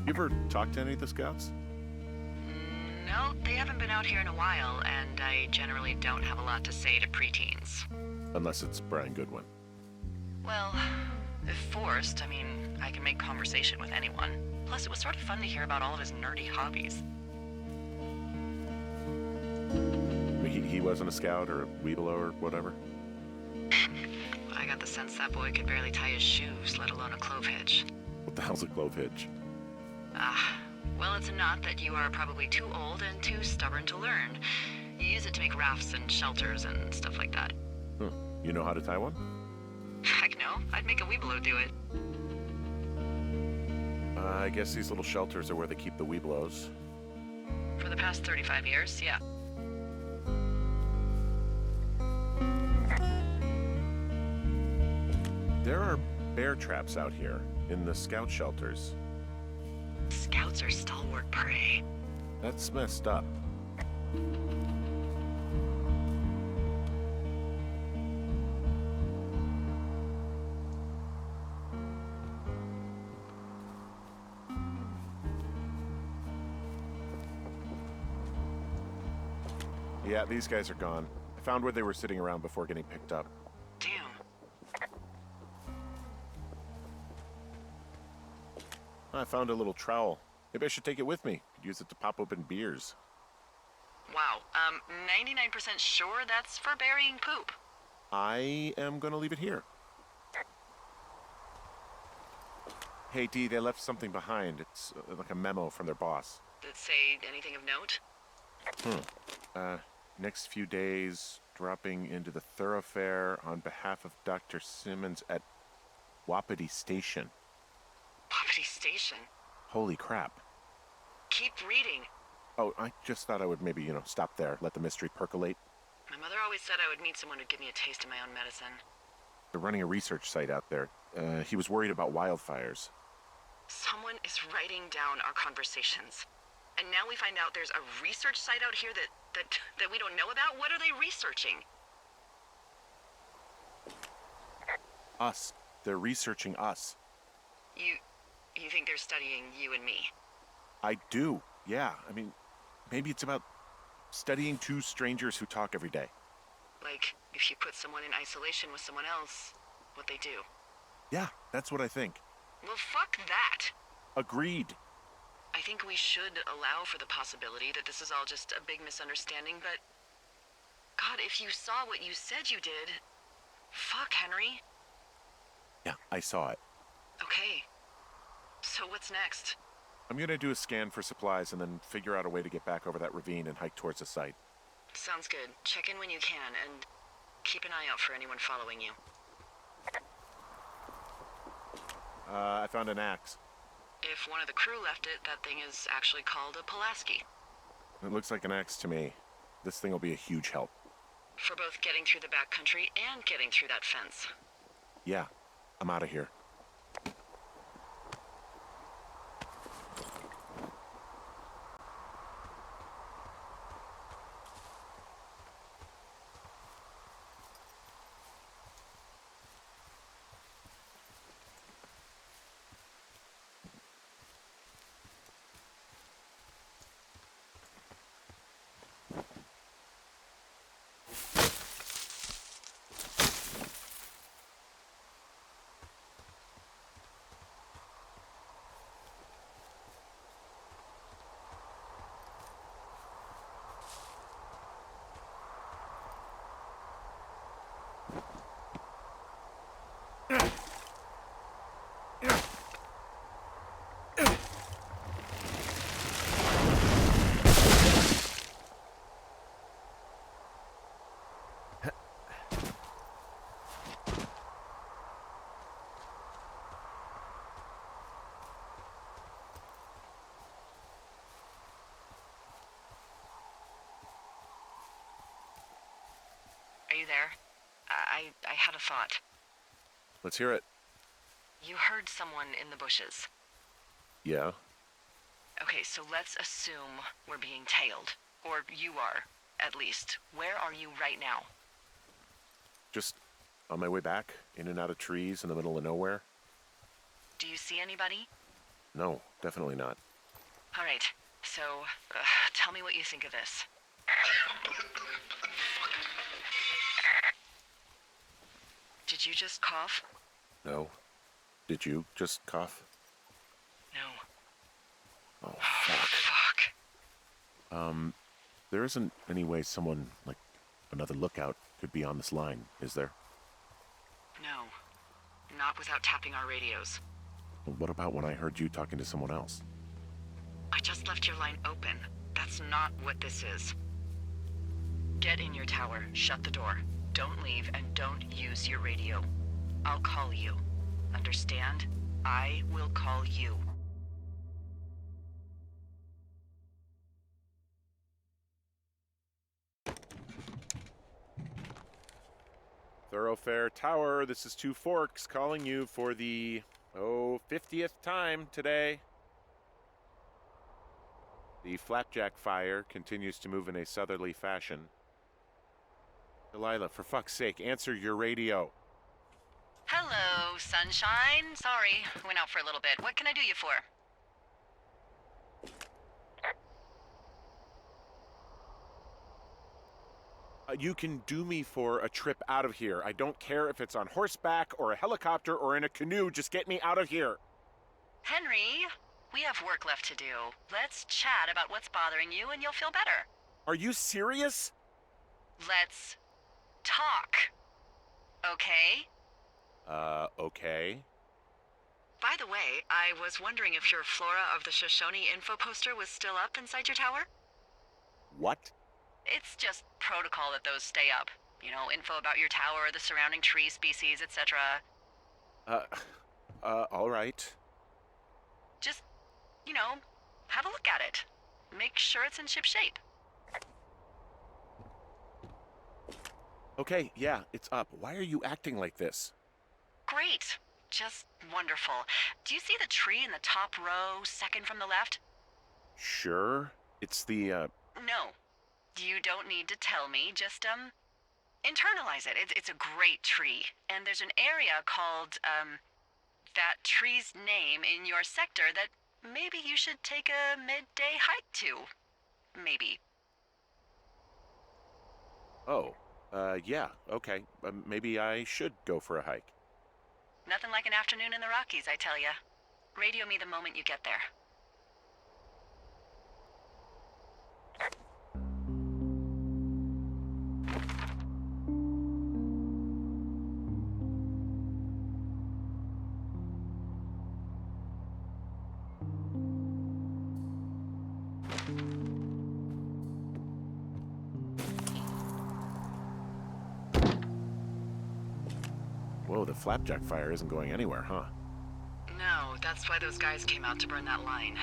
Speaker 2: You ever talked to any of the Scouts?
Speaker 1: No, they haven't been out here in a while, and I generally don't have a lot to say to preteens.
Speaker 2: Unless it's Brian Goodwin.
Speaker 1: Well, if forced, I mean, I can make conversation with anyone. Plus, it was sort of fun to hear about all of his nerdy hobbies.
Speaker 2: He wasn't a Scout or a Weeblo or whatever?
Speaker 1: I got the sense that boy could barely tie his shoes, let alone a clove hitch.
Speaker 2: What the hell's a clove hitch?
Speaker 1: Well, it's a knot that you are probably too old and too stubborn to learn. You use it to make rafts and shelters and stuff like that.
Speaker 2: You know how to tie one?
Speaker 1: Heck no, I'd make a weebelow do it.
Speaker 2: I guess these little shelters are where they keep the Weeblos.
Speaker 1: For the past 35 years, yeah.
Speaker 2: There are bear traps out here in the Scout shelters.
Speaker 1: Scouts are stalwart prey.
Speaker 2: That's messed up. Yeah, these guys are gone. I found where they were sitting around before getting picked up.
Speaker 1: Damn.
Speaker 2: I found a little trowel. Maybe I should take it with me. Could use it to pop open beers.
Speaker 1: Wow, 99% sure that's for burying poop.
Speaker 2: I am gonna leave it here. Hey, Dee, they left something behind. It's like a memo from their boss.
Speaker 1: Did it say anything of note?
Speaker 2: Next few days, dropping into the thoroughfare on behalf of Dr. Simmons at Wapiti Station.
Speaker 1: Wapiti Station?
Speaker 2: Holy crap.
Speaker 1: Keep reading.
Speaker 2: Oh, I just thought I would maybe, stop there, let the mystery percolate.
Speaker 1: My mother always said I would meet someone who'd give me a taste of my own medicine.
Speaker 2: They're running a research site out there. He was worried about wildfires.
Speaker 1: Someone is writing down our conversations. And now we find out there's a research site out here that we don't know about? What are they researching?
Speaker 2: Us. They're researching us.
Speaker 1: You think they're studying you and me?
Speaker 2: I do, yeah. I mean, maybe it's about studying two strangers who talk every day.
Speaker 1: Like, if you put someone in isolation with someone else, what they do.
Speaker 2: Yeah, that's what I think.
Speaker 1: Well, fuck that.
Speaker 2: Agreed.
Speaker 1: I think we should allow for the possibility that this is all just a big misunderstanding, but... God, if you saw what you said you did... Fuck, Henry.
Speaker 2: Yeah, I saw it.
Speaker 1: Okay. So what's next?
Speaker 2: I'm gonna do a scan for supplies and then figure out a way to get back over that ravine and hike towards the site.
Speaker 1: Sounds good. Check in when you can, and keep an eye out for anyone following you.
Speaker 2: I found an axe.
Speaker 1: If one of the crew left it, that thing is actually called a Pulaski.
Speaker 2: It looks like an axe to me. This thing will be a huge help.
Speaker 1: For both getting through the backcountry and getting through that fence.
Speaker 2: Yeah, I'm out of here.
Speaker 1: Are you there? I had a thought.
Speaker 2: Let's hear it.
Speaker 1: You heard someone in the bushes.
Speaker 2: Yeah?
Speaker 1: Okay, so let's assume we're being tailed. Or you are, at least. Where are you right now?
Speaker 2: Just on my way back, in and out of trees in the middle of nowhere?
Speaker 1: Do you see anybody?
Speaker 2: No, definitely not.
Speaker 1: All right, so tell me what you think of this. Did you just cough?
Speaker 2: No. Did you just cough?
Speaker 1: No.
Speaker 2: Oh,
Speaker 1: Oh,
Speaker 2: fuck.
Speaker 1: fuck.
Speaker 2: There isn't any way someone, like, another lookout could be on this line, is there?
Speaker 1: No. Not without tapping our radios.
Speaker 2: Well, what about when I heard you talking to someone else?
Speaker 1: I just left your line open. That's not what this is. Get in your tower, shut the door. Don't leave, and don't use your radio. I'll call you. Understand? I will call you.
Speaker 2: Thoroughfare Tower, this is Two Forks calling you for the, 50th time today. The flapjack fire continues to move in a southerly fashion. Delilah, for fuck's sake, answer your radio.
Speaker 1: Hello, sunshine. Sorry, went out for a little bit. What can I do you for?
Speaker 2: You can do me for a trip out of here. I don't care if it's on horseback or a helicopter or in a canoe. Just get me out of here.
Speaker 1: Henry, we have work left to do. Let's chat about what's bothering you and you'll feel better.
Speaker 2: Are you serious?
Speaker 1: Let's talk. Okay?
Speaker 2: Okay.
Speaker 1: By the way, I was wondering if your Flora of the Shoshone info poster was still up inside your tower?
Speaker 2: What?
Speaker 1: It's just protocol that those stay up. You know, info about your tower, the surrounding tree species, etc.
Speaker 2: All right.
Speaker 1: Just, you know, have a look at it. Make sure it's in ship shape.
Speaker 2: Okay, yeah, it's up. Why are you acting like this?
Speaker 1: Great. Just wonderful. Do you see the tree in the top row, second from the left?
Speaker 2: Sure. It's the,
Speaker 1: No. You don't need to tell me. Just, internalize it. It's a great tree. And there's an area called, that tree's name in your sector that maybe you should take a midday hike to. Maybe.
Speaker 2: Oh, yeah, okay. Maybe I should go for a hike.
Speaker 1: Nothing like an afternoon in the Rockies, I tell ya. Radio me the moment you get there.
Speaker 2: Whoa, the flapjack fire isn't going anywhere, huh?
Speaker 1: No, that's why those guys came out to burn that line.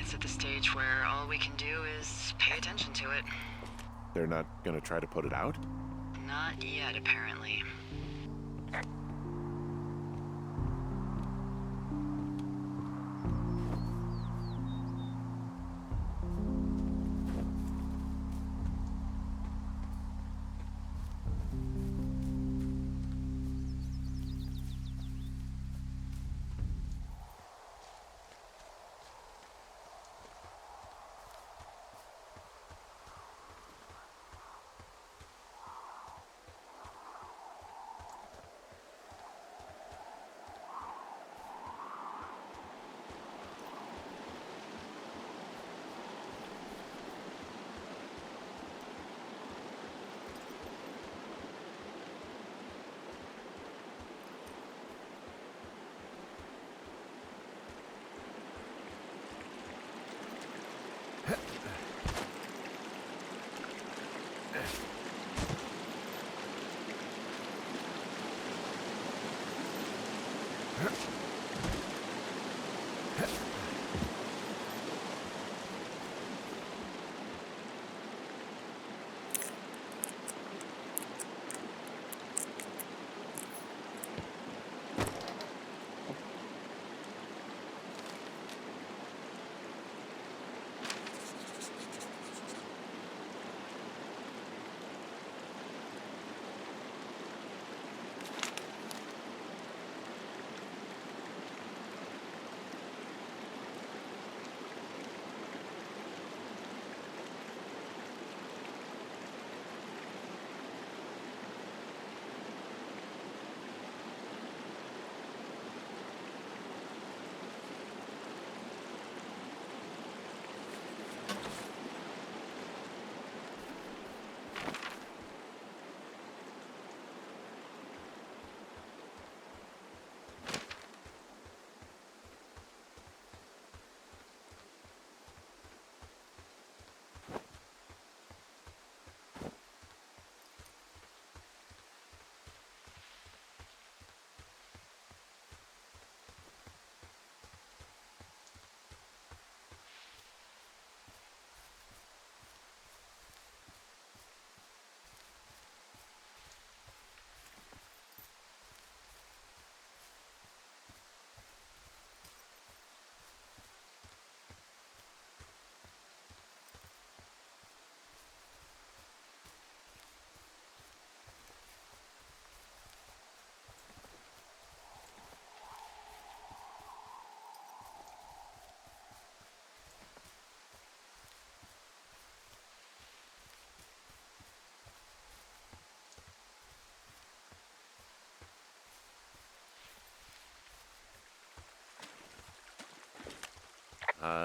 Speaker 1: It's at the stage where all we can do is pay attention to it.
Speaker 2: They're not gonna try to put it out?
Speaker 1: Not yet, apparently.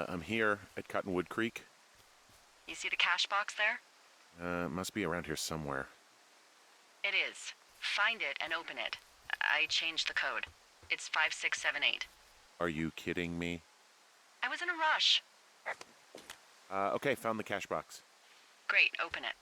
Speaker 2: I'm here at Cottonwood Creek.
Speaker 1: You see the cash box there?
Speaker 2: Must be around here somewhere.
Speaker 1: It is. Find it and open it. I changed the code. It's 5678.
Speaker 2: Are you kidding me?
Speaker 1: I was in a rush.
Speaker 2: Okay, found the cash box.
Speaker 1: Great, open it.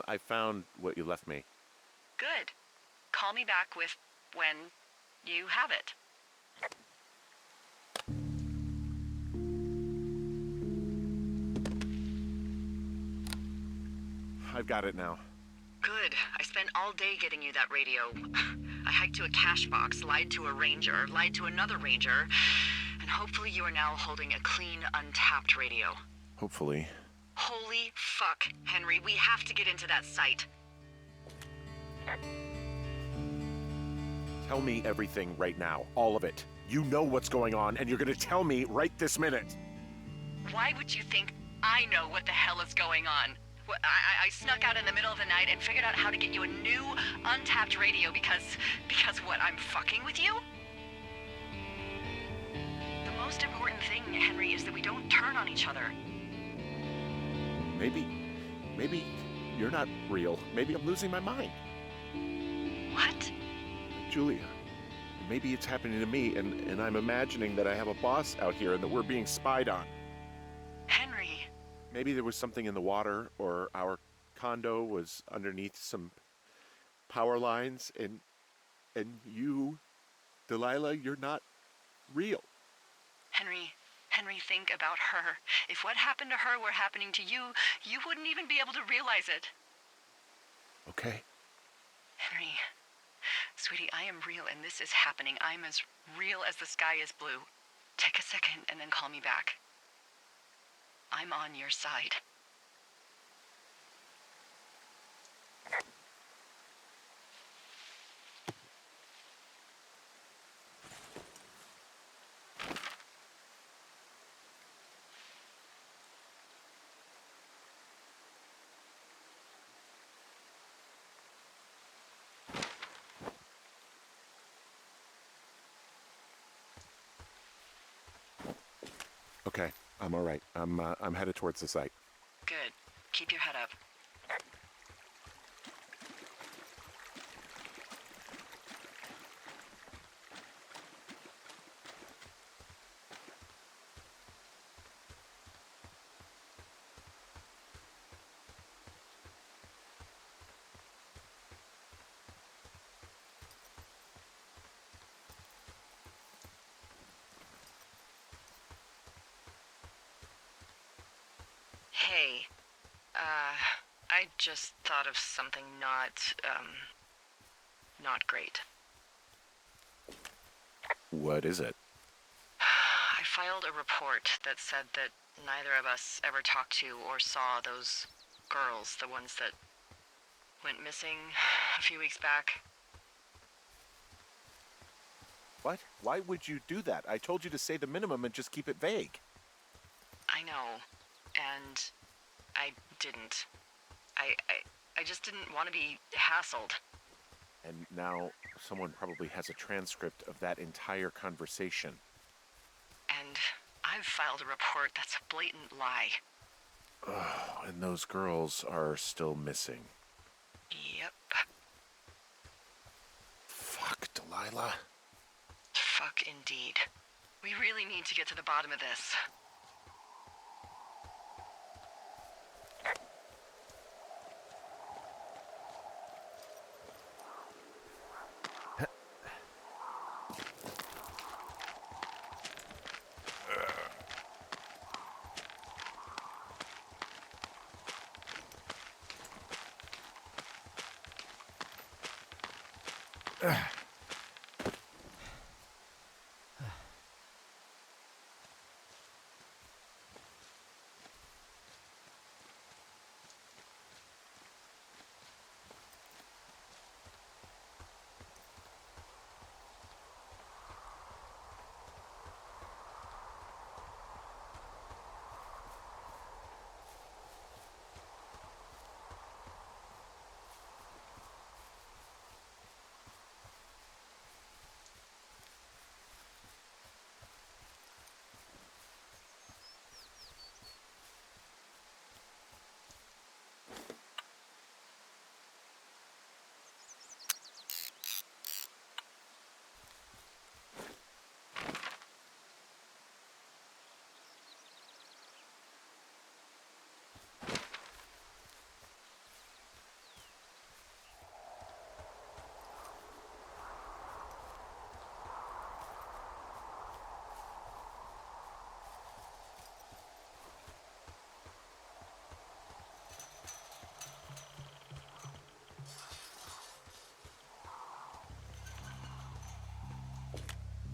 Speaker 2: I found what you left me.
Speaker 1: Good. Call me back with when you have it.
Speaker 2: I've got it now.
Speaker 1: Good. I spent all day getting you that radio. I hiked to a cash box, lied to a ranger, lied to another ranger, and hopefully you are now holding a clean, untapped radio.
Speaker 2: Hopefully.
Speaker 1: Holy fuck, Henry, we have to get into that site.
Speaker 2: Tell me everything right now. All of it. You know what's going on, and you're gonna tell me right this minute.
Speaker 1: Why would you think I know what the hell is going on? I snuck out in the middle of the night and figured out how to get you a new, untapped radio because what, I'm fucking with you? The most important thing, Henry, is that we don't turn on each other.
Speaker 2: Maybe you're not real. Maybe I'm losing my mind.
Speaker 1: What?
Speaker 2: Julia, maybe it's happening to me, and I'm imagining that I have a boss out here and that we're being spied on.
Speaker 1: Henry.
Speaker 2: Maybe there was something in the water, or our condo was underneath some power lines, and you, Delilah, you're not real.
Speaker 1: Henry, think about her. If what happened to her were happening to you, you wouldn't even be able to realize it.
Speaker 2: Okay.
Speaker 1: Henry, sweetie, I am real and this is happening. I'm as real as the sky is blue. Take a second and then call me back. I'm on your side.
Speaker 2: Okay, I'm all right. I'm headed towards the site.
Speaker 1: Good. Keep your head up. Hey, I just thought of something not great.
Speaker 2: What is it?
Speaker 1: I filed a report that said that neither of us ever talked to or saw those girls, the ones that went missing a few weeks back.
Speaker 2: What? Why would you do that? I told you to say the minimum and just keep it vague.
Speaker 1: I know, and I didn't. I just didn't want to be hassled.
Speaker 2: And now someone probably has a transcript of that entire conversation.
Speaker 1: And I've filed a report that's a blatant lie.
Speaker 2: Oh, and those girls are still missing.
Speaker 1: Yep.
Speaker 2: Fuck, Delilah.
Speaker 1: Fuck indeed. We really need to get to the bottom of this.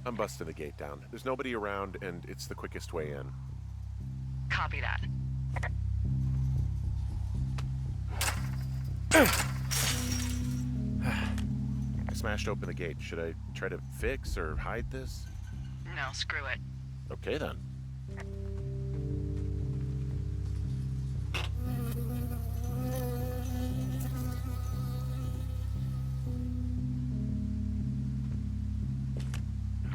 Speaker 2: I'm busting the gate down. There's nobody around, and it's the quickest way in.
Speaker 1: Copy that.
Speaker 2: I smashed open the gate. Should I try to fix or hide this?
Speaker 1: No, screw it.
Speaker 2: Okay, then.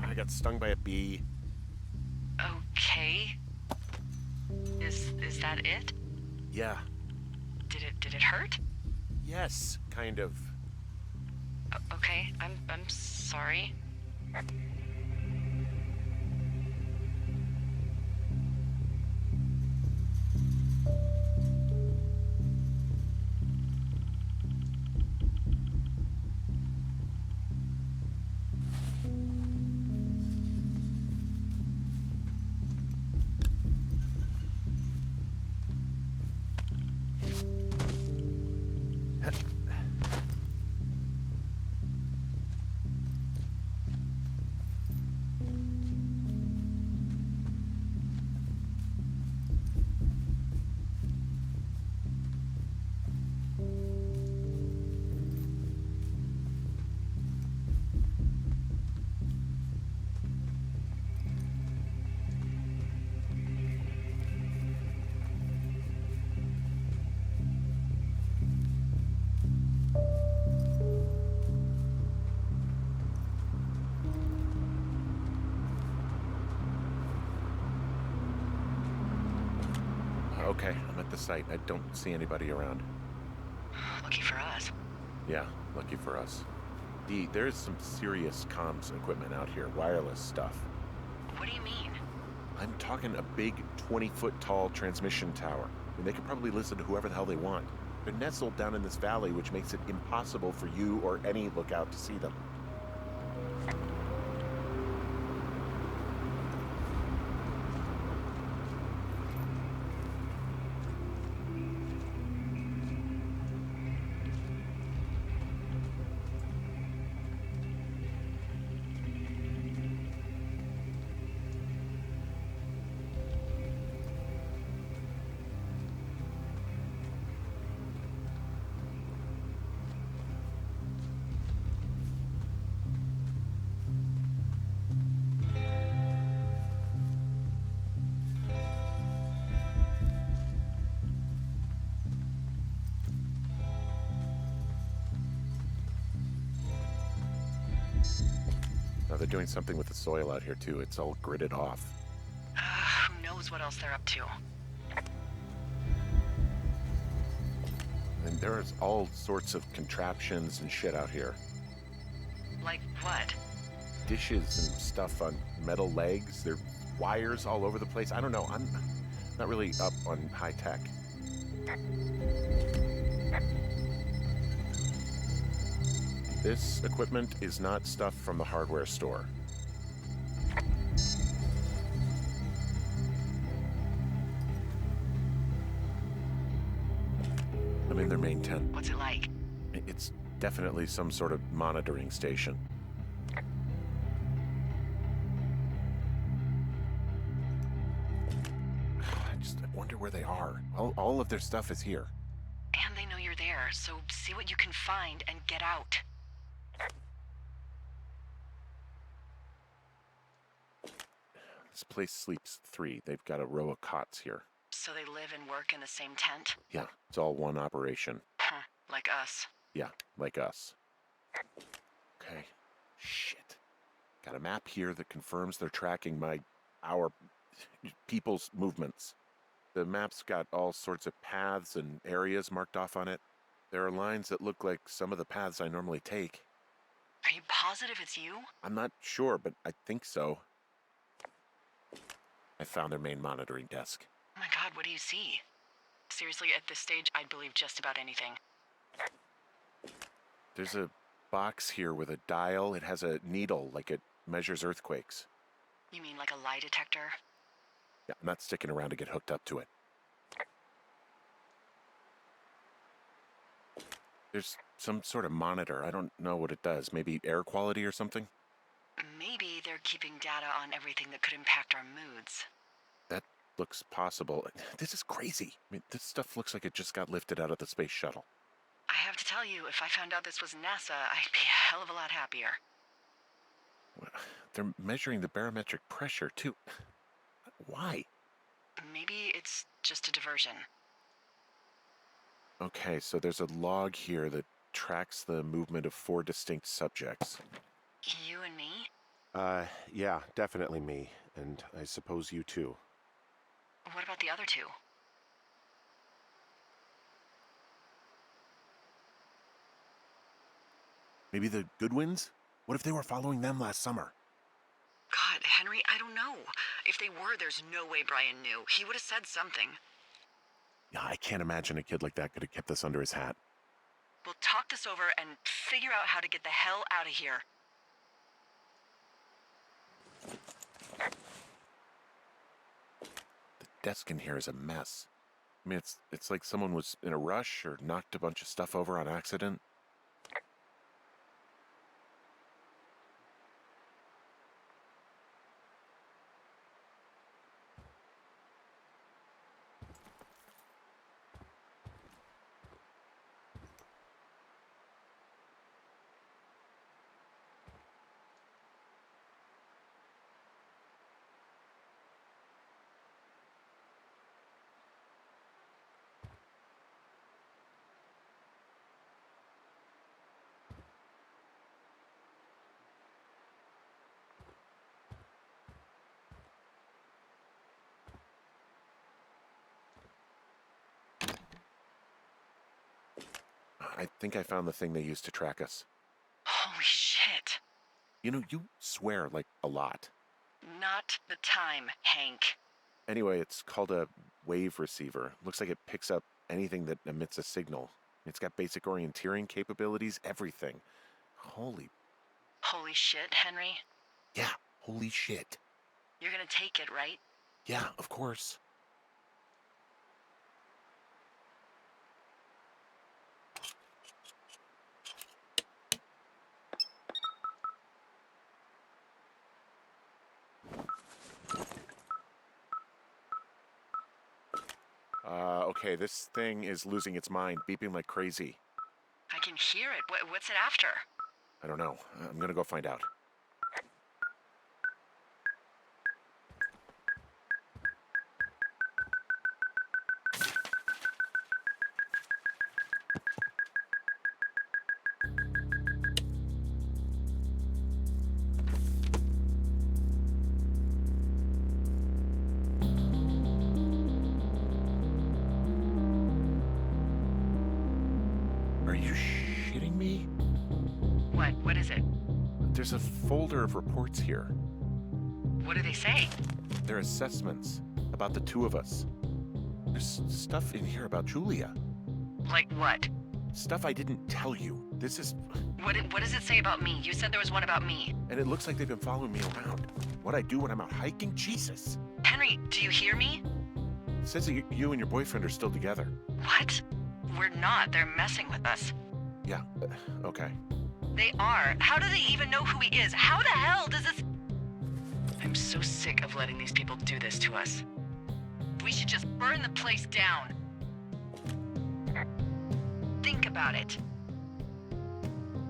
Speaker 2: I got stung by a bee.
Speaker 1: Okay. Is that it?
Speaker 2: Yeah.
Speaker 1: Did it hurt?
Speaker 2: Yes, kind of.
Speaker 1: Okay, I'm sorry.
Speaker 2: Okay, I'm at the site. I don't see anybody around.
Speaker 1: Lucky for us.
Speaker 2: Yeah, lucky for us. Dee, there's some serious comms equipment out here, wireless stuff.
Speaker 1: What do you mean?
Speaker 2: I'm talking a big 20-foot tall transmission tower. I mean, they could probably listen to whoever the hell they want. They're nestled down in this valley, which makes it impossible for you or any lookout to see them. Now, they're doing something with the soil out here, too. It's all gridded off.
Speaker 1: Who knows what else they're up to?
Speaker 2: And there's all sorts of contraptions and shit out here.
Speaker 1: Like what?
Speaker 2: Dishes and stuff on metal legs. There are wires all over the place. I don't know. I'm not really up on high tech. This equipment is not stuff from the hardware store. I'm in their main tent.
Speaker 1: What's it like?
Speaker 2: It's definitely some sort of monitoring station. I wonder where they are. All of their stuff is here.
Speaker 1: And they know you're there, so see what you can find and get out.
Speaker 2: This place sleeps 3. They've got a row of cots here.
Speaker 1: So they live and work in the same tent?
Speaker 2: Yeah, it's all one operation.
Speaker 1: Huh, like us.
Speaker 2: Yeah, like us. Okay. Shit. Got a map here that confirms they're tracking our people's movements. The map's got all sorts of paths and areas marked off on it. There are lines that look like some of the paths I normally take.
Speaker 1: Are you positive it's you?
Speaker 2: I'm not sure, but I think so. I found their main monitoring desk.
Speaker 1: Oh my god, what do you see? Seriously, at this stage, I'd believe just about anything.
Speaker 2: There's a box here with a dial. It has a needle, like it measures earthquakes.
Speaker 1: You mean like a lie detector?
Speaker 2: Yeah, I'm not sticking around to get hooked up to it. There's some sort of monitor. I don't know what it does. Maybe air quality or something?
Speaker 1: Maybe they're keeping data on everything that could impact our moods.
Speaker 2: That looks possible. This is crazy. I mean, this stuff looks like it just got lifted out of the space shuttle.
Speaker 1: I have to tell you, if I found out this was NASA, I'd be a hell of a lot happier.
Speaker 2: They're measuring the barometric pressure, too. Why?
Speaker 1: Maybe it's just a diversion.
Speaker 2: Okay, so there's a log here that tracks the movement of 4 distinct subjects.
Speaker 1: You and me?
Speaker 5: Yeah, definitely me. And I suppose you too.
Speaker 1: What about the other two?
Speaker 2: Maybe the Goodwins? What if they were following them last summer?
Speaker 1: God, Henry, I don't know. If they were, there's no way Brian knew. He would have said something.
Speaker 2: Yeah, I can't imagine a kid like that could have kept this under his hat.
Speaker 1: We'll talk this over and figure out how to get the hell out of here.
Speaker 2: The desk in here is a mess. I mean, it's like someone was in a rush or knocked a bunch of stuff over on accident. I think I found the thing they used to track us.
Speaker 1: Holy shit.
Speaker 2: You know, you swear like a lot.
Speaker 1: Not the time, Hank.
Speaker 2: Anyway, it's called a wave receiver. Looks like it picks up anything that emits a signal. It's got basic orienteering capabilities, everything. Holy
Speaker 1: Shit, Henry.
Speaker 2: Yeah, holy shit.
Speaker 1: You're gonna take it, right?
Speaker 2: Yeah, of course. Okay, this thing is losing its mind, beeping like crazy.
Speaker 1: I can hear it. What's it after?
Speaker 2: I don't know. I'm gonna go find out. Are you shitting me?
Speaker 1: What is it?
Speaker 2: There's a folder of reports here.
Speaker 1: What do they say?
Speaker 2: They're assessments about the two of us. There's stuff in here about Julia.
Speaker 1: Like what?
Speaker 2: Stuff I didn't tell you. This is...
Speaker 1: What does it say about me? You said there was one about me.
Speaker 2: And it looks like they've been following me around. What I do when I'm out hiking? Jesus.
Speaker 1: Henry, do you hear me?
Speaker 2: It says that you and your boyfriend are still together.
Speaker 1: What? We're not. They're messing with us.
Speaker 2: Yeah, okay.
Speaker 1: They are. How do they even know who he is? How the hell does this... I'm so sick of letting these people do this to us. We should just burn the place down. Think about it.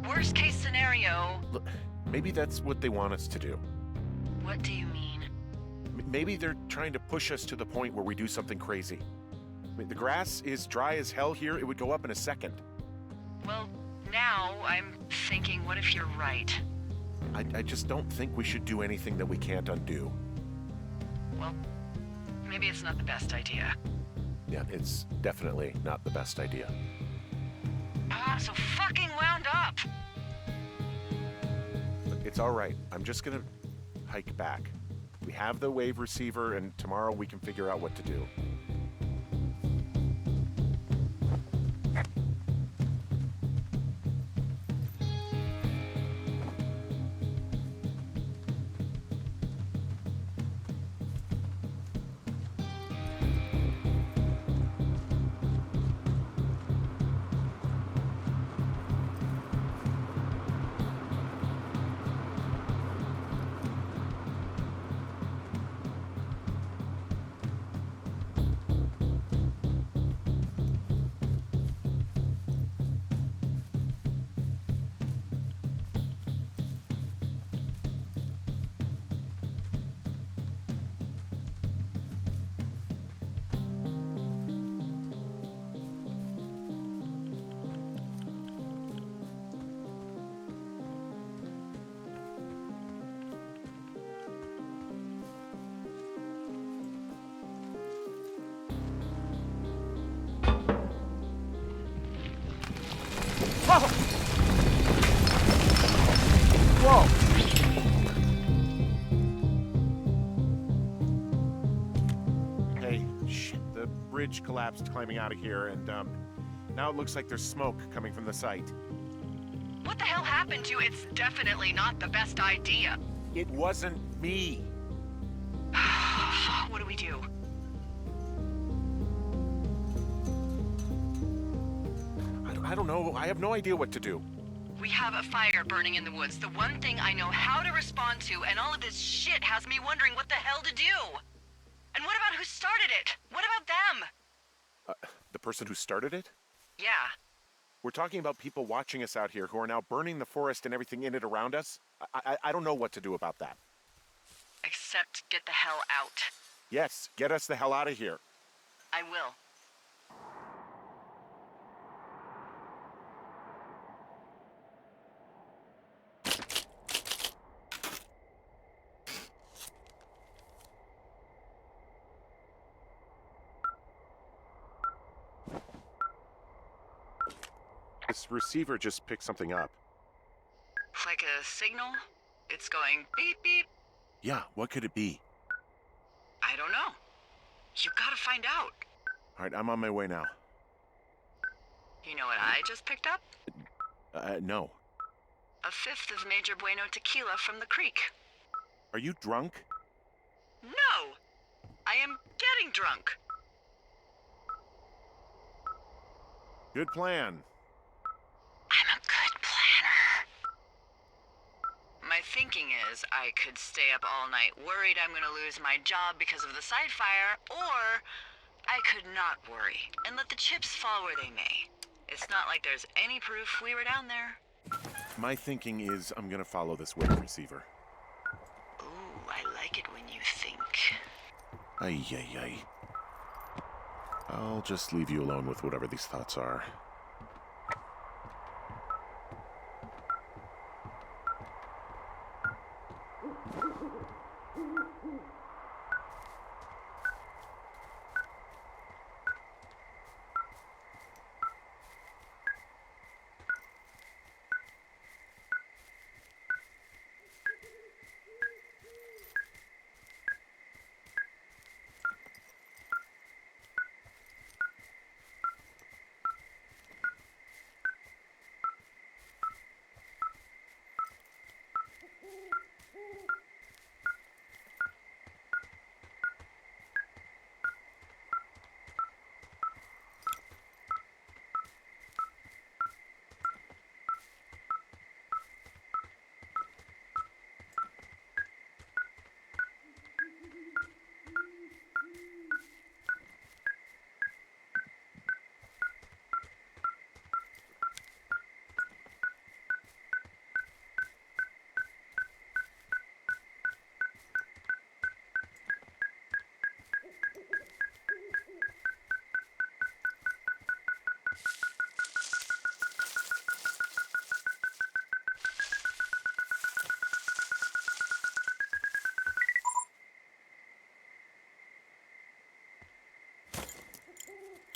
Speaker 1: Worst case scenario...
Speaker 2: Look, maybe that's what they want us to do.
Speaker 1: What do you mean?
Speaker 2: Maybe they're trying to push us to the point where we do something crazy. I mean, the grass is dry as hell here. It would go up in a second.
Speaker 1: Well, now I'm thinking, what if you're right?
Speaker 2: I just don't think we should do anything that we can't undo.
Speaker 1: Well, maybe it's not the best idea.
Speaker 2: Yeah, it's definitely not the best idea.
Speaker 1: So fucking wound up!
Speaker 2: Look, it's all right. I'm just gonna hike back. We have the wave receiver, and tomorrow we can figure out what to do. Whoa! Hey, shit, the bridge collapsed climbing out of here, and, now it looks like there's smoke coming from the site.
Speaker 1: What the hell happened to you? It's definitely not the best idea.
Speaker 2: It wasn't me.
Speaker 1: What do we do?
Speaker 2: I don't know. I have no idea what to do.
Speaker 1: We have a fire burning in the woods. The one thing I know how to respond to, and all of this shit has me wondering what the hell to do. And what about who started it? What about them?
Speaker 2: The person who started it?
Speaker 1: Yeah.
Speaker 2: We're talking about people watching us out here who are now burning the forest and everything in it around us. I don't know what to do about that.
Speaker 1: Except get the hell out.
Speaker 2: Yes, get us the hell out of here.
Speaker 1: I will.
Speaker 5: This receiver just picked something up.
Speaker 1: Like a signal? It's going beep beep.
Speaker 2: Yeah, what could it be?
Speaker 1: I don't know. You gotta find out.
Speaker 2: All right, I'm on my way now.
Speaker 1: You know what I just picked up?
Speaker 2: No.
Speaker 1: A fifth of Major Bueno tequila from the creek.
Speaker 2: Are you drunk?
Speaker 1: No! I am getting drunk.
Speaker 2: Good plan.
Speaker 1: I'm a good planner. My thinking is I could stay up all night worried I'm gonna lose my job because of the side fire, or I could not worry and let the chips fall where they may. It's not like there's any proof we were down there.
Speaker 2: My thinking is I'm gonna follow this wave receiver.
Speaker 1: Ooh, I like it when you think.
Speaker 2: Ay, ay, ay. I'll just leave you alone with whatever these thoughts are.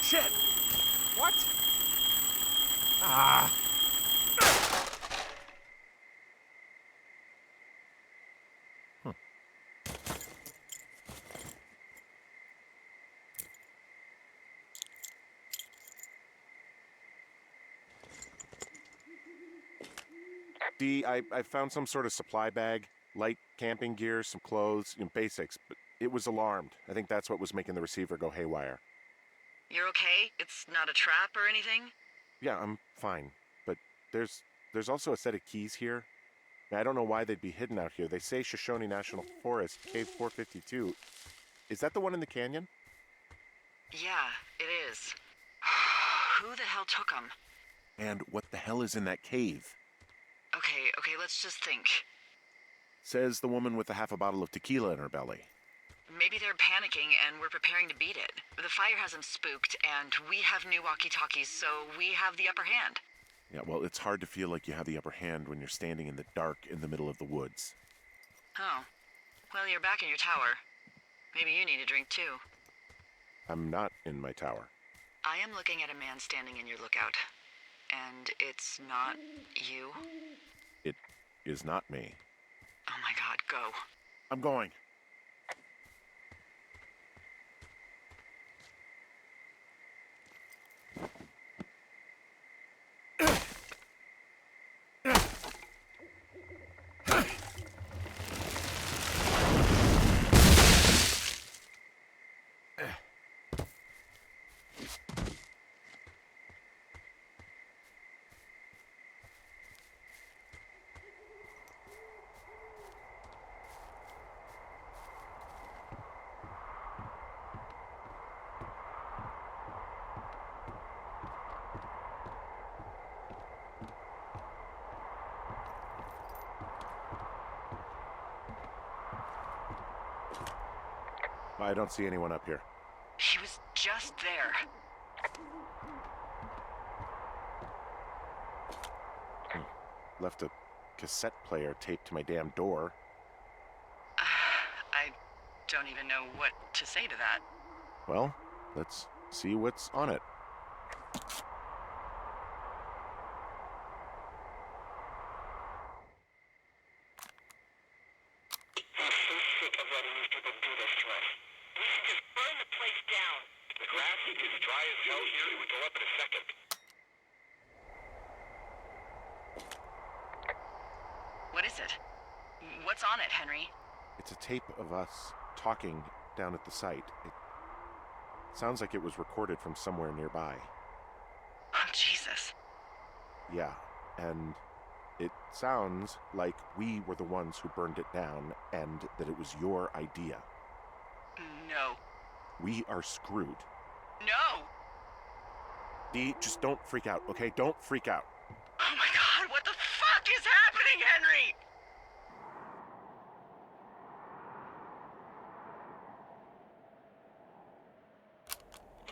Speaker 2: Shit! What? Ah!
Speaker 5: Dee, I found some sort of supply bag, light camping gear, some clothes, basics, but it was alarmed. I think that's what was making the receiver go haywire.
Speaker 1: You're okay? It's not a trap or anything?
Speaker 5: Yeah, I'm fine, but there's also a set of keys here. I don't know why they'd be hidden out here. They say Shoshone National Forest, Cave 452. Is that the one in the canyon?
Speaker 1: Yeah, it is. Who the hell took them?
Speaker 2: And what the hell is in that cave?
Speaker 1: Okay, let's just think.
Speaker 2: Says the woman with a half a bottle of tequila in her belly.
Speaker 1: Maybe they're panicking and we're preparing to beat it. The fire has them spooked, and we have new walkie-talkies, so we have the upper hand.
Speaker 2: Yeah, well, it's hard to feel like you have the upper hand when you're standing in the dark in the middle of the woods.
Speaker 1: Oh. Well, you're back in your tower. Maybe you need a drink, too.
Speaker 5: I'm not in my tower.
Speaker 1: I am looking at a man standing in your lookout. And it's not you?
Speaker 5: It is not me.
Speaker 1: Oh my god, go.
Speaker 5: I'm going. I don't see anyone up here.
Speaker 1: He was just there.
Speaker 5: Left a cassette player taped to my damn door.
Speaker 1: I don't even know what to say to that.
Speaker 5: Well, let's see what's on it.
Speaker 6: I'm so sick of letting these people do this to us. We should just burn the place down. The grass is dry as hell here. It would go up in a second.
Speaker 1: What is it? What's on it, Henry?
Speaker 5: It's a tape of us talking down at the site. It sounds like it was recorded from somewhere nearby.
Speaker 1: Oh, Jesus.
Speaker 5: Yeah, and it sounds like we were the ones who burned it down and that it was your idea.
Speaker 1: No.
Speaker 5: We are screwed.
Speaker 1: No!
Speaker 5: Dee, just don't freak out, okay? Don't freak out.
Speaker 1: Oh my god, what the fuck is happening, Henry?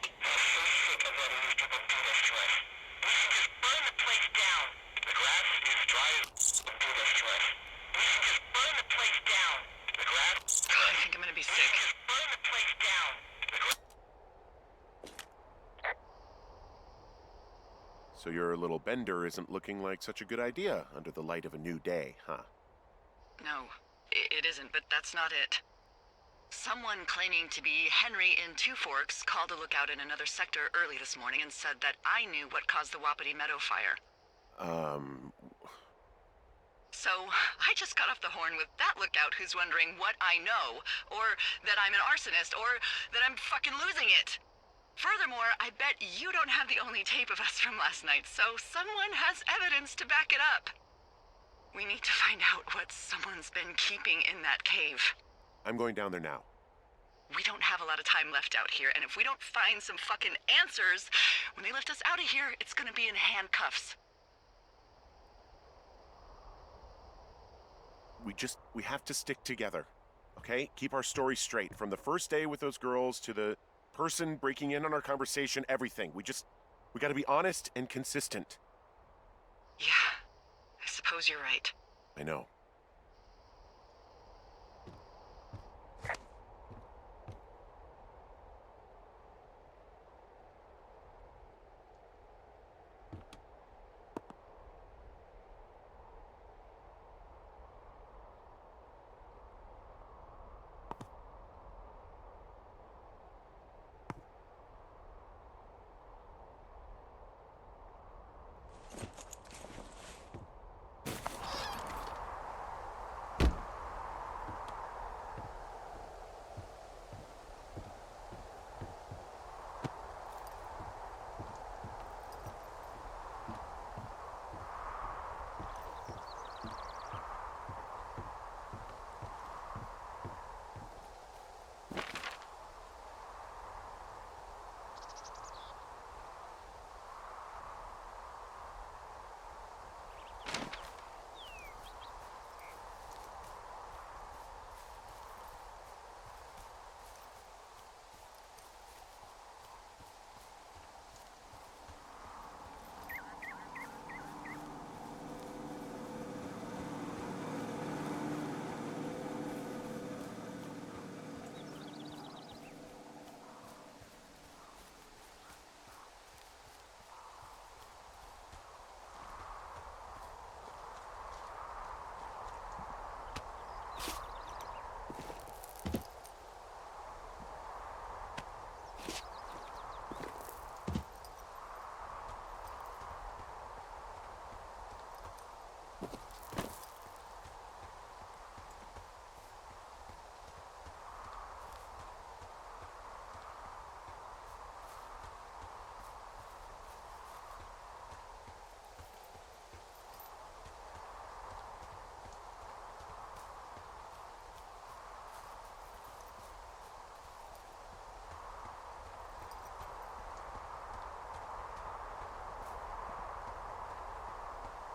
Speaker 6: I'm so sick of letting these people do this to us. We should just burn the place down. The grass is dry as do this to us. We should just burn the place down. The grass.
Speaker 1: God, I think I'm gonna be
Speaker 6: We
Speaker 1: sick.
Speaker 6: should just burn the place down. The grass.
Speaker 2: So your little bender isn't looking like such a good idea under the light of a new day, huh?
Speaker 1: No, it isn't, but that's not it. Someone claiming to be Henry in Two Forks called a lookout in another sector early this morning and said that I knew what caused the Wapiti Meadow fire. So, I just got off the horn with that lookout who's wondering what I know, or that I'm an arsonist, or that I'm fucking losing it. Furthermore, I bet you don't have the only tape of us from last night, so someone has evidence to back it up. We need to find out what someone's been keeping in that cave.
Speaker 2: I'm going down there now.
Speaker 1: We don't have a lot of time left out here, and if we don't find some fucking answers, when they lift us out of here, it's gonna be in handcuffs.
Speaker 2: We have to stick together, okay? Keep our story straight. From the first day with those girls to the person breaking in on our conversation, everything. We gotta be honest and consistent.
Speaker 1: Yeah, I suppose you're right.
Speaker 2: I know.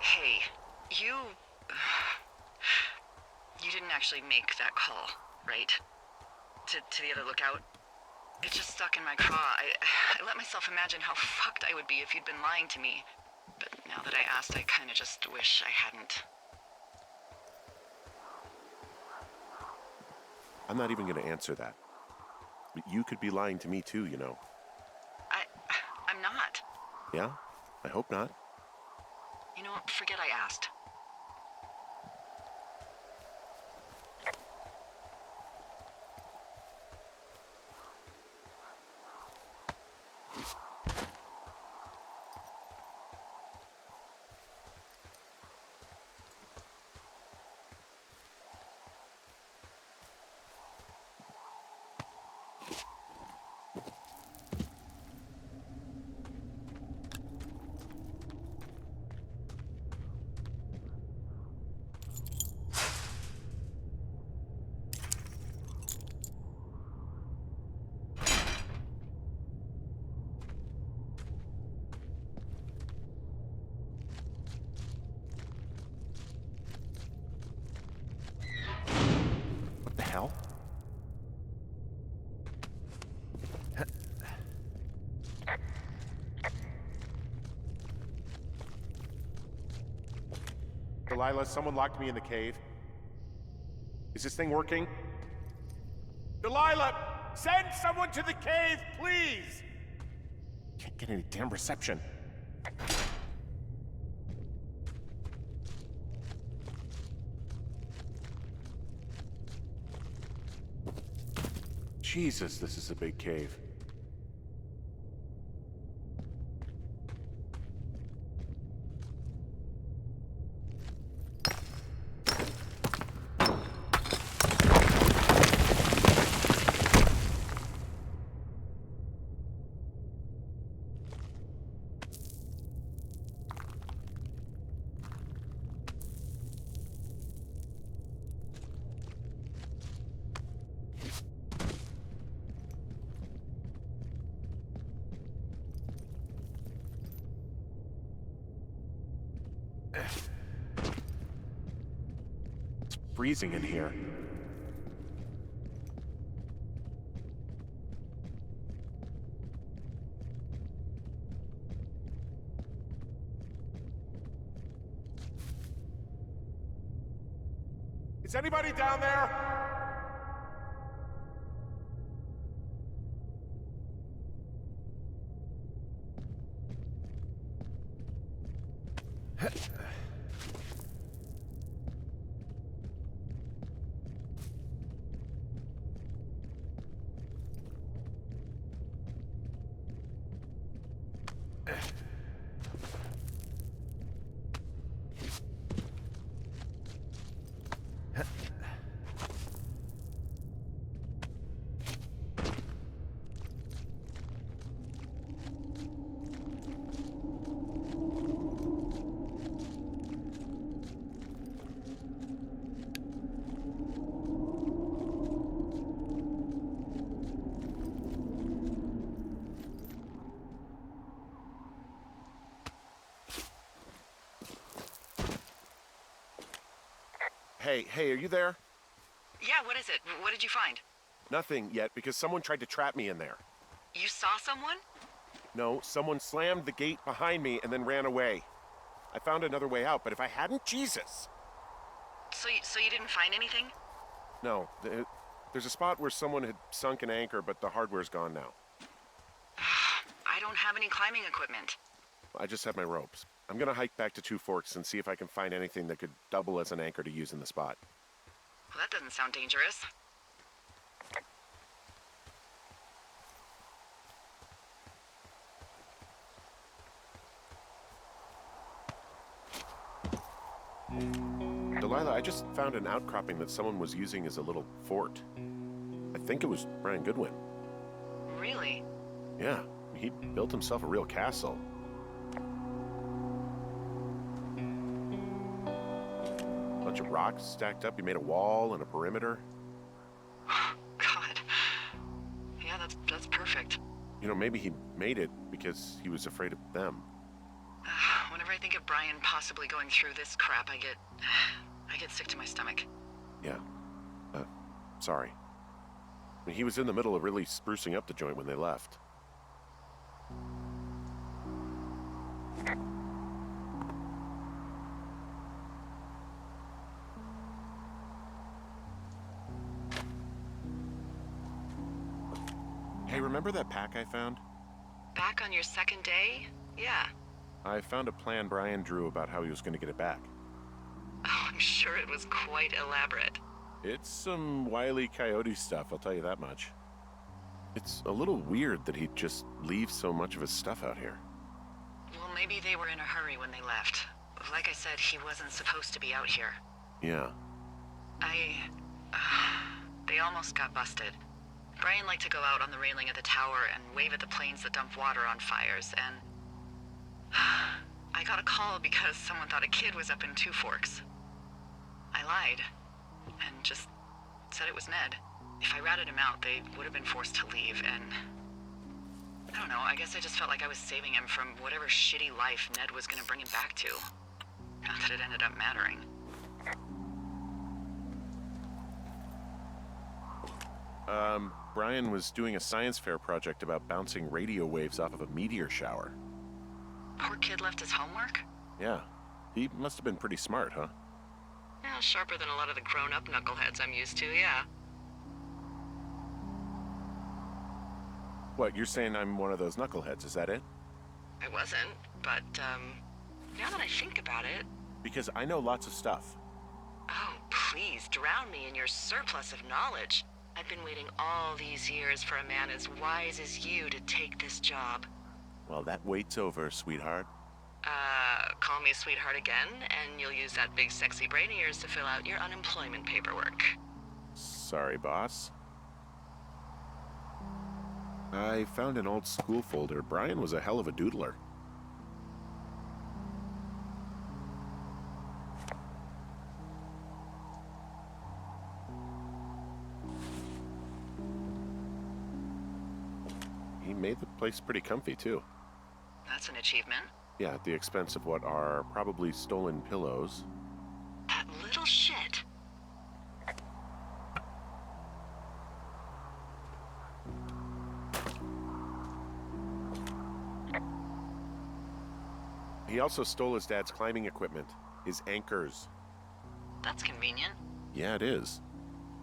Speaker 1: Hey, you... You didn't actually make that call, right? To the other lookout? It just stuck in my craw. I let myself imagine how fucked I would be if you'd been lying to me. But now that I asked, I kinda just wish I hadn't.
Speaker 2: I'm not even going to answer that. But you could be lying to me too, you know.
Speaker 1: I'm not.
Speaker 2: Yeah? I hope not.
Speaker 1: You know what? Forget I asked.
Speaker 2: What the hell?
Speaker 5: Delilah, someone locked me in the cave. Is this thing working? Delilah! Send someone to the cave, please! Can't get any damn reception.
Speaker 2: Jesus, this is a big cave. It's freezing in here.
Speaker 5: Is anybody down there?
Speaker 2: Hey, are you there?
Speaker 1: Yeah, what is it? What did you find?
Speaker 2: Nothing yet, because someone tried to trap me in there.
Speaker 1: You saw someone?
Speaker 2: No, someone slammed the gate behind me and then ran away. I found another way out, but if I hadn't, Jesus!
Speaker 1: So you didn't find anything?
Speaker 2: No, there's a spot where someone had sunk an anchor, but the hardware's gone now.
Speaker 1: I don't have any climbing equipment.
Speaker 2: I just have my ropes. I'm gonna hike back to Two Forks and see if I can find anything that could double as an anchor to use in the spot.
Speaker 1: Well, that doesn't sound dangerous.
Speaker 2: Delilah, I just found an outcropping that someone was using as a little fort. I think it was Brian Goodwin.
Speaker 1: Really?
Speaker 2: Yeah, he built himself a real castle. Bunch of rocks stacked up. He made a wall and a perimeter.
Speaker 1: God. Yeah, that's perfect.
Speaker 2: You know, maybe he made it because he was afraid of them.
Speaker 1: Whenever I think of Brian Brian possibly going through this crap, I get sick to my stomach.
Speaker 2: Yeah. Sorry. I mean, he was in the middle of really sprucing up the joint when they left. Hey, remember that pack I found?
Speaker 1: Back on your second day? Yeah.
Speaker 2: I found a plan Brian drew about how he was going to get it back.
Speaker 1: Oh, I'm sure it was quite elaborate.
Speaker 2: It's some Wile E. Coyote stuff, I'll tell you that much. It's a little weird that he'd just leave so much of his stuff out here.
Speaker 1: Well, maybe they were in a hurry when they left. Like I said, he wasn't supposed to be out here.
Speaker 2: Yeah.
Speaker 1: They almost got busted. Brian liked to go out on the railing of the tower and wave at the planes that dump water on fires, and I got a call because someone thought a kid was up in Two Forks. I lied, and just said it was Ned. If I ratted him out, they would have been forced to leave, and I don't know, I guess I just felt like I was saving him from whatever shitty life Ned was gonna bring him back to. Not that it ended up mattering.
Speaker 2: Brian was doing a science fair project about bouncing radio waves off of a meteor shower.
Speaker 1: Poor kid left his homework?
Speaker 2: Yeah. He must have been pretty smart, huh?
Speaker 1: Yeah, sharper than a lot of the grown-up knuckleheads I'm used to, yeah.
Speaker 2: What, you're saying I'm one of those knuckleheads, is that it?
Speaker 1: I wasn't, but, now that I think about it...
Speaker 2: Because I know lots of stuff.
Speaker 1: Oh, please, drown me in your surplus of knowledge. I've been waiting all these years for a man as wise as you to take this job.
Speaker 2: Well, that wait's over, sweetheart.
Speaker 1: Call me sweetheart again, and you'll use that big sexy brain of yours to fill out your unemployment paperwork.
Speaker 2: Sorry, boss. I found an old school folder. Brian was a hell of a doodler. He made the place pretty comfy, too.
Speaker 1: That's an achievement.
Speaker 2: Yeah, at the expense of what are probably stolen pillows.
Speaker 1: That little shit.
Speaker 2: He also stole his dad's climbing equipment, his anchors.
Speaker 1: That's convenient.
Speaker 2: Yeah, it is.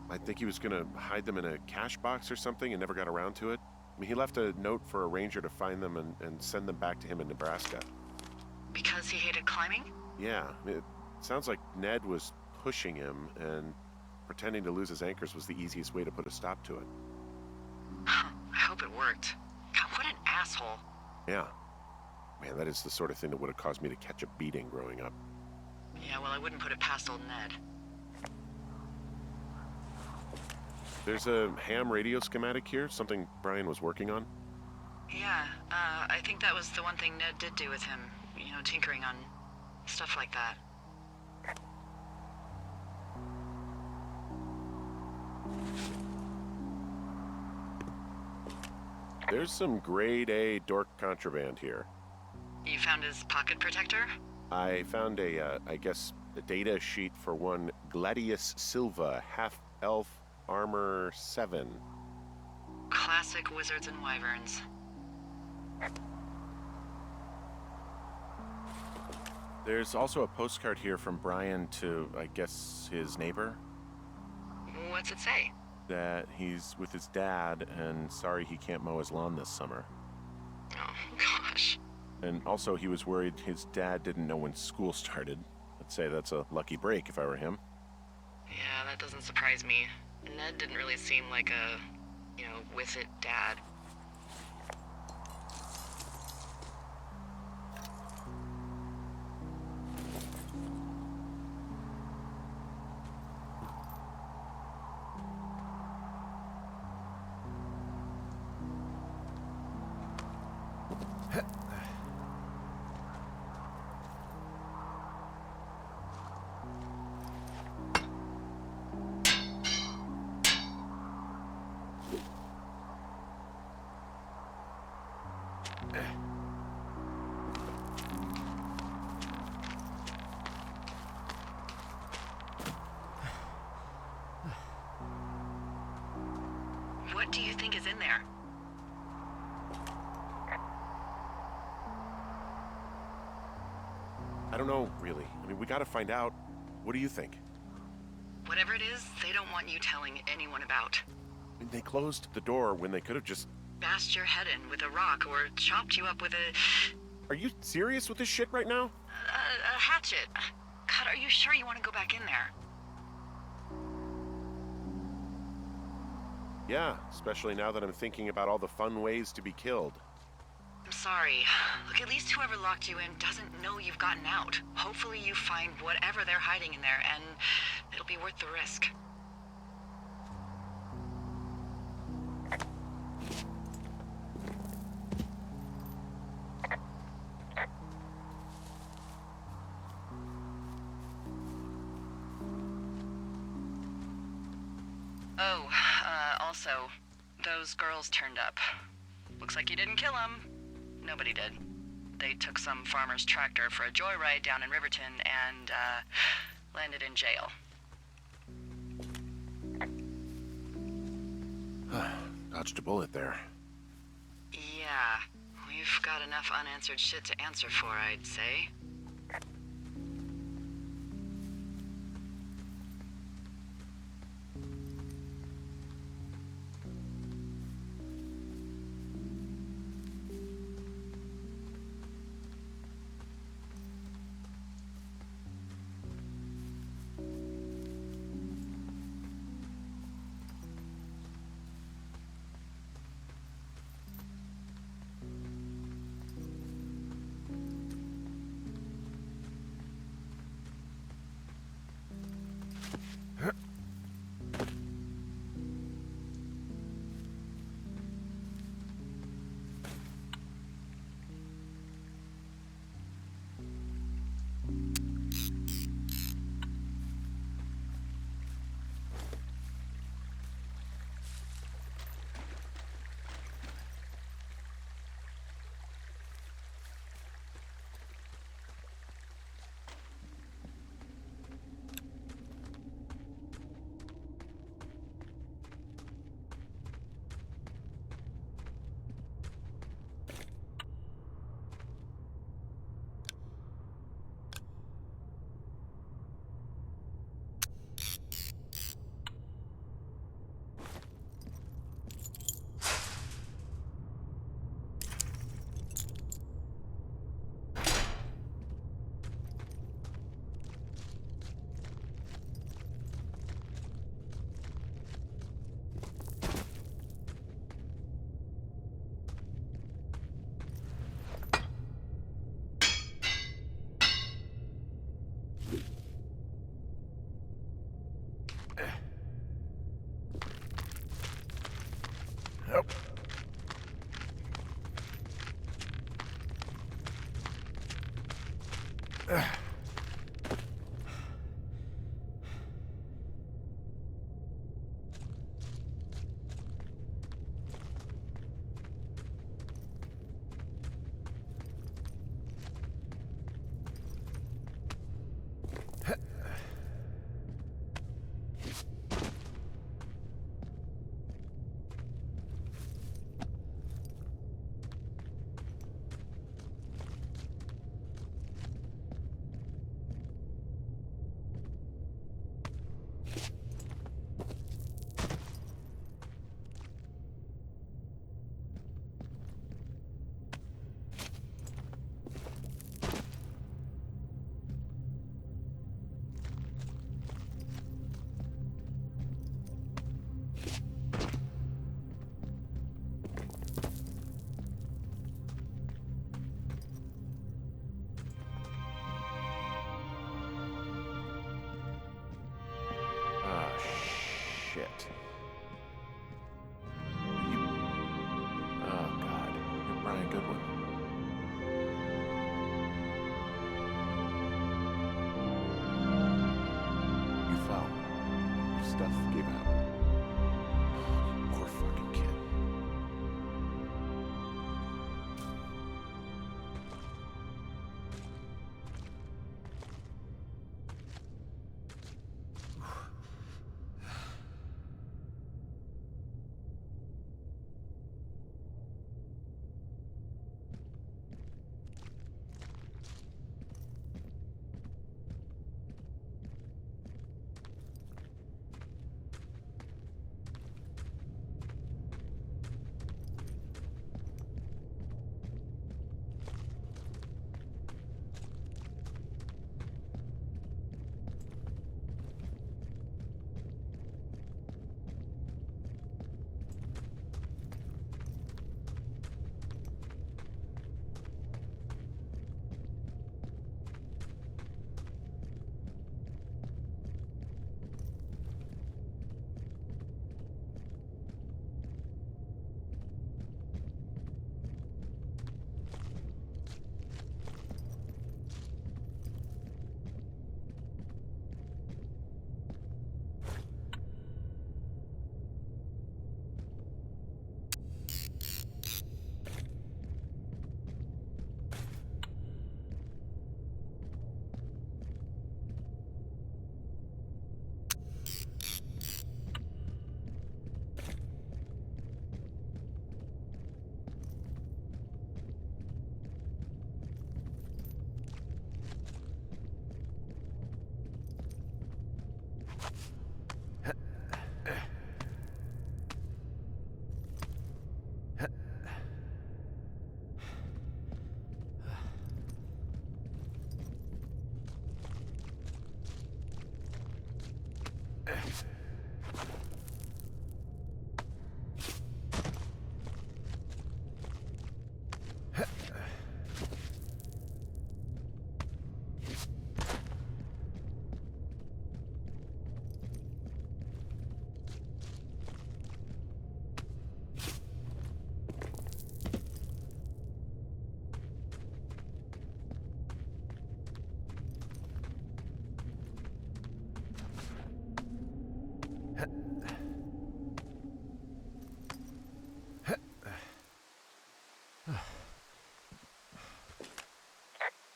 Speaker 2: I think he was gonna hide them in a cash box or something and never got around to it. I mean, he left a note for a ranger to find them and send them back to him in Nebraska.
Speaker 1: Because he hated climbing?
Speaker 2: Yeah, it sounds like Ned was pushing him, and pretending to lose his anchors was the easiest way to put a stop to it.
Speaker 1: I hope it worked. God, what an asshole.
Speaker 2: Yeah. Man, that is the sort of thing that would have caused me to catch a beating growing up.
Speaker 1: Yeah, well, I wouldn't put it past old Ned.
Speaker 2: There's a ham radio schematic here, something Brian was working on.
Speaker 1: Yeah, I think that was the one thing Ned did do with him. You know, tinkering on stuff like that.
Speaker 2: There's some grade A dork contraband here.
Speaker 1: You found his pocket protector?
Speaker 2: I found I guess, a data sheet for one Gladius Silva, half-elf armor 7.
Speaker 1: Classic wizards and wyverns.
Speaker 2: There's also a postcard here from Brian to, I guess, his neighbor.
Speaker 1: What's it say?
Speaker 2: That he's with his dad and sorry he can't mow his lawn this summer.
Speaker 1: Oh, gosh.
Speaker 2: And also he was worried his dad didn't know when school started. I'd say that's a lucky break if I were him.
Speaker 1: Yeah, that doesn't surprise me. Ned didn't really seem like a, with it dad. What do you think is in there?
Speaker 2: I don't know, really. I mean, we gotta find out. What do you think?
Speaker 1: Whatever it is, they don't want you telling anyone about.
Speaker 2: I mean, they closed the door when they could have just...
Speaker 1: Bashed your head in with a rock or chopped you up with
Speaker 2: Are you serious with this shit right now?
Speaker 1: a hatchet. God, are you sure you want to go back in there?
Speaker 2: Yeah, especially now that I'm thinking about all the fun ways to be killed.
Speaker 1: I'm sorry. Look, at least whoever locked you in doesn't know you've gotten out. Hopefully you find whatever they're hiding in there, and it'll be worth the risk. Oh, also, those girls turned up. Looks like you didn't kill them. Nobody did. They took some farmer's tractor for a joyride down in Riverton and, landed in jail.
Speaker 2: Dodged a bullet there.
Speaker 1: Yeah, we've got enough unanswered shit to answer for, I'd say.
Speaker 2: Yep. Shit. You... Oh, God. You're Brian Goodwin. You fell. Your stuff gave out. Poor fucking kid.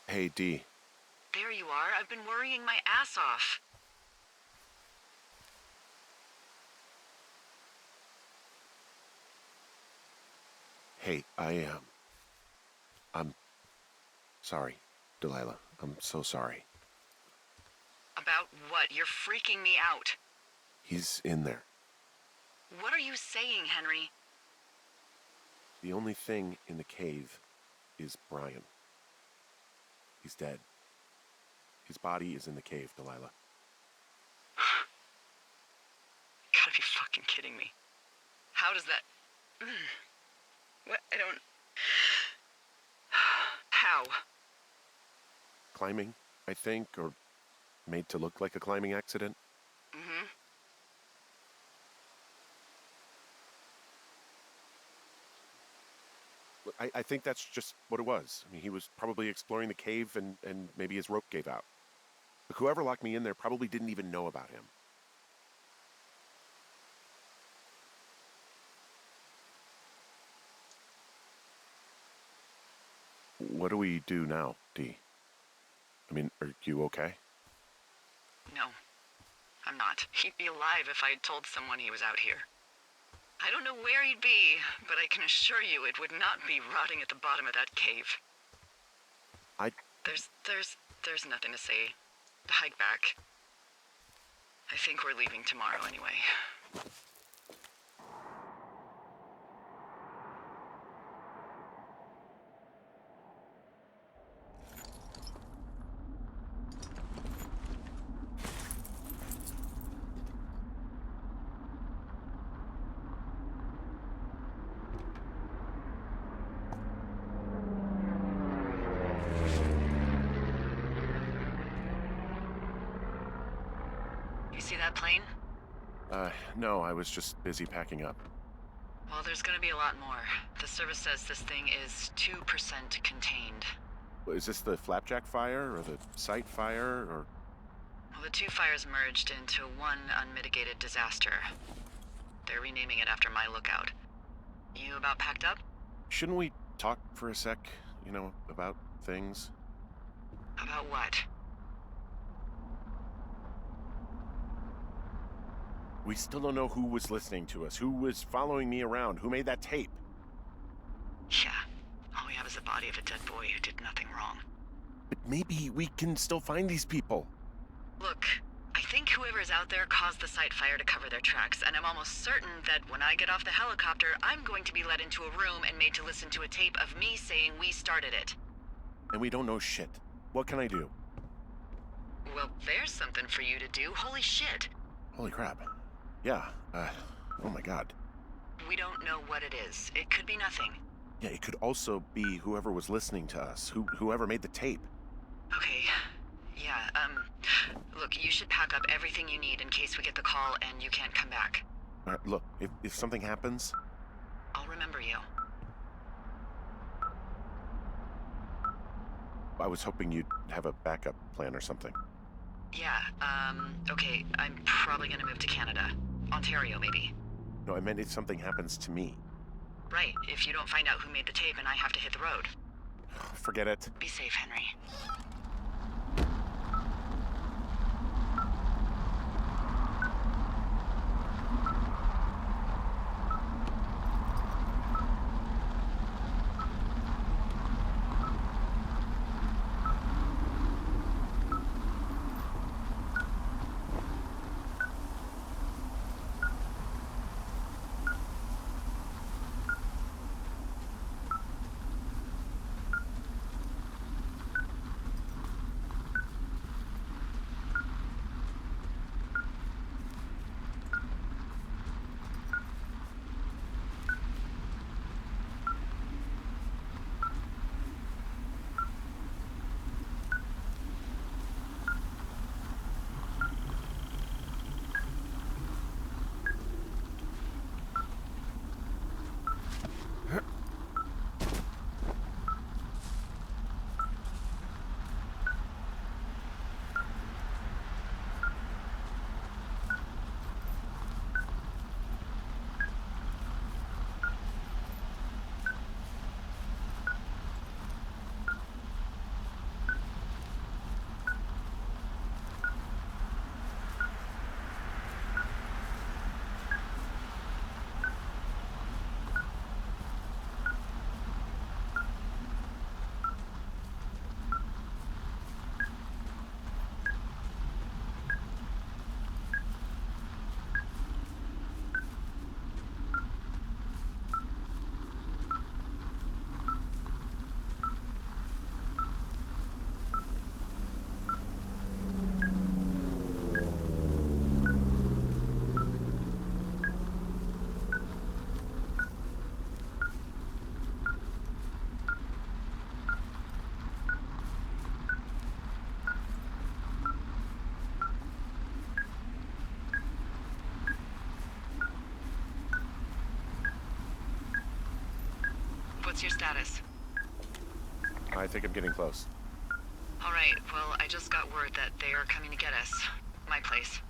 Speaker 2: Hey, D.
Speaker 1: There you are. I've been worrying my ass off.
Speaker 2: Hey, I'm sorry, Delilah. I'm so sorry.
Speaker 1: About what? You're freaking me out.
Speaker 2: He's in there.
Speaker 1: What are you saying, Henry?
Speaker 2: The only thing in the cave is Brian. He's dead. His body is in the cave, Delilah.
Speaker 1: Gotta be fucking kidding me. How does that... What? I don't... How?
Speaker 2: Climbing, I think, or made to look like a climbing accident.
Speaker 1: Mm-hmm.
Speaker 2: Look, I think that's just what it was. I mean, he was probably exploring the cave and maybe his rope gave out. But whoever locked me in there probably didn't even know about him. What do we do now, D? I mean, are you okay?
Speaker 1: No, I'm not. He'd be alive if I had told someone he was out here. I don't know where he'd be, but I can assure you it would not be rotting at the bottom of that cave. There's nothing to say. Hike back. I think we're leaving tomorrow anyway. You see that plane?
Speaker 2: No, I was just busy packing up.
Speaker 1: Well, there's gonna be a lot more. The service says this thing is 2% contained.
Speaker 2: Is this the Flapjack fire, or the site fire, or...
Speaker 1: Well, the two fires merged into one unmitigated disaster. They're renaming it after my lookout. You about packed up?
Speaker 2: Shouldn't we talk for a sec, about things?
Speaker 1: About what?
Speaker 2: We still don't know who was listening to us, who was following me around, who made that tape.
Speaker 1: Yeah. All we have is the body of a dead boy who did nothing wrong.
Speaker 2: But maybe we can still find these people.
Speaker 1: Look, I think whoever's out there caused the site fire to cover their tracks, and I'm almost certain that when I get off the helicopter, I'm going to be led into a room and made to listen to a tape of me saying we started it.
Speaker 2: And we don't know shit. What can I do?
Speaker 1: Well, there's something for you to do. Holy shit.
Speaker 2: Holy crap. Yeah, oh my god.
Speaker 1: We don't know what it is. It could be nothing.
Speaker 2: Yeah, it could also be whoever was listening to us, whoever made the tape.
Speaker 1: Okay. Yeah, look, you should pack up everything you need in case we get the call and you can't come back.
Speaker 2: All right, look, if something happens...
Speaker 1: I'll remember you.
Speaker 2: I was hoping you'd have a backup plan or something.
Speaker 1: Yeah, okay, I'm probably gonna move to Canada. Ontario, maybe.
Speaker 2: No, I meant if something happens to me.
Speaker 1: Right, if you don't find out who made the tape and I have to hit the road.
Speaker 2: Forget it.
Speaker 1: Be safe, Henry. What's your status?
Speaker 2: I think I'm getting close.
Speaker 1: All right, well, I just got word that they are coming to get us. My place.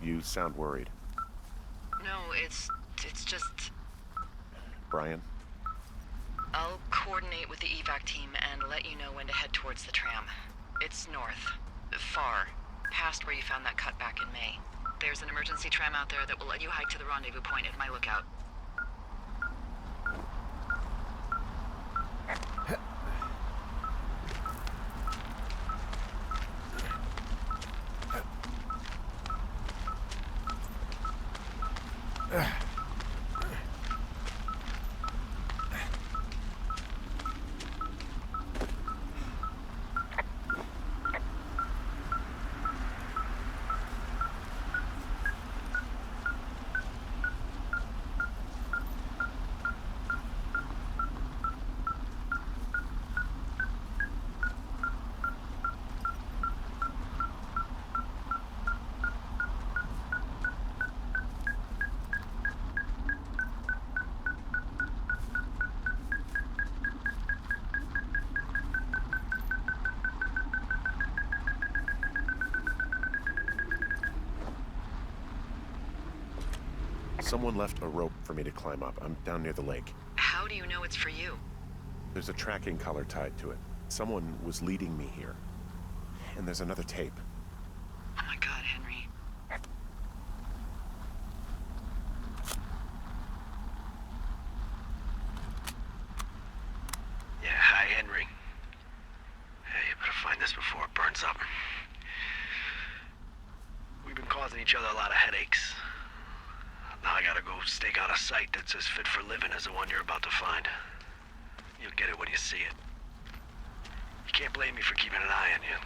Speaker 2: You sound worried.
Speaker 1: No, it's just...
Speaker 2: Brian?
Speaker 1: I'll coordinate with the evac team and let you know when to head towards the tram. It's north. Far. Past where you found that cut back in May. There's an emergency tram out there that will let you hike to the rendezvous point at my lookout.
Speaker 2: Someone left a rope for me to climb up. I'm down near the lake.
Speaker 1: How do you know it's for you?
Speaker 2: There's a tracking collar tied to it. Someone was leading me here. And there's another tape.
Speaker 1: Oh my god, Henry.
Speaker 7: Yeah, hi, Henry. Hey, you better find this before it burns up. We've been causing each other a lot of headaches. Now I gotta go stake out a site that's as fit for living as the one you're about to find. You'll get it when you see it. You can't blame me for keeping an eye on you.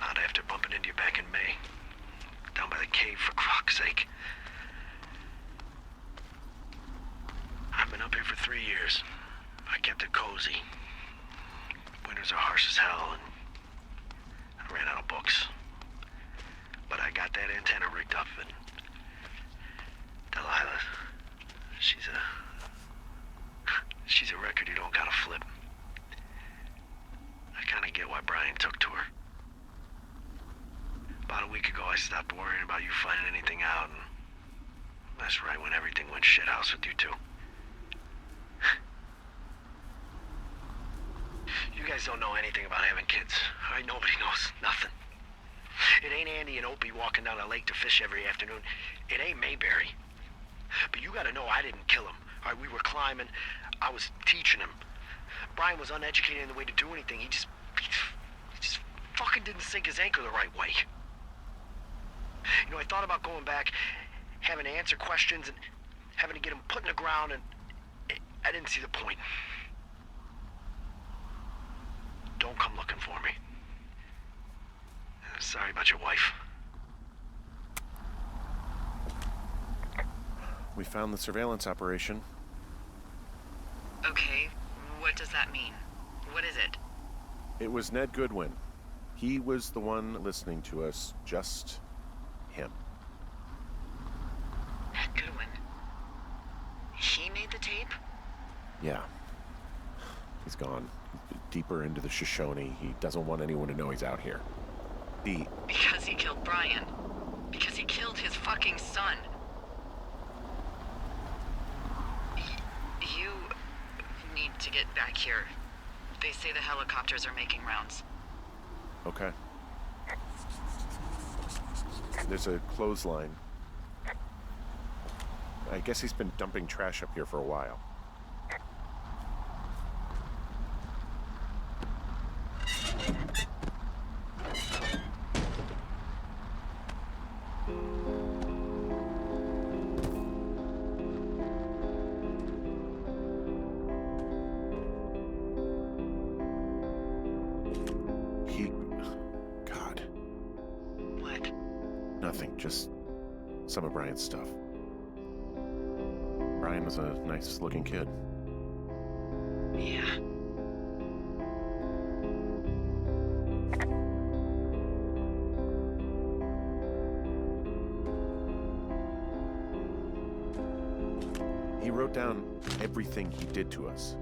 Speaker 7: Not after bumping into you back in May. Down by the cave, for croc's sake. I've been up here for 3 years. I kept it cozy. Winters are harsh as hell, and I ran out of books. But I got that antenna rigged up, and Delilah, she's a record you don't gotta flip. I kinda get why Brian took to her. About a week ago, I stopped worrying about you finding anything out, and that's right when everything went shithouse with you two. You guys don't know anything about having kids. All right, nobody knows nothing. It ain't Andy and Opie walking down the lake to fish every afternoon. It ain't Mayberry. But you gotta know I didn't kill him. All right, we were climbing. I was teaching him. Brian was uneducated in the way to do anything. He just fucking didn't sink his anchor the right way. You know, I thought about going back, having to answer questions, and having to get him put in the ground, and I didn't see the point. Don't come looking for me. Sorry about your wife.
Speaker 2: We found the surveillance operation.
Speaker 1: Okay, what does that mean? What is it?
Speaker 2: It was Ned Goodwin. He was the one listening to us, just him.
Speaker 1: Ned Goodwin. He made the tape?
Speaker 2: Yeah. He's gone. Deeper into the Shoshone. He doesn't want anyone to know he's out here.
Speaker 1: Because he killed Brian. Because he killed his fucking son. You need to get back here. They say the helicopters are making rounds.
Speaker 2: Okay. There's a clothesline. I guess he's been dumping trash up here for a while. God.
Speaker 1: What?
Speaker 2: Nothing, just some of Brian's stuff. Brian was a nice-looking kid.
Speaker 1: Yeah.
Speaker 2: He wrote down everything he did to us.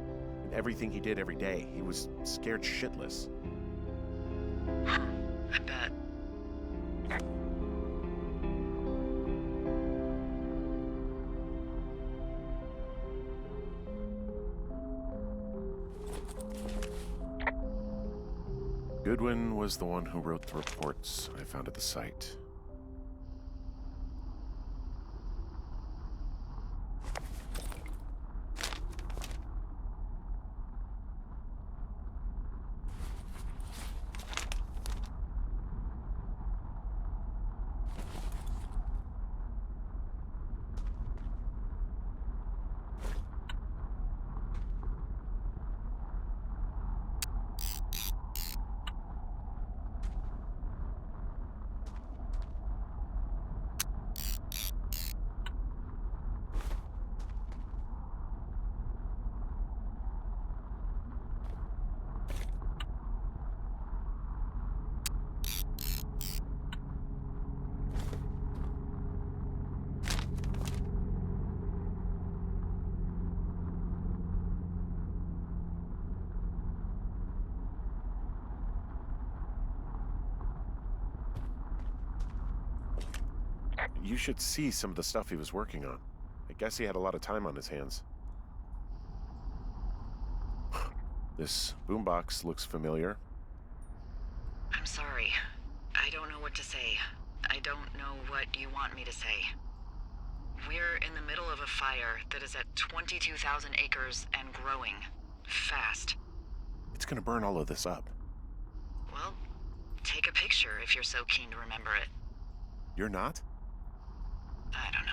Speaker 2: everything he did every day. He was scared shitless.
Speaker 1: I bet.
Speaker 2: Goodwin was the one who wrote the reports I found at the site. You should see some of the stuff he was working on. I guess he had a lot of time on his hands. This boombox looks familiar.
Speaker 1: I'm sorry. I don't know what to say. I don't know what you want me to say. We're in the middle of a fire that is at 22,000 acres and growing. Fast.
Speaker 2: It's gonna burn all of this up.
Speaker 1: Well, take a picture if you're so keen to remember it.
Speaker 2: You're not?
Speaker 1: I don't know.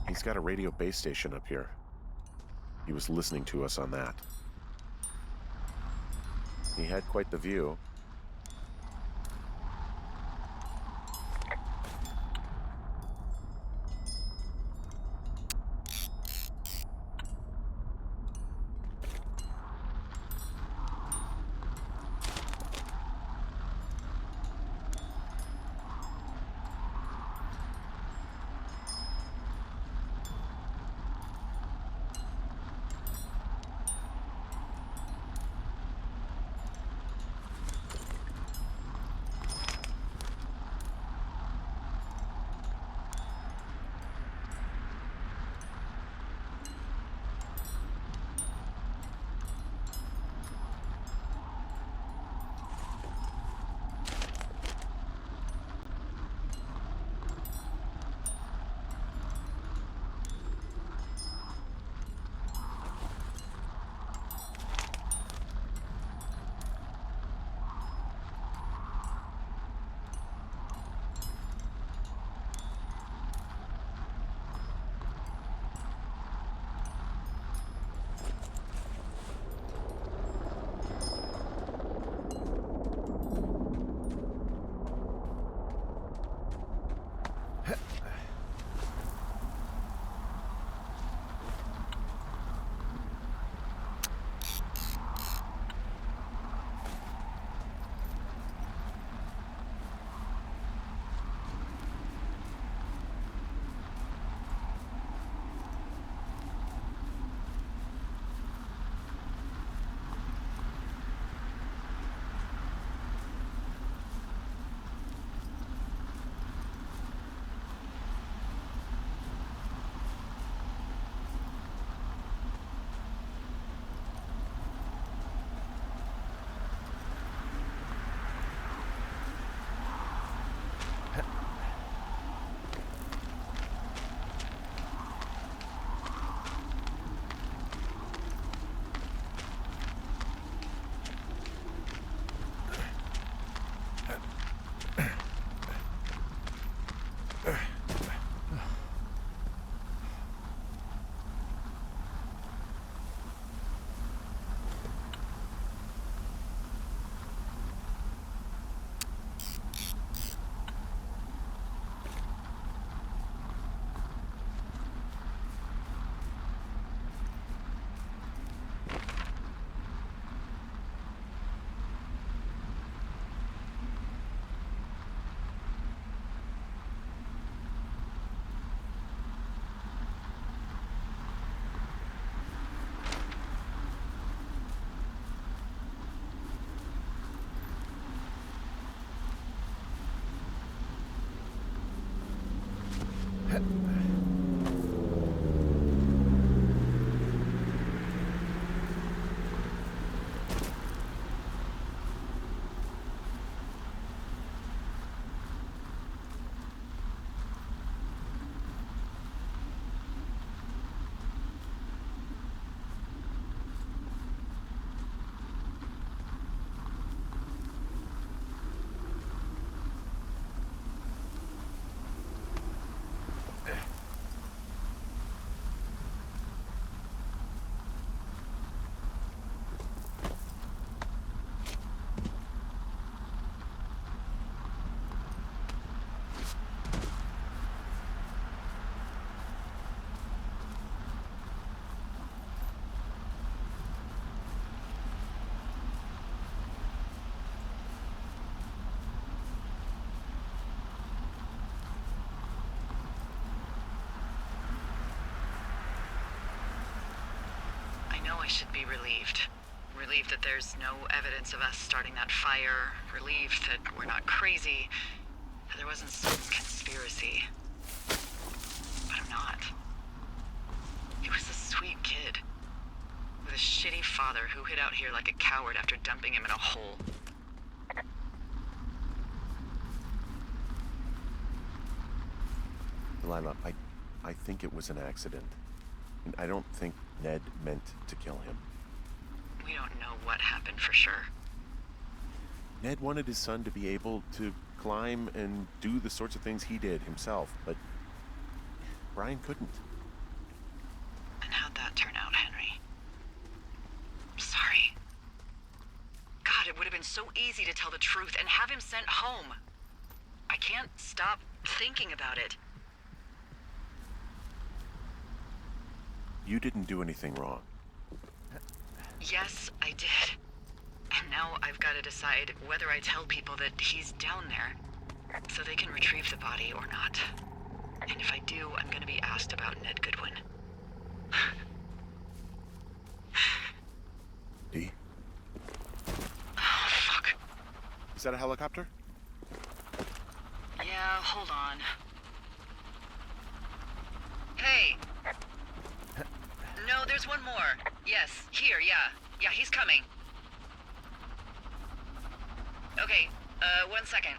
Speaker 2: He's got a radio base station up here. He was listening to us on that. He had quite the view.
Speaker 1: be relieved. Relieved that there's no evidence of us starting that fire. Relieved that we're not crazy. That there wasn't some conspiracy. But I'm not. He was a sweet kid. With a shitty father who hid out here like a coward after dumping him in a hole.
Speaker 2: Delilah, I think it was an accident. And I don't think Ned meant to kill him.
Speaker 1: We don't know what happened for sure.
Speaker 2: Ned wanted his son to be able to climb and do the sorts of things he did himself, but Brian couldn't.
Speaker 1: And how'd that turn out, Henry? I'm sorry. God, it would have been so easy to tell the truth and have him sent home. I can't stop thinking about it.
Speaker 2: You didn't do anything wrong.
Speaker 1: Yes, I did. And now I've got to decide whether I tell people that he's down there so they can retrieve the body or not. And if I do, I'm going to be asked about Ned Goodwin.
Speaker 2: Dee?
Speaker 1: Oh, fuck.
Speaker 2: Is that a helicopter?
Speaker 1: Yeah, hold on. Hey! No, there's one more. Yes, here, yeah. Yeah, he's coming. Okay, 1 second.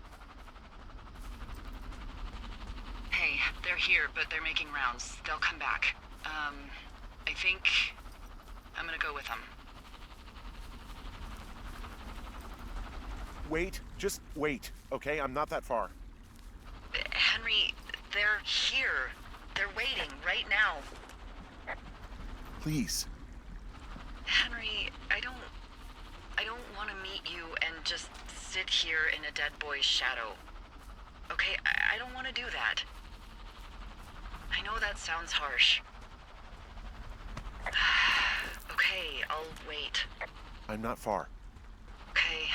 Speaker 1: Hey, they're here, but they're making rounds. They'll come back. I think I'm gonna go with them.
Speaker 2: Wait, just wait, okay? I'm not that far.
Speaker 1: Henry, they're here. They're waiting right now.
Speaker 2: Please.
Speaker 1: Henry, I don't want to meet you and just sit here in a dead boy's shadow. Okay, I don't want to do that. I know that sounds harsh. Okay, I'll wait.
Speaker 2: I'm not far.
Speaker 1: Okay.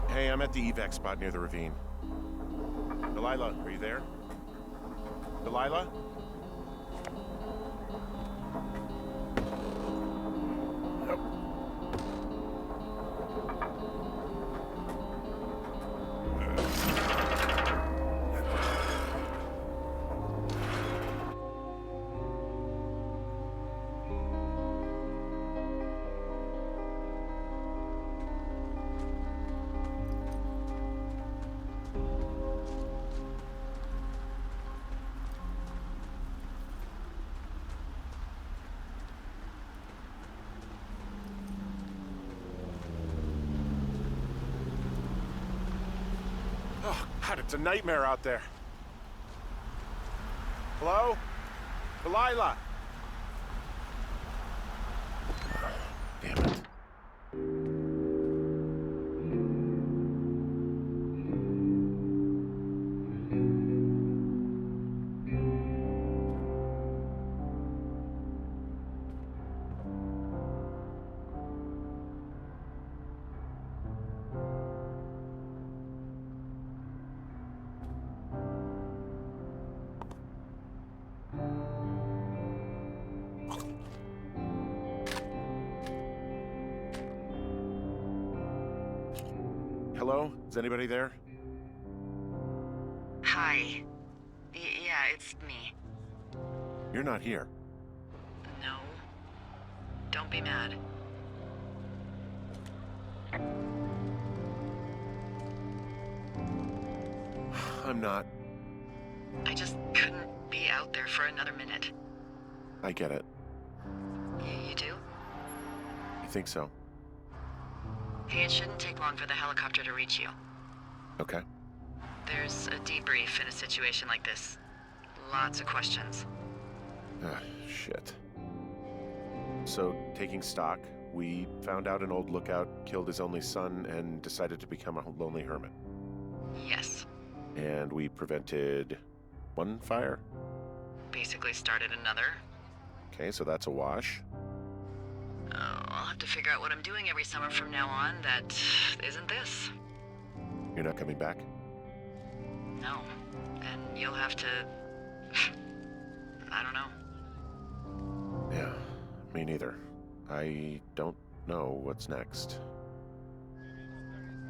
Speaker 2: Hey, I'm at the evac spot near the ravine. Delilah, are you there? Delilah?
Speaker 5: Oh, God, it's a nightmare out there. Hello? Delilah?
Speaker 2: Damn it.
Speaker 5: Hello? Is anybody there?
Speaker 1: Hi. Yeah, it's me.
Speaker 2: You're not here.
Speaker 1: No. Don't be mad.
Speaker 2: I'm not.
Speaker 1: I just couldn't be out there for another minute.
Speaker 2: I get it.
Speaker 1: You do?
Speaker 2: You think so?
Speaker 1: Hey, it shouldn't take long for the helicopter to reach you.
Speaker 2: Okay.
Speaker 1: There's a debrief in a situation like this. Lots of questions.
Speaker 2: Ah, shit. So, taking stock, we found out an old lookout killed his only son and decided to become a lonely hermit.
Speaker 1: Yes.
Speaker 2: And we prevented one fire?
Speaker 1: Basically started another.
Speaker 2: Okay, so that's a wash.
Speaker 1: Oh, I'll have to figure out what I'm doing every summer from now on that isn't this.
Speaker 2: You're not coming back?
Speaker 1: No. And you'll have to... I don't know.
Speaker 2: Yeah, me neither. I don't know what's next.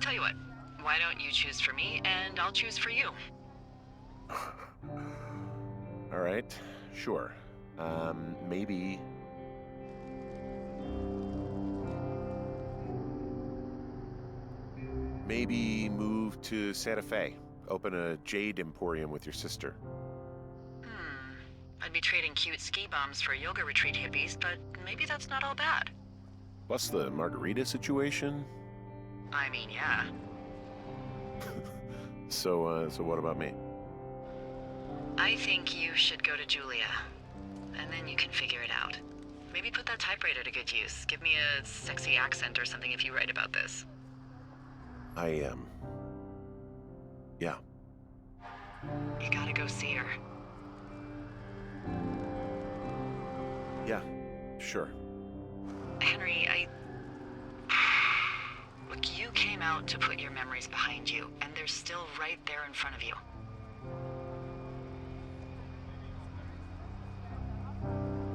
Speaker 1: Tell you what, why don't you choose for me and I'll choose for you?
Speaker 2: All right, sure. Maybe... Maybe move to Santa Fe. Open a jade emporium with your sister.
Speaker 1: I'd be trading cute ski bums for yoga retreat hippies, but maybe that's not all bad.
Speaker 2: Plus the margarita situation.
Speaker 1: I mean, yeah.
Speaker 2: So what about me?
Speaker 1: I think you should go to Julia, and then you can figure it out. Maybe put that typewriter to good use. Give me a sexy accent or something if you write about this.
Speaker 2: I am. Yeah.
Speaker 1: You gotta go see her.
Speaker 2: Yeah, sure.
Speaker 1: Henry, Look, you came out to put your memories behind you, and they're still right there in front of you.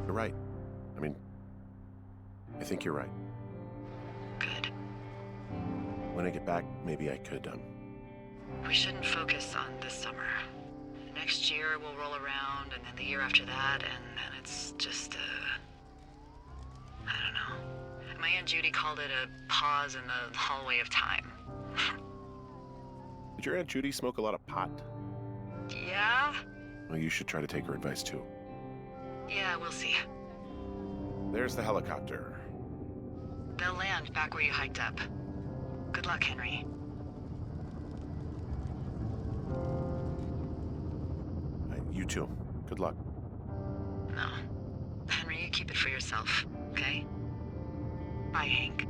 Speaker 2: You're right. I mean, I think you're right.
Speaker 1: Good.
Speaker 2: When I get back, maybe I could,
Speaker 1: We shouldn't focus on this summer. Next year we'll roll around, and then the year after that, and then it's just, I don't know. My Aunt Judy called it a pause in the hallway of time.
Speaker 2: Did your Aunt Judy smoke a lot of pot?
Speaker 1: Yeah?
Speaker 2: Well, you should try to take her advice, too.
Speaker 1: Yeah, we'll see.
Speaker 2: There's the helicopter.
Speaker 1: They'll land back where you hiked up. Good luck, Henry.
Speaker 2: You too. Good luck.
Speaker 1: No. Henry, you keep it for yourself, okay? Bye, Hank.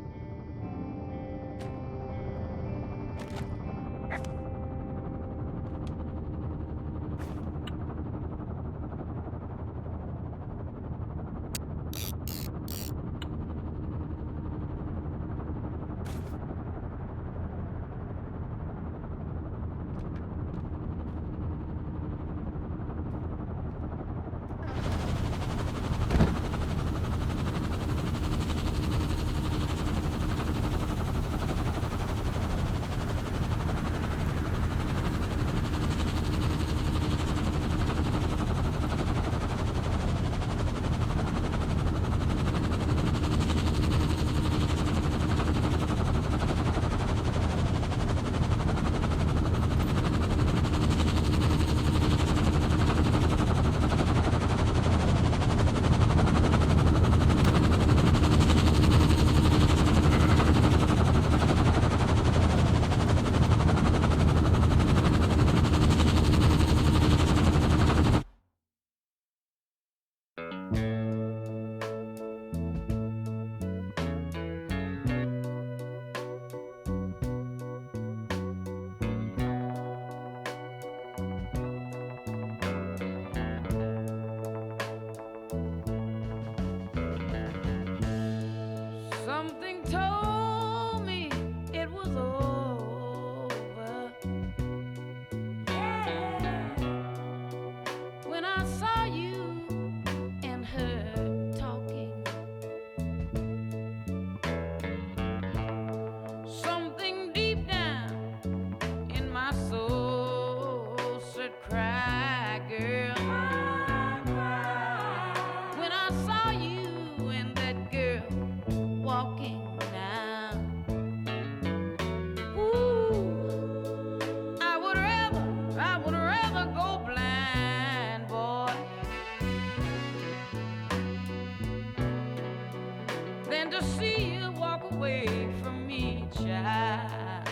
Speaker 8: to see you walk away from me, child.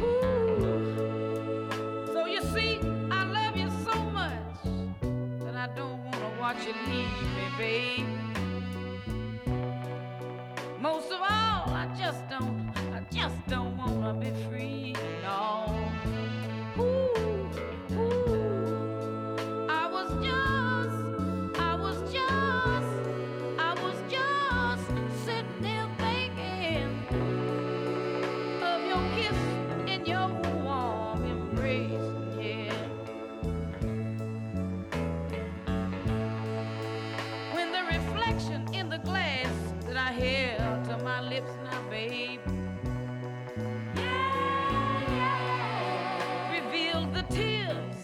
Speaker 8: Ooh. So you see, I love you so much that I don't want to watch you leave me, babe. Most of all, I just don't want to be free, no. Ooh, ooh. I was just sitting there thinking of your kiss and your warm embrace, yeah. When the reflection in the glass that I held to my lips now, babe, revealed the tears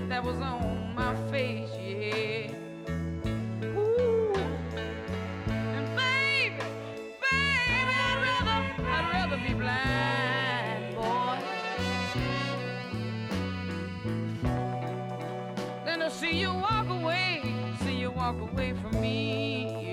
Speaker 8: that was on my face, yeah. Ooh, and baby, I'd rather be blind, boy, than to see you walk away from me.